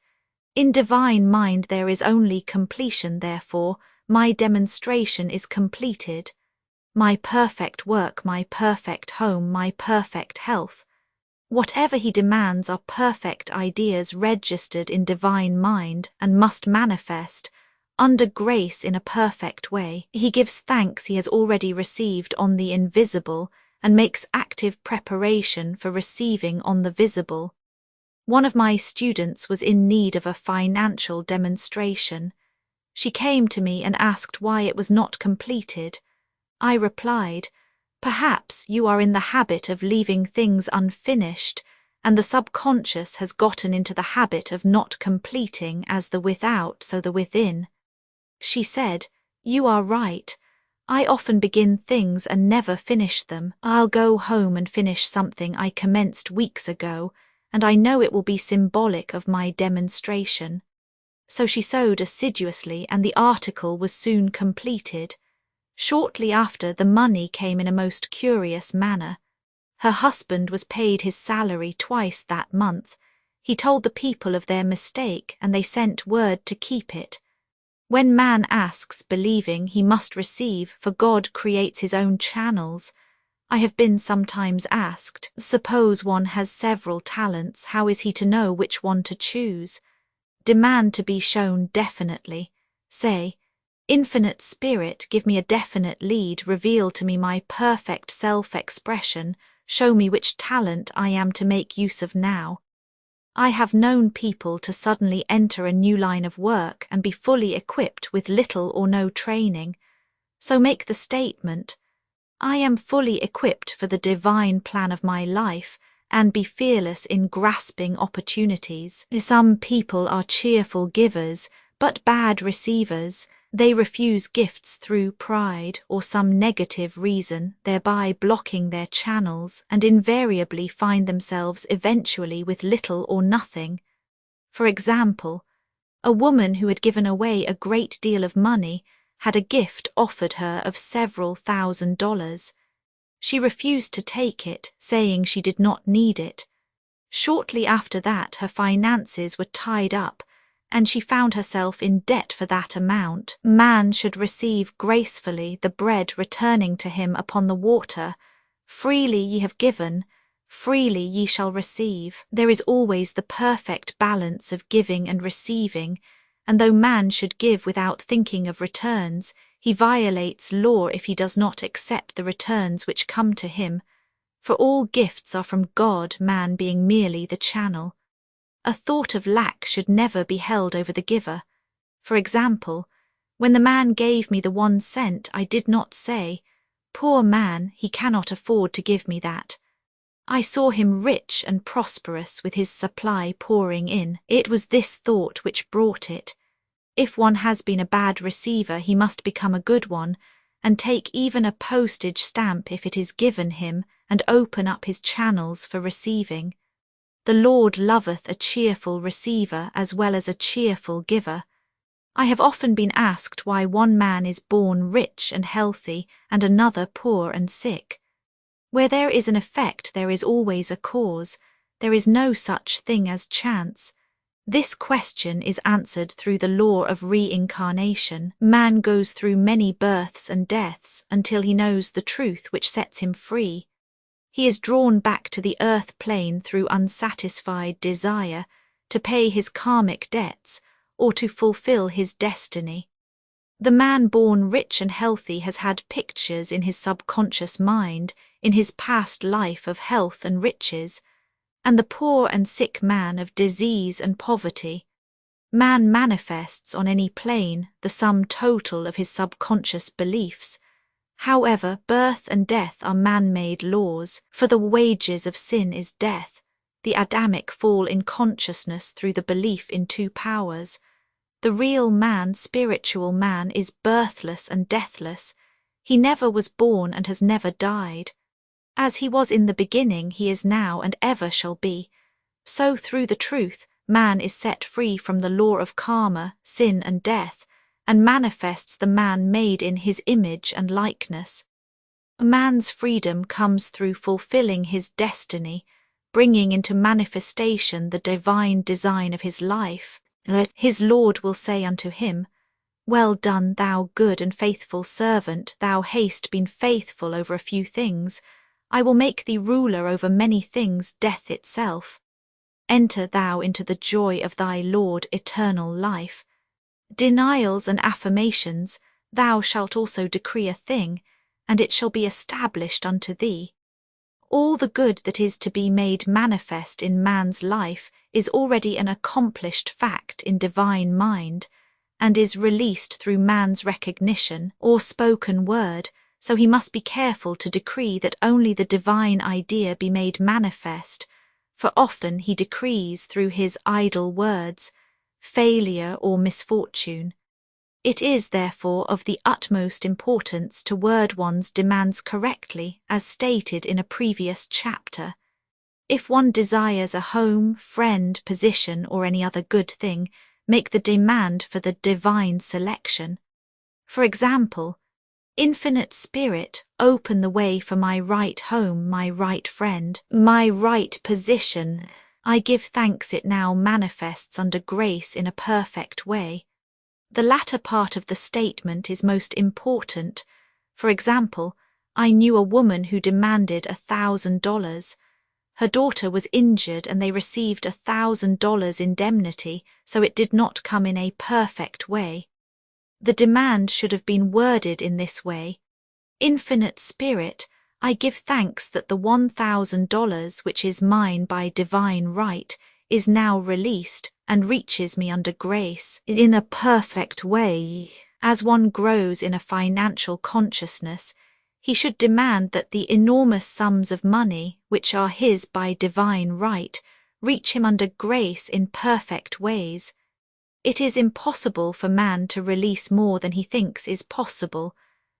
"In divine mind there is only completion, therefore my demonstration is completed. My perfect work, my perfect home, my perfect health." Whatever he demands are perfect ideas registered in divine mind and must manifest, under grace in a perfect way. He gives thanks he has already received on the invisible and makes active preparation for receiving on the visible. One of my students was in need of a financial demonstration. She came to me and asked why it was not completed. I replied, "Perhaps you are in the habit of leaving things unfinished, and the subconscious has gotten into the habit of not completing as the without so the within." She said, "You are right. I often begin things and never finish them. I'll go home and finish something I commenced weeks ago, and I know it will be symbolic of my demonstration." So she sewed assiduously, and the article was soon completed. Shortly after, the money came in a most curious manner. Her husband was paid his salary twice that month. He told the people of their mistake, and they sent word to keep it. When man asks, believing, he must receive, for God creates his own channels. I have been sometimes asked, suppose one has several talents, how is he to know which one to choose? Demand to be shown definitely. Say, "Infinite Spirit, give me a definite lead, reveal to me my perfect self-expression, show me which talent I am to make use of now." I have known people to suddenly enter a new line of work and be fully equipped with little or no training. So make the statement, "I am fully equipped for the divine plan of my life," and be fearless in grasping opportunities. Some people are cheerful givers, but bad receivers. They refuse gifts through pride or some negative reason, thereby blocking their channels, and invariably find themselves eventually with little or nothing. For example, a woman who had given away a great deal of money had a gift offered her of several $1,000s. She refused to take it, saying she did not need it. Shortly after that, her finances were tied up, and she found herself in debt for that amount. Man should receive gracefully the bread returning to him upon the water. Freely ye have given, freely ye shall receive. There is always the perfect balance of giving and receiving, and though man should give without thinking of returns, he violates law if he does not accept the returns which come to him. For all gifts are from God, man being merely the channel. A thought of lack should never be held over the giver. For example, when the man gave me the 1 cent, I did not say, "Poor man, he cannot afford to give me that." I saw him rich and prosperous with his supply pouring in. It was this thought which brought it. If one has been a bad receiver, he must become a good one, and take even a postage stamp if it is given him, and open up his channels for receiving. The Lord loveth a cheerful receiver as well as a cheerful giver. I have often been asked why one man is born rich and healthy and another poor and sick. Where there is an effect, there is always a cause. There is no such thing as chance. This question is answered through the law of reincarnation. Man goes through many births and deaths until he knows the truth which sets him free. He is drawn back to the earth plane through unsatisfied desire, to pay his karmic debts, or to fulfill his destiny. The man born rich and healthy has had pictures in his subconscious mind, in his past life of health and riches, and the poor and sick man of disease and poverty. Man manifests on any plane the sum total of his subconscious beliefs. However, birth and death are man-made laws, for the wages of sin is death. The Adamic fall in consciousness through the belief in 2 powers. The real man, spiritual man, is birthless and deathless. He never was born and has never died. As he was in the beginning, he is now and ever shall be. So through the truth, man is set free from the law of karma, sin and death, and manifests the man made in his image and likeness. Man's freedom comes through fulfilling his destiny, bringing into manifestation the divine design of his life. His Lord will say unto him, "Well done, thou good and faithful servant, thou hast been faithful over a few things. I will make thee ruler over many things, death itself. Enter thou into the joy of thy Lord, eternal life." Denials and affirmations, "Thou shalt also decree a thing, and it shall be established unto thee." All the good that is to be made manifest in man's life is already an accomplished fact in divine mind, and is released through man's recognition or spoken word, so he must be careful to decree that only the divine idea be made manifest, for often he decrees through his idle words, failure or misfortune. It is therefore of the utmost importance to word one's demands correctly, as stated in a previous chapter. If one desires a home, friend, position, or any other good thing, make the demand for the divine selection. For example, Infinite Spirit, open the way for my right home, my right friend, my right position. I give thanks it now manifests under grace in a perfect way. The latter part of the statement is most important. For example, I knew a woman who demanded $1,000. Her daughter was injured and they received $1,000 indemnity, so it did not come in a perfect way. The demand should have been worded in this way. Infinite Spirit, I give thanks that the $1,000 which is mine by divine right is now released and reaches me under grace in a perfect way. As one grows in a financial consciousness, he should demand that the enormous sums of money, which are his by divine right, reach him under grace in perfect ways. It is impossible for man to release more than he thinks is possible,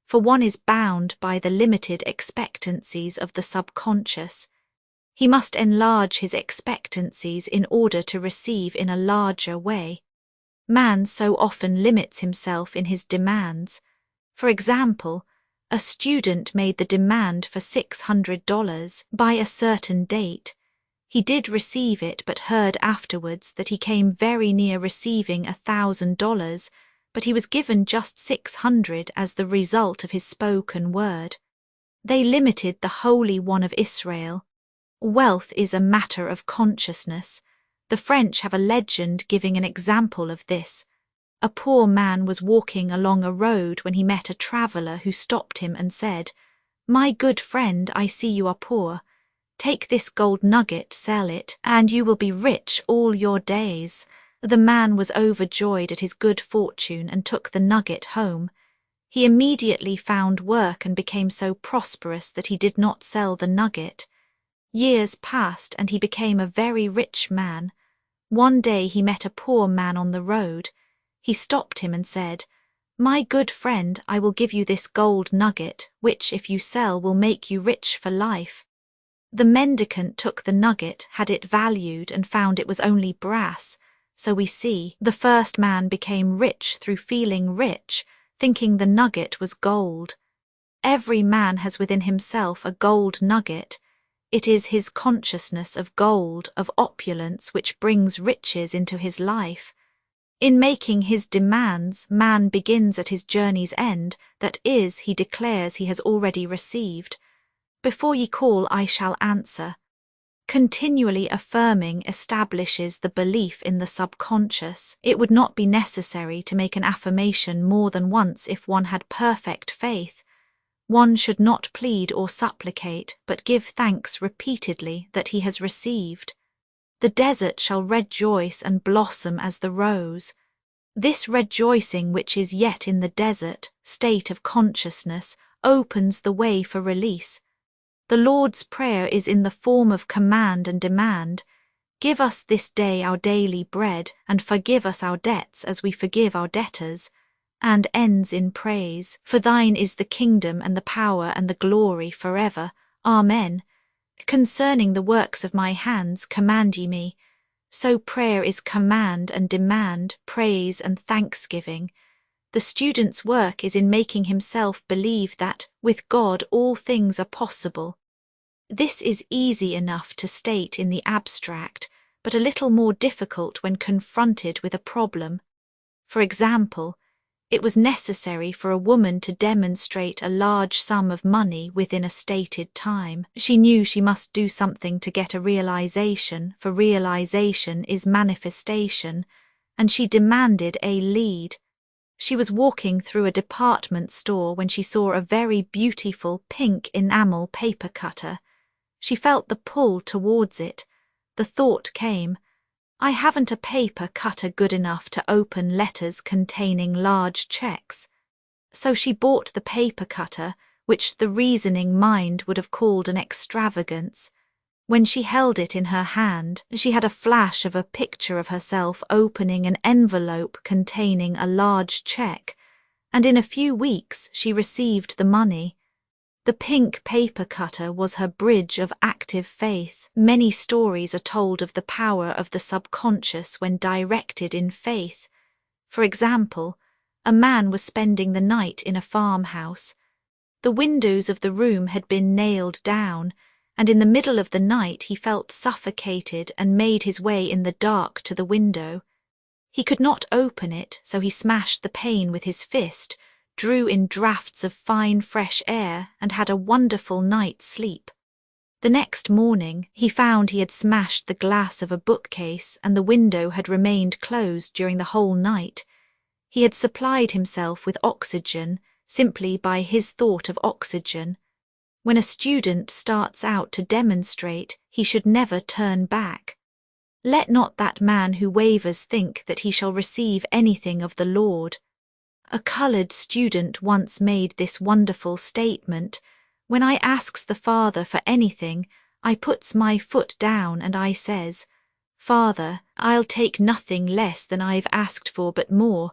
for one is bound by the limited expectancies of the subconscious. He must enlarge his expectancies in order to receive in a larger way. Man so often limits himself in his demands. For example, a student made the demand for $600 by a certain date. He did receive it, but heard afterwards that he came very near receiving $1,000, but he was given just $600 as the result of his spoken word. They limited the Holy One of Israel. Wealth is a matter of consciousness. The French have a legend giving an example of this. A poor man was walking along a road when he met a traveller who stopped him and said, "My good friend, I see you are poor. Take this gold nugget, sell it, and you will be rich all your days." The man was overjoyed at his good fortune and took the nugget home. He immediately found work and became so prosperous that he did not sell the nugget. Years passed and he became a very rich man. One day he met a poor man on the road. He stopped him and said, "My good friend, I will give you this gold nugget, which, if you sell, will make you rich for life." The mendicant took the nugget, had it valued, and found it was only brass. So we see, the first man became rich through feeling rich, thinking the nugget was gold. Every man has within himself a gold nugget. It is his consciousness of gold, of opulence, which brings riches into his life. In making his demands, man begins at his journey's end, that is, he declares he has already received. Before ye call, I shall answer. Continually affirming establishes the belief in the subconscious. It would not be necessary to make an affirmation more than once if one had perfect faith. One should not plead or supplicate, but give thanks repeatedly that he has received. The desert shall rejoice and blossom as the rose. This rejoicing which is yet in the desert state of consciousness opens the way for release. The Lord's Prayer is in the form of command and demand. Give us this day our daily bread, and forgive us our debts as we forgive our debtors, and ends in praise. For thine is the kingdom and the power and the glory forever. Amen. Concerning the works of my hands command ye me. So prayer is command and demand, praise and thanksgiving. The student's work is in making himself believe that, with God, all things are possible. This is easy enough to state in the abstract, but a little more difficult when confronted with a problem. For example, it was necessary for a woman to demonstrate a large sum of money within a stated time. She knew she must do something to get a realization, for realization is manifestation, and she demanded a lead. She was walking through a department store when she saw a very beautiful pink enamel paper cutter. She felt the pull towards it. The thought came, I haven't a paper cutter good enough to open letters containing large checks. So she bought the paper cutter, which the reasoning mind would have called an extravagance. When she held it in her hand, she had a flash of a picture of herself opening an envelope containing a large check, and in a few weeks she received the money. The pink paper cutter was her bridge of active faith. Many stories are told of the power of the subconscious when directed in faith. For example, a man was spending the night in a farmhouse. The windows of the room had been nailed down, and in the middle of the night he felt suffocated and made his way in the dark to the window. He could not open it, so he smashed the pane with his fist, drew in draughts of fine fresh air, and had a wonderful night's sleep. The next morning he found he had smashed the glass of a bookcase and the window had remained closed during the whole night. He had supplied himself with oxygen simply by his thought of oxygen. When a student starts out to demonstrate, he should never turn back. Let not that man who wavers think that he shall receive anything of the Lord. A coloured student once made this wonderful statement: when I asks the Father for anything, I puts my foot down and I says, Father, I'll take nothing less than I've asked for but more.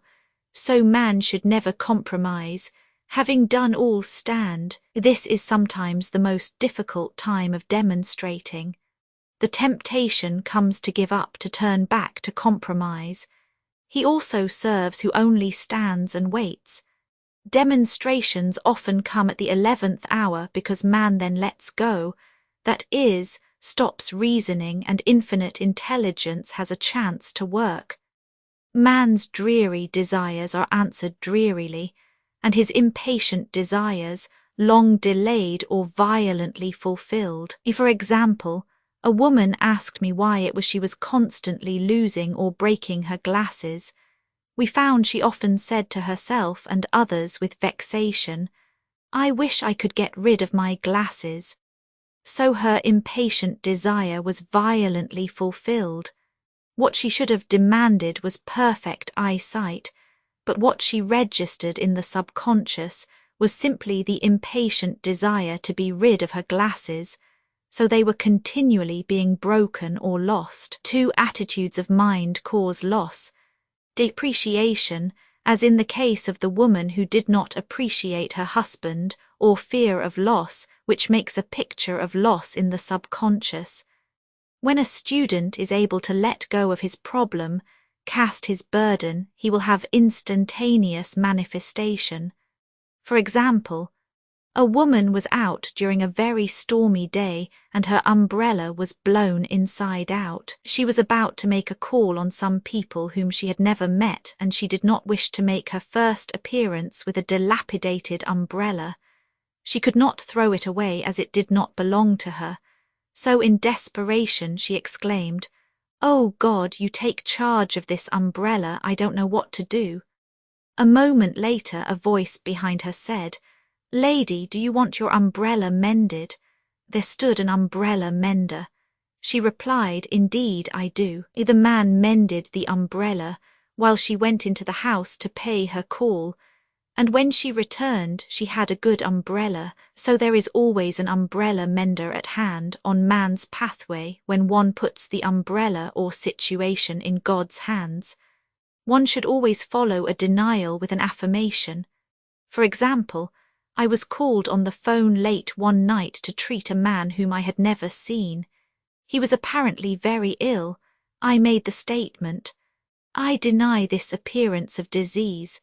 So man should never compromise. Having done all stand. This is sometimes the most difficult time of demonstrating. The temptation comes to give up, to turn back, to compromise. He also serves who only stands and waits. Demonstrations often come at the 11th hour because man then lets go, that is, stops reasoning, and infinite intelligence has a chance to work. Man's dreary desires are answered drearily, and his impatient desires, long delayed or violently fulfilled. For example, a woman asked me why it was she was constantly losing or breaking her glasses. We found she often said to herself and others with vexation, I wish I could get rid of my glasses. So her impatient desire was violently fulfilled. What she should have demanded was perfect eyesight, but what she registered in the subconscious was simply the impatient desire to be rid of her glasses, so they were continually being broken or lost. Two attitudes of mind cause loss: depreciation, as in the case of the woman who did not appreciate her husband, or fear of loss, which makes a picture of loss in the subconscious. When a student is able to let go of his problem, cast his burden, he will have instantaneous manifestation. For example, a woman was out during a very stormy day and her umbrella was blown inside out. She was about to make a call on some people whom she had never met, and she did not wish to make her first appearance with a dilapidated umbrella. She could not throw it away as it did not belong to her. So in desperation she exclaimed, "Oh God, you take charge of this umbrella, I don't know what to do." A moment later a voice behind her said, "Lady, do you want your umbrella mended?" There stood an umbrella mender. She replied, "Indeed I do." The man mended the umbrella while she went into the house to pay her call, and when she returned she had a good umbrella. So there is always an umbrella mender at hand on man's pathway when one puts the umbrella or situation in God's hands. One should always follow a denial with an affirmation. For example, I was called on the phone late one night to treat a man whom I had never seen. He was apparently very ill. I made the statement, "I deny this appearance of disease.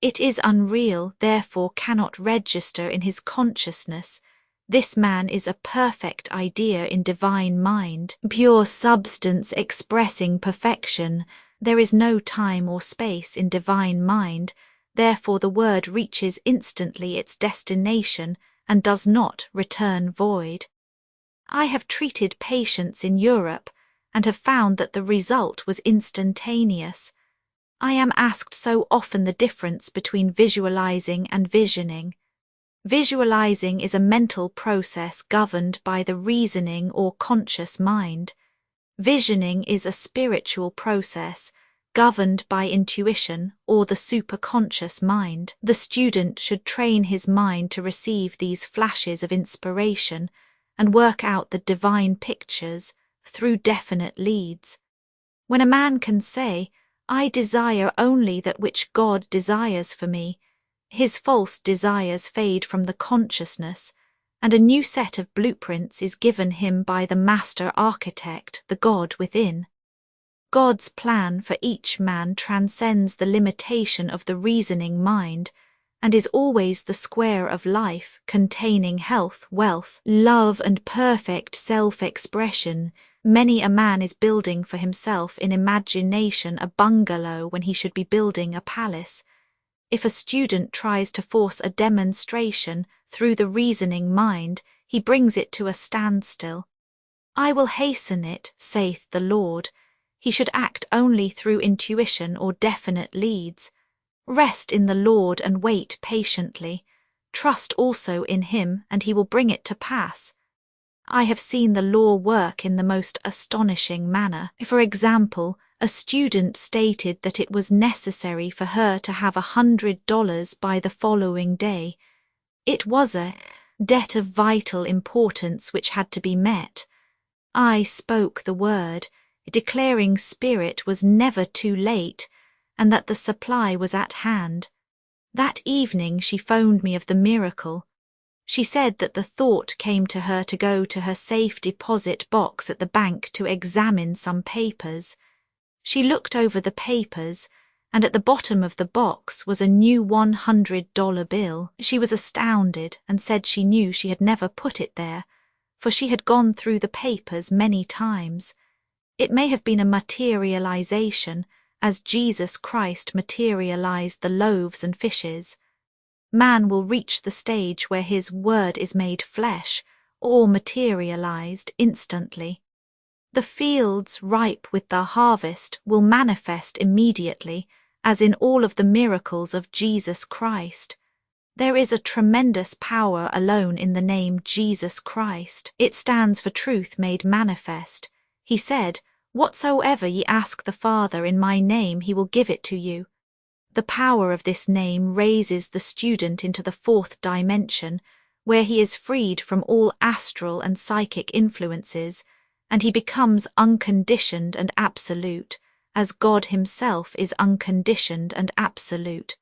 It is unreal, therefore cannot register in his consciousness. This man is a perfect idea in divine mind, pure substance expressing perfection. There is no time or space in divine mind. Therefore the word reaches instantly its destination and does not return void." I have treated patients in Europe and have found that the result was instantaneous. I am asked so often the difference between visualizing and visioning. Visualizing is a mental process governed by the reasoning or conscious mind. Visioning is a spiritual process governed by intuition or the superconscious mind. The student should train his mind to receive these flashes of inspiration and work out the divine pictures through definite leads. When a man can say, "I desire only that which God desires for me," his false desires fade from the consciousness, and a new set of blueprints is given him by the master architect, the God within. God's plan for each man transcends the limitation of the reasoning mind and is always the square of life containing health, wealth, love, and perfect self-expression. Many a man is building for himself in imagination a bungalow when he should be building a palace. If a student tries to force a demonstration through the reasoning mind, he brings it to a standstill. "I will hasten it," saith the Lord. He should act only through intuition or definite leads. Rest in the Lord and wait patiently. Trust also in him, and he will bring it to pass. I have seen the law work in the most astonishing manner. For example, a student stated that it was necessary for her to have $100 by the following day. It was a debt of vital importance which had to be met. I spoke the word, declaring spirit was never too late, and that the supply was at hand. That evening she phoned me of the miracle. She said that the thought came to her to go to her safe deposit box at the bank to examine some papers. She looked over the papers, and at the bottom of the box was a new $100 bill. She was astounded and said she knew she had never put it there, for she had gone through the papers many times. It may have been a materialization, as Jesus Christ materialized the loaves and fishes. Man will reach the stage where his word is made flesh, or materialized instantly. The fields ripe with the harvest will manifest immediately, as in all of the miracles of Jesus Christ. There is a tremendous power alone in the name Jesus Christ. It stands for truth made manifest. He said, "Whatsoever ye ask the Father in my name, he will give it to you." The power of this name raises the student into the fourth dimension, where he is freed from all astral and psychic influences, and he becomes unconditioned and absolute, as God himself is unconditioned and absolute.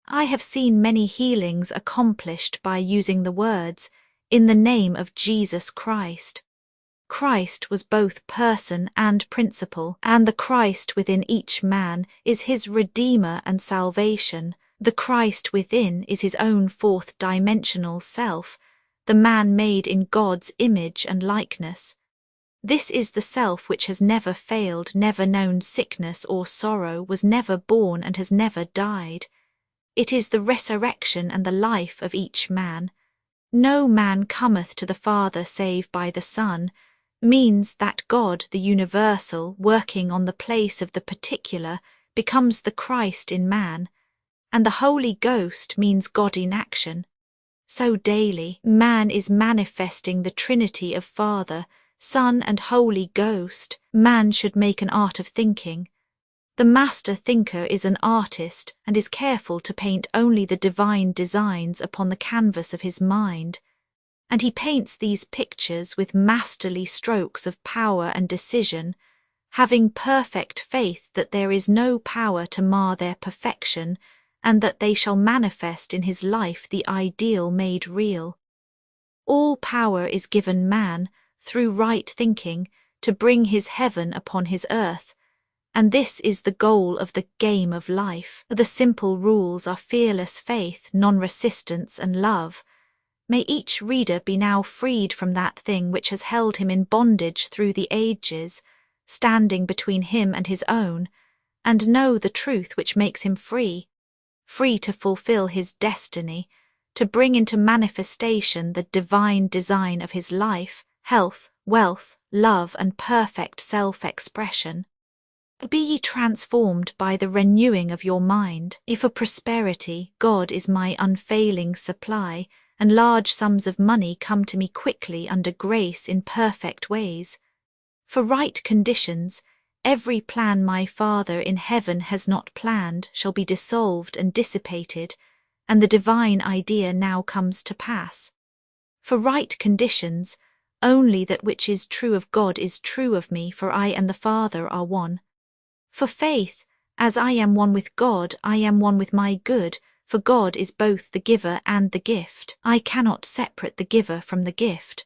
I have seen many healings accomplished by using the words, "in the name of Jesus Christ." Christ was both person and principle, and the Christ within each man is his Redeemer and salvation. The Christ within is his own fourth-dimensional self, the man made in God's image and likeness. This is the self which has never failed, never known sickness or sorrow, was never born and has never died. It is the resurrection and the life of each man. "No man cometh to the Father save by the Son," means that God, the universal, working on the place of the particular, becomes the Christ in man, and the Holy Ghost means God in action. So daily, man is manifesting the Trinity of Father, Son, and Holy Ghost. Man should make an art of thinking. The master thinker is an artist and is careful to paint only the divine designs upon the canvas of his mind, and he paints these pictures with masterly strokes of power and decision, having perfect faith that there is no power to mar their perfection, and that they shall manifest in his life the ideal made real. All power is given man, through right thinking, to bring his heaven upon his earth, and this is the goal of the game of life. The simple rules are fearless faith, non-resistance, and love. May each reader be now freed from that thing which has held him in bondage through the ages, standing between him and his own, and know the truth which makes him free, free to fulfill his destiny, to bring into manifestation the divine design of his life, health, wealth, love, and perfect self-expression. Be ye transformed by the renewing of your mind. If for prosperity, God is my unfailing supply, and large sums of money come to me quickly under grace in perfect ways. For right conditions, every plan my Father in heaven has not planned shall be dissolved and dissipated, and the divine idea now comes to pass. For right conditions, only that which is true of God is true of me, for I and the Father are one. For faith, as I am one with God, I am one with my good, for God is both the giver and the gift. I cannot separate the giver from the gift.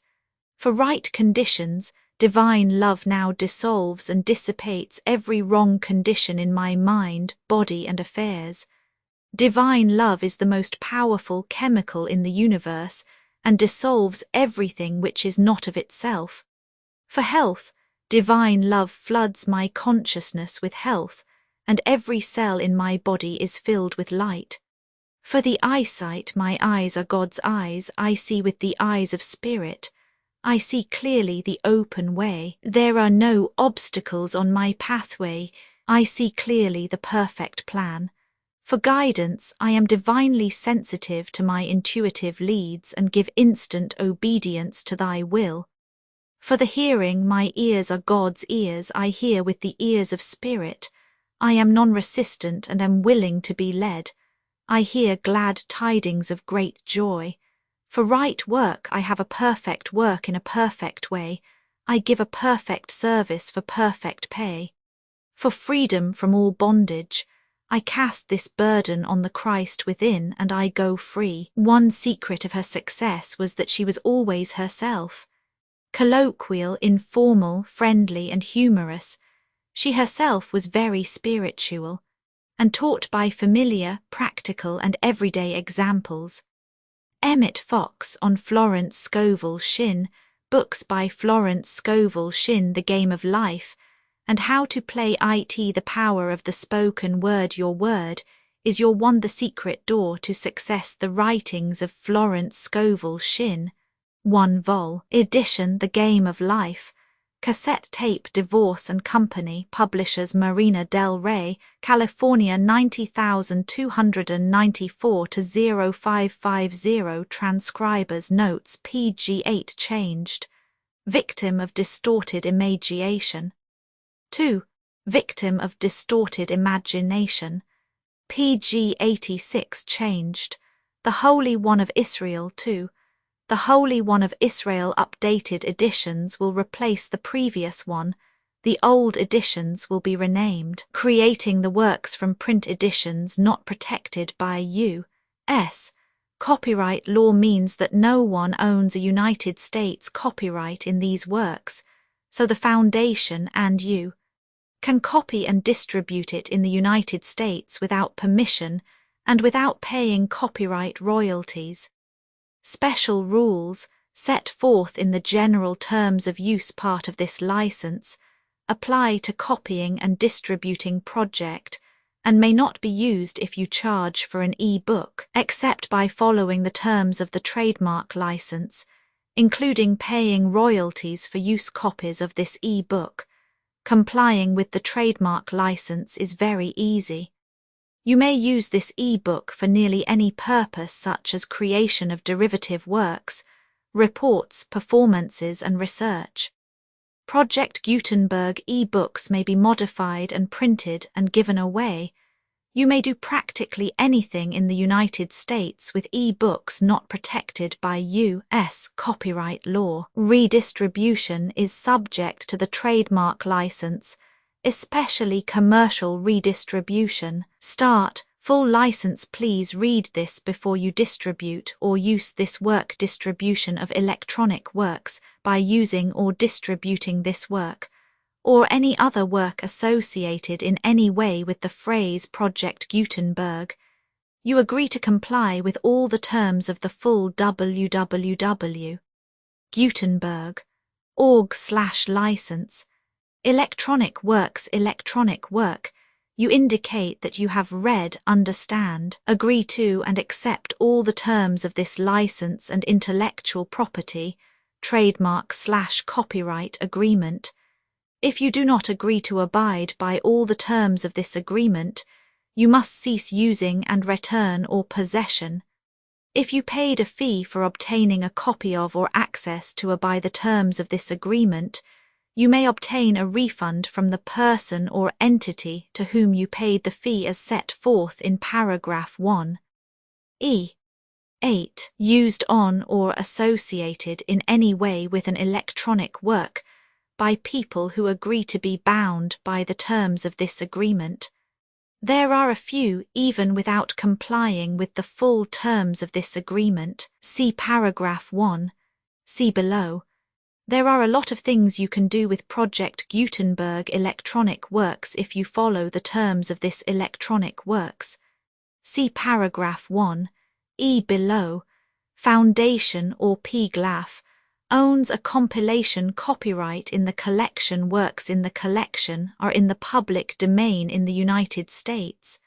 For right conditions, divine love now dissolves and dissipates every wrong condition in my mind, body, and affairs. Divine love is the most powerful chemical in the universe and dissolves everything which is not of itself. For health, divine love floods my consciousness with health, and every cell in my body is filled with light. For the eyesight, my eyes are God's eyes, I see with the eyes of spirit. I see clearly the open way. There are no obstacles on my pathway. I see clearly the perfect plan. For guidance, I am divinely sensitive to my intuitive leads and give instant obedience to thy will. For the hearing, my ears are God's ears, I hear with the ears of spirit. I am non-resistant and am willing to be led. I hear glad tidings of great joy. For right work, I have a perfect work in a perfect way. I give a perfect service for perfect pay. For freedom from all bondage, I cast this burden on the Christ within and I go free. One secret of her success was that she was always herself. Colloquial, informal, friendly, and humorous, she herself was very spiritual, and taught by familiar, practical, and everyday examples. Emmett Fox on Florence Scovel Shinn, books by Florence Scovel Shinn, The Game of Life, and How to Play IT, The Power of the Spoken Word. Your word is your one, the secret door to success. The writings of Florence Scovel Shinn. 1 vol. Edition, The Game of Life. Cassette tape, Divorce and Company. Publishers Marina Del Rey, California 90294 to 0550. Transcribers notes pg8 changed. Victim of distorted imagination. 2. Victim of distorted imagination. pg86 changed. The Holy One of Israel 2. The Holy One of Israel updated editions will replace the previous one. The old editions will be renamed. Creating the works from print editions not protected by U.S. copyright law means that no one owns a United States copyright in these works, so the Foundation and you can copy and distribute it in the United States without permission and without paying copyright royalties. Special rules, set forth in the general terms of use part of this license, apply to copying and distributing project and may not be used if you charge for an e-book, except by following the terms of the trademark license, including paying royalties for use copies of this e-book. Complying with the trademark license is very easy. You may use this e-book for nearly any purpose, such as creation of derivative works, reports, performances, and research. Project Gutenberg e-books may be modified and printed and given away. You may do practically anything in the United States with e-books not protected by U.S. copyright law. Redistribution is subject to the trademark license, especially commercial redistribution. Start, full license. Please read this before you distribute or use this work. Distribution of electronic works by using or distributing this work, or any other work associated in any way with the phrase Project Gutenberg. You agree to comply with all the terms of the full www.gutenberg.org/license. Electronic works. Electronic work. You indicate that you have read, understand, agree to and accept all the terms of this license and intellectual property, trademark/copyright agreement. If you do not agree to abide by all the terms of this agreement, you must cease using and return or possession. If you paid a fee for obtaining a copy of or access to by the terms of this agreement, you may obtain a refund from the person or entity to whom you paid the fee as set forth in paragraph 1. 8. Used on or associated in any way with an electronic work by people who agree to be bound by the terms of this agreement. There are a few even without complying with the full terms of this agreement. See paragraph 1. See below. There are a lot of things you can do with Project Gutenberg electronic works if you follow the terms of this electronic works. See paragraph 1. Below. Foundation or PGLAF owns a compilation copyright in the collection. Works in the collection are in the public domain in the United States.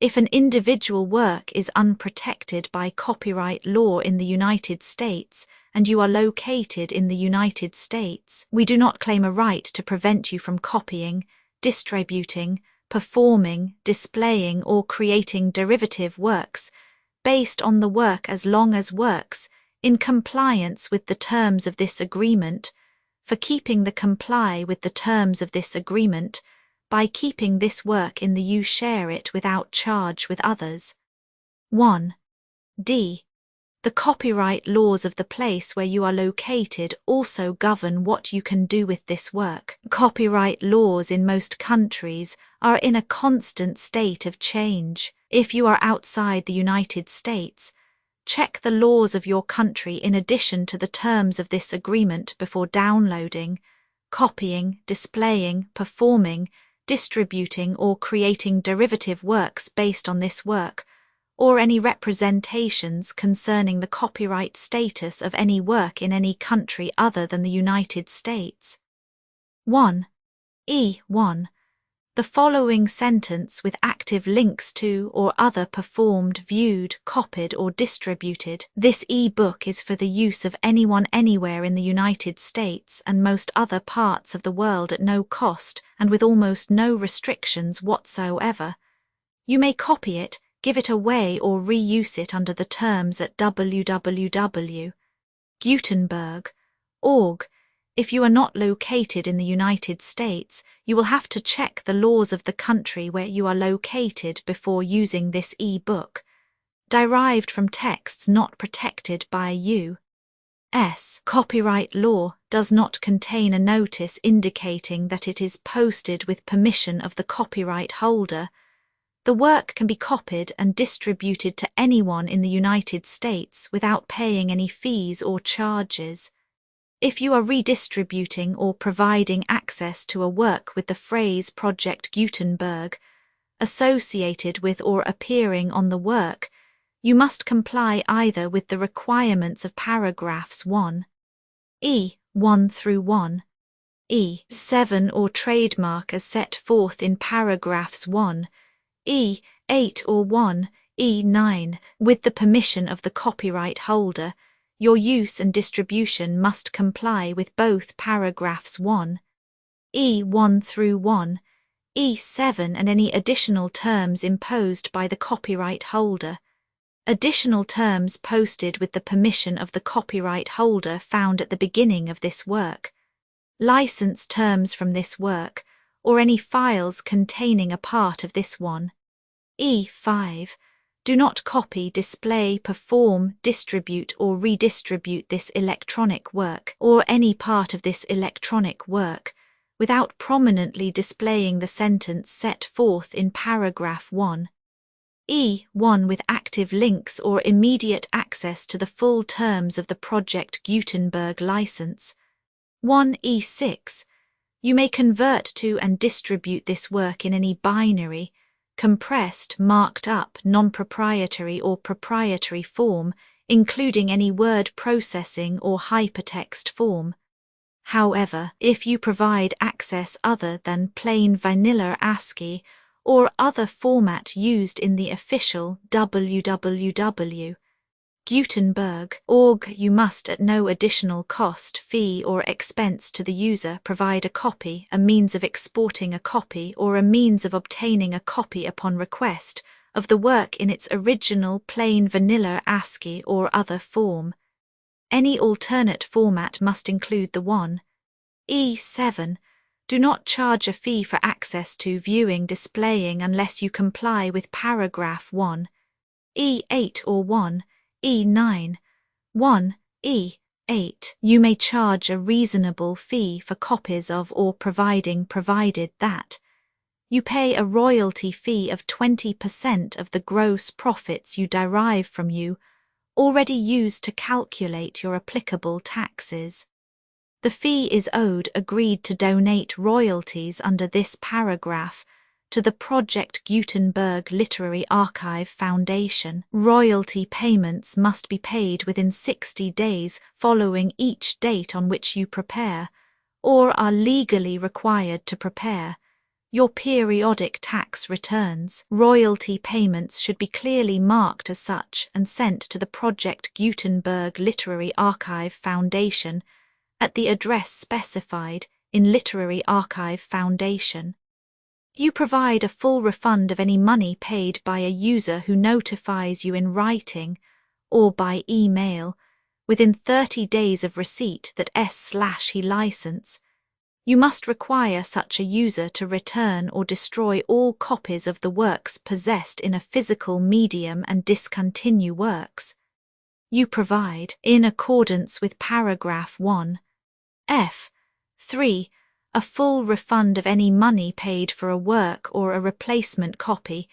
If an individual work is unprotected by copyright law in the United States and you are located in the United States, we do not claim a right to prevent you from copying, distributing, performing, displaying, or creating derivative works based on the work as long as works in compliance with the terms of this agreement, for keeping the comply with the terms of this agreement, by keeping this work in the you share it without charge with others. 1. D. The copyright laws of the place where you are located also govern what you can do with this work. Copyright laws in most countries are in a constant state of change. If you are outside the United States, check the laws of your country in addition to the terms of this agreement before downloading, copying, displaying, performing, distributing, or creating derivative works based on this work, or any representations concerning the copyright status of any work in any country other than the United States. 1. 1. The following sentence with active links to or other performed, viewed, copied, or distributed. This e-book is for the use of anyone anywhere in the United States and most other parts of the world at no cost and with almost no restrictions whatsoever. You may copy it, give it away, or reuse it under the terms at www.gutenberg.org. If you are not located in the United States, you will have to check the laws of the country where you are located before using this e-book, derived from texts not protected by U.S. copyright law, does not contain a notice indicating that it is posted with permission of the copyright holder. The work can be copied and distributed to anyone in the United States without paying any fees or charges. If you are redistributing or providing access to a work with the phrase Project Gutenberg associated with or appearing on the work, you must comply either with the requirements of paragraphs 1. 1 through 1. 7 or trademark as set forth in paragraphs 1, 8 or 1, 9, with the permission of the copyright holder. Your use and distribution must comply with both paragraphs 1, 1 through 1, 7 and any additional terms imposed by the copyright holder. Additional terms posted with the permission of the copyright holder found at the beginning of this work. License terms from this work, or any files containing a part of this one. 5. Do not copy, display, perform, distribute, or redistribute this electronic work, or any part of this electronic work, without prominently displaying the sentence set forth in paragraph 1. 1 with active links or immediate access to the full terms of the Project Gutenberg license. 1(6). You may convert to and distribute this work in any binary, compressed, marked up, non-proprietary or proprietary form, including any word processing or hypertext form. However, if you provide access other than plain vanilla ASCII or other format used in the official www.gutenberg.org, you must at no additional cost, fee or expense to the user provide a copy, a means of exporting a copy, or a means of obtaining a copy upon request of the work in its original plain vanilla ASCII or other form. Any alternate format must include the 1. E7. Do not charge a fee for access to viewing displaying unless you comply with paragraph 1. E8 or 1. E9. 1. E8. You may charge a reasonable fee for copies of or provided that you pay a royalty fee of 20% of the gross profits you derive from you, already used to calculate your applicable taxes. The fee is owed agreed to donate royalties under this paragraph to the Project Gutenberg Literary Archive Foundation. Royalty payments must be paid within 60 days following each date on which you prepare, or are legally required to prepare, your periodic tax returns. Royalty payments should be clearly marked as such and sent to the Project Gutenberg Literary Archive Foundation at the address specified in Literary Archive Foundation. You provide a full refund of any money paid by a user who notifies you in writing or by email within 30 days of receipt that he license. You must require such a user to return or destroy all copies of the works possessed in a physical medium and discontinue works you provide, in accordance with paragraph 1. F3. A full refund of any money paid for a work or a replacement copy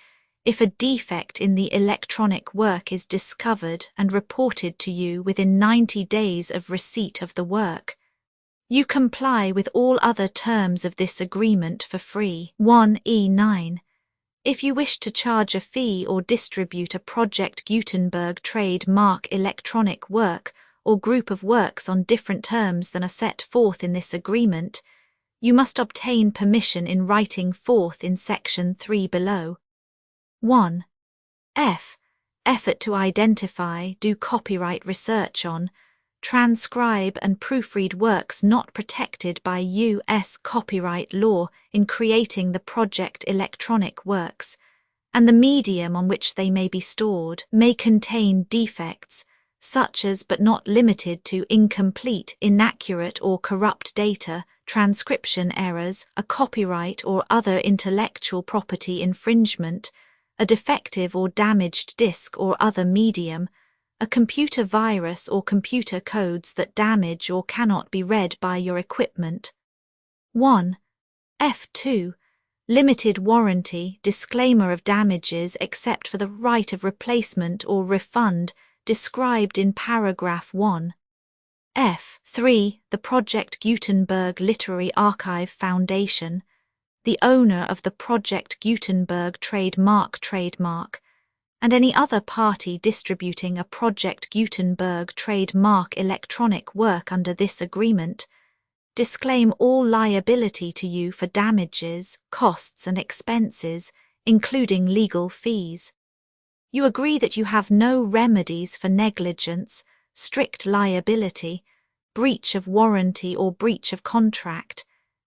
if a defect in the electronic work is discovered and reported to you within 90 days of receipt of the work. You comply with all other terms of this agreement for free. 1E9. If you wish to charge a fee or distribute a Project Gutenberg trademark electronic work or group of works on different terms than are set forth in this agreement, you must obtain permission in writing forth in section 3 below. 1. Effort to identify, do copyright research on, transcribe and proofread works not protected by U.S. copyright law in creating the project electronic works, and the medium on which they may be stored may contain defects, such as but not limited to incomplete, inaccurate or corrupt data, transcription errors, a copyright or other intellectual property infringement, a defective or damaged disk or other medium, a computer virus or computer codes that damage or cannot be read by your equipment. 1. F2. Limited warranty, disclaimer of damages except for the right of replacement or refund described in paragraph 1. F3. The Project Gutenberg Literary Archive Foundation, the owner of the Project Gutenberg trademark, and any other party distributing a Project Gutenberg trademark electronic work under this agreement, disclaim all liability to you for damages, costs and expenses, including legal fees. You agree that you have no remedies for negligence, strict liability, breach of warranty or breach of contract,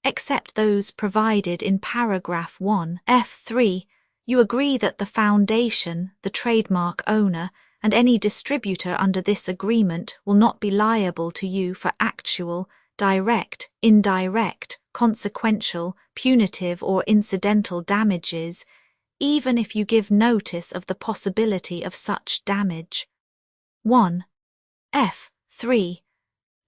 except those provided in paragraph 1. F3. You agree that the foundation, the trademark owner, and any distributor under this agreement will not be liable to you for actual, direct, indirect, consequential, punitive or incidental damages, even if you give notice of the possibility of such damage. 1. F3.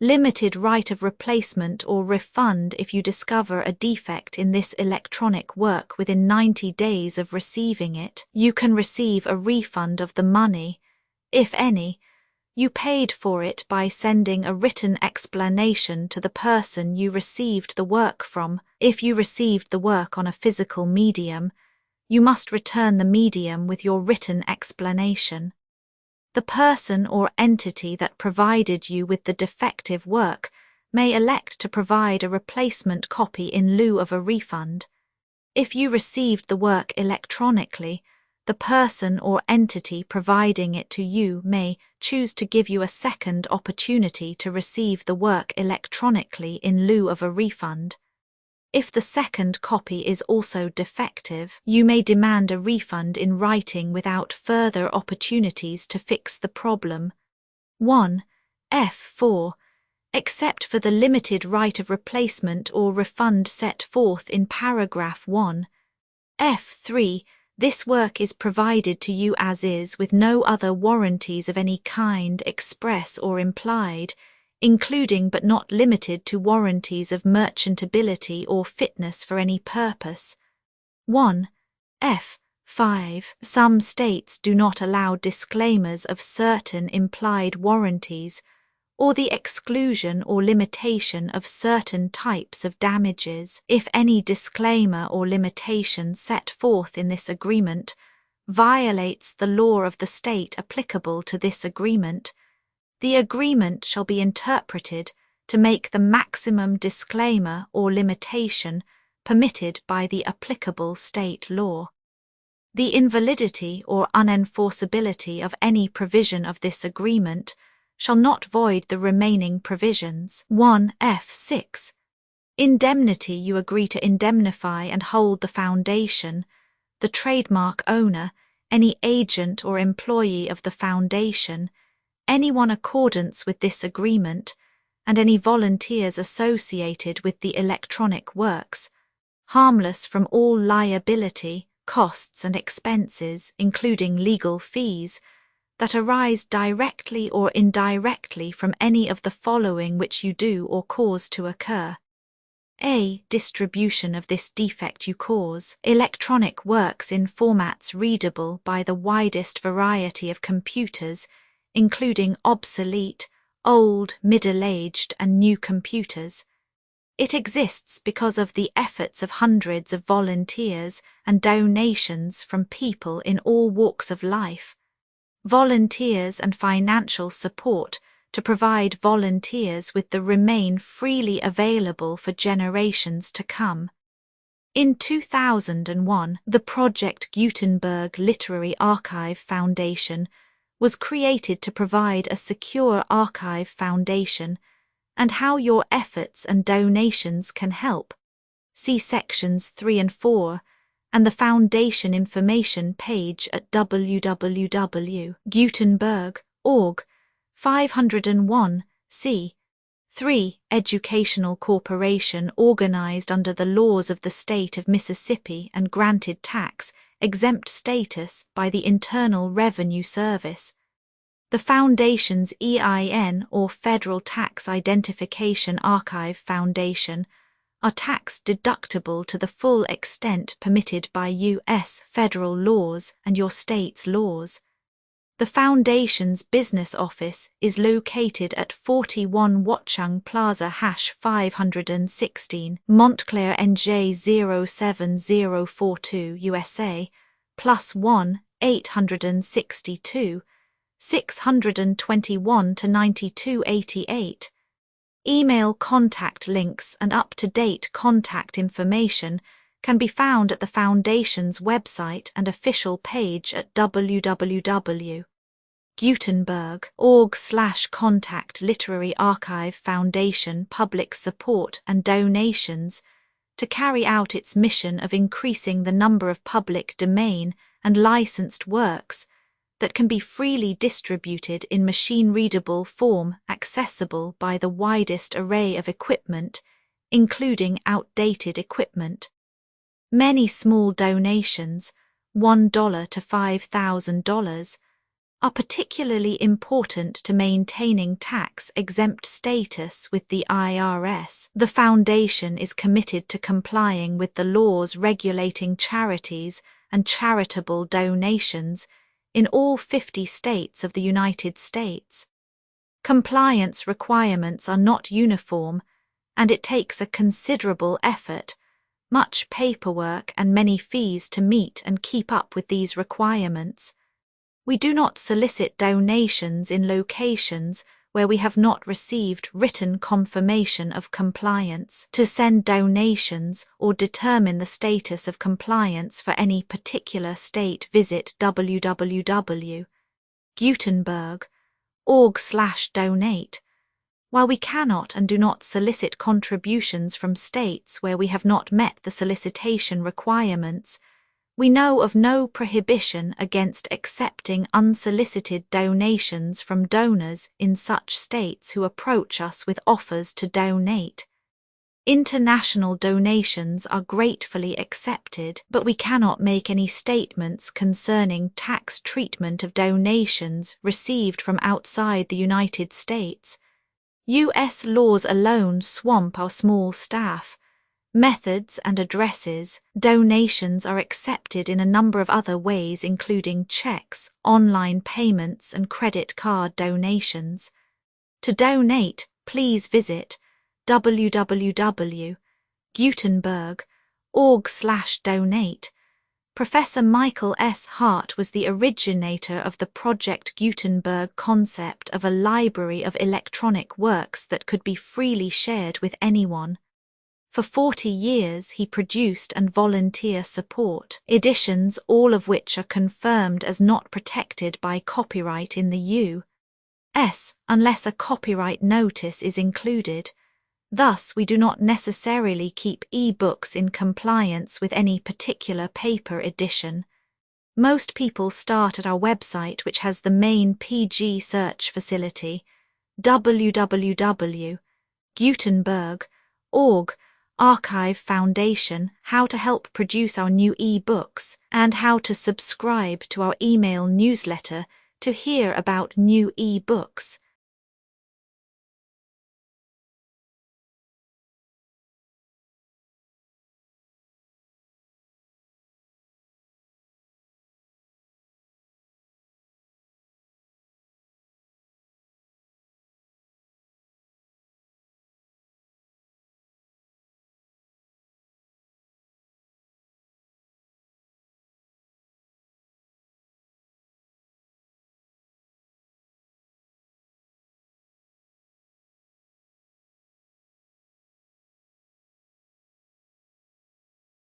Limited right of replacement or refund if you discover a defect in this electronic work within 90 days of receiving it. You can receive a refund of the money, if any, you paid for it by sending a written explanation to the person you received the work from. If you received the work on a physical medium, you must return the medium with your written explanation. The person or entity that provided you with the defective work may elect to provide a replacement copy in lieu of a refund. If you received the work electronically, the person or entity providing it to you may choose to give you a second opportunity to receive the work electronically in lieu of a refund. If the second copy is also defective, you may demand a refund in writing without further opportunities to fix the problem. 1. F4. except for the limited right of replacement or refund set forth in paragraph 1. F3. This work is provided to you as is with no other warranties of any kind, express or implied, including but not limited to warranties of merchantability or fitness for any purpose. 1. F. 5. Some states do not allow disclaimers of certain implied warranties, or the exclusion or limitation of certain types of damages. If any disclaimer or limitation set forth in this agreement violates the law of the state applicable to this agreement, the agreement shall be interpreted to make the maximum disclaimer or limitation permitted by the applicable state law. The invalidity or unenforceability of any provision of this agreement shall not void the remaining provisions. 1. F. 6. Indemnity. You agree to indemnify and hold the foundation, the trademark owner, any agent or employee of the foundation, anyone accordance with this agreement, and any volunteers associated with the electronic works, harmless from all liability, costs and expenses, including legal fees, that arise directly or indirectly from any of the following which you do or cause to occur. A. Distribution of this defect you cause. Electronic works in formats readable by the widest variety of computers, including obsolete, old, middle-aged and new computers. It exists because of the efforts of hundreds of volunteers and donations from people in all walks of life. Volunteers and financial support to provide volunteers with the remain freely available for generations to come. In 2001, the Project Gutenberg Literary Archive Foundation was created to provide a secure archive foundation and how your efforts and donations can help. See sections 3 and 4 and the Foundation information page at www.gutenberg.org. 501, c. 3. Educational corporation organized under the laws of the state of Mississippi and granted tax-exempt status by the Internal Revenue Service. The Foundation's EIN or Federal Tax Identification Archive Foundation are tax-deductible to the full extent permitted by U.S. federal laws and your state's laws. The Foundation's business office is located at 41 Watchung Plaza #516, Montclair NJ 07042 USA, +1 862 621 to 9288. Email contact links and up-to-date contact information can be found at the Foundation's website and official page at www.gutenberg.org/contact Literary Archive Foundation public support and donations to carry out its mission of increasing the number of public domain and licensed works that can be freely distributed in machine-readable form accessible by the widest array of equipment, including outdated equipment. Many small donations, $1 to $5,000, are particularly important to maintaining tax-exempt status with the IRS. The Foundation is committed to complying with the laws regulating charities and charitable donations in all 50 states of the United States. Compliance requirements are not uniform, and it takes a considerable effort, much paperwork and many fees to meet and keep up with these requirements. We do not solicit donations in locations where we have not received written confirmation of compliance. To send donations or determine the status of compliance for any particular state, visit www.gutenberg.org/donate. While we cannot and do not solicit contributions from states where we have not met the solicitation requirements, We know of no prohibition against accepting unsolicited donations from donors in such states who approach us with offers to donate. International donations are gratefully accepted, but we cannot make any statements concerning tax treatment of donations received from outside the United States. U.S. laws alone swamp our small staff. Methods and addresses. Donations are accepted in a number of other ways, including checks, online payments, and credit card donations. To donate, please visit www.gutenberg.org/donate. Professor Michael S. Hart was the originator of the Project Gutenberg concept of a library of electronic works that could be freely shared with anyone. For 40 years he produced and volunteer support editions, all of which are confirmed as not protected by copyright in the U.S. unless a copyright notice is included. Thus, we do not necessarily keep e-books in compliance with any particular paper edition. Most people start at our website, which has the main PG search facility, www.gutenberg.org, Archive Foundation, how to help produce our new e-books, and how to subscribe to our email newsletter to hear about new e-books.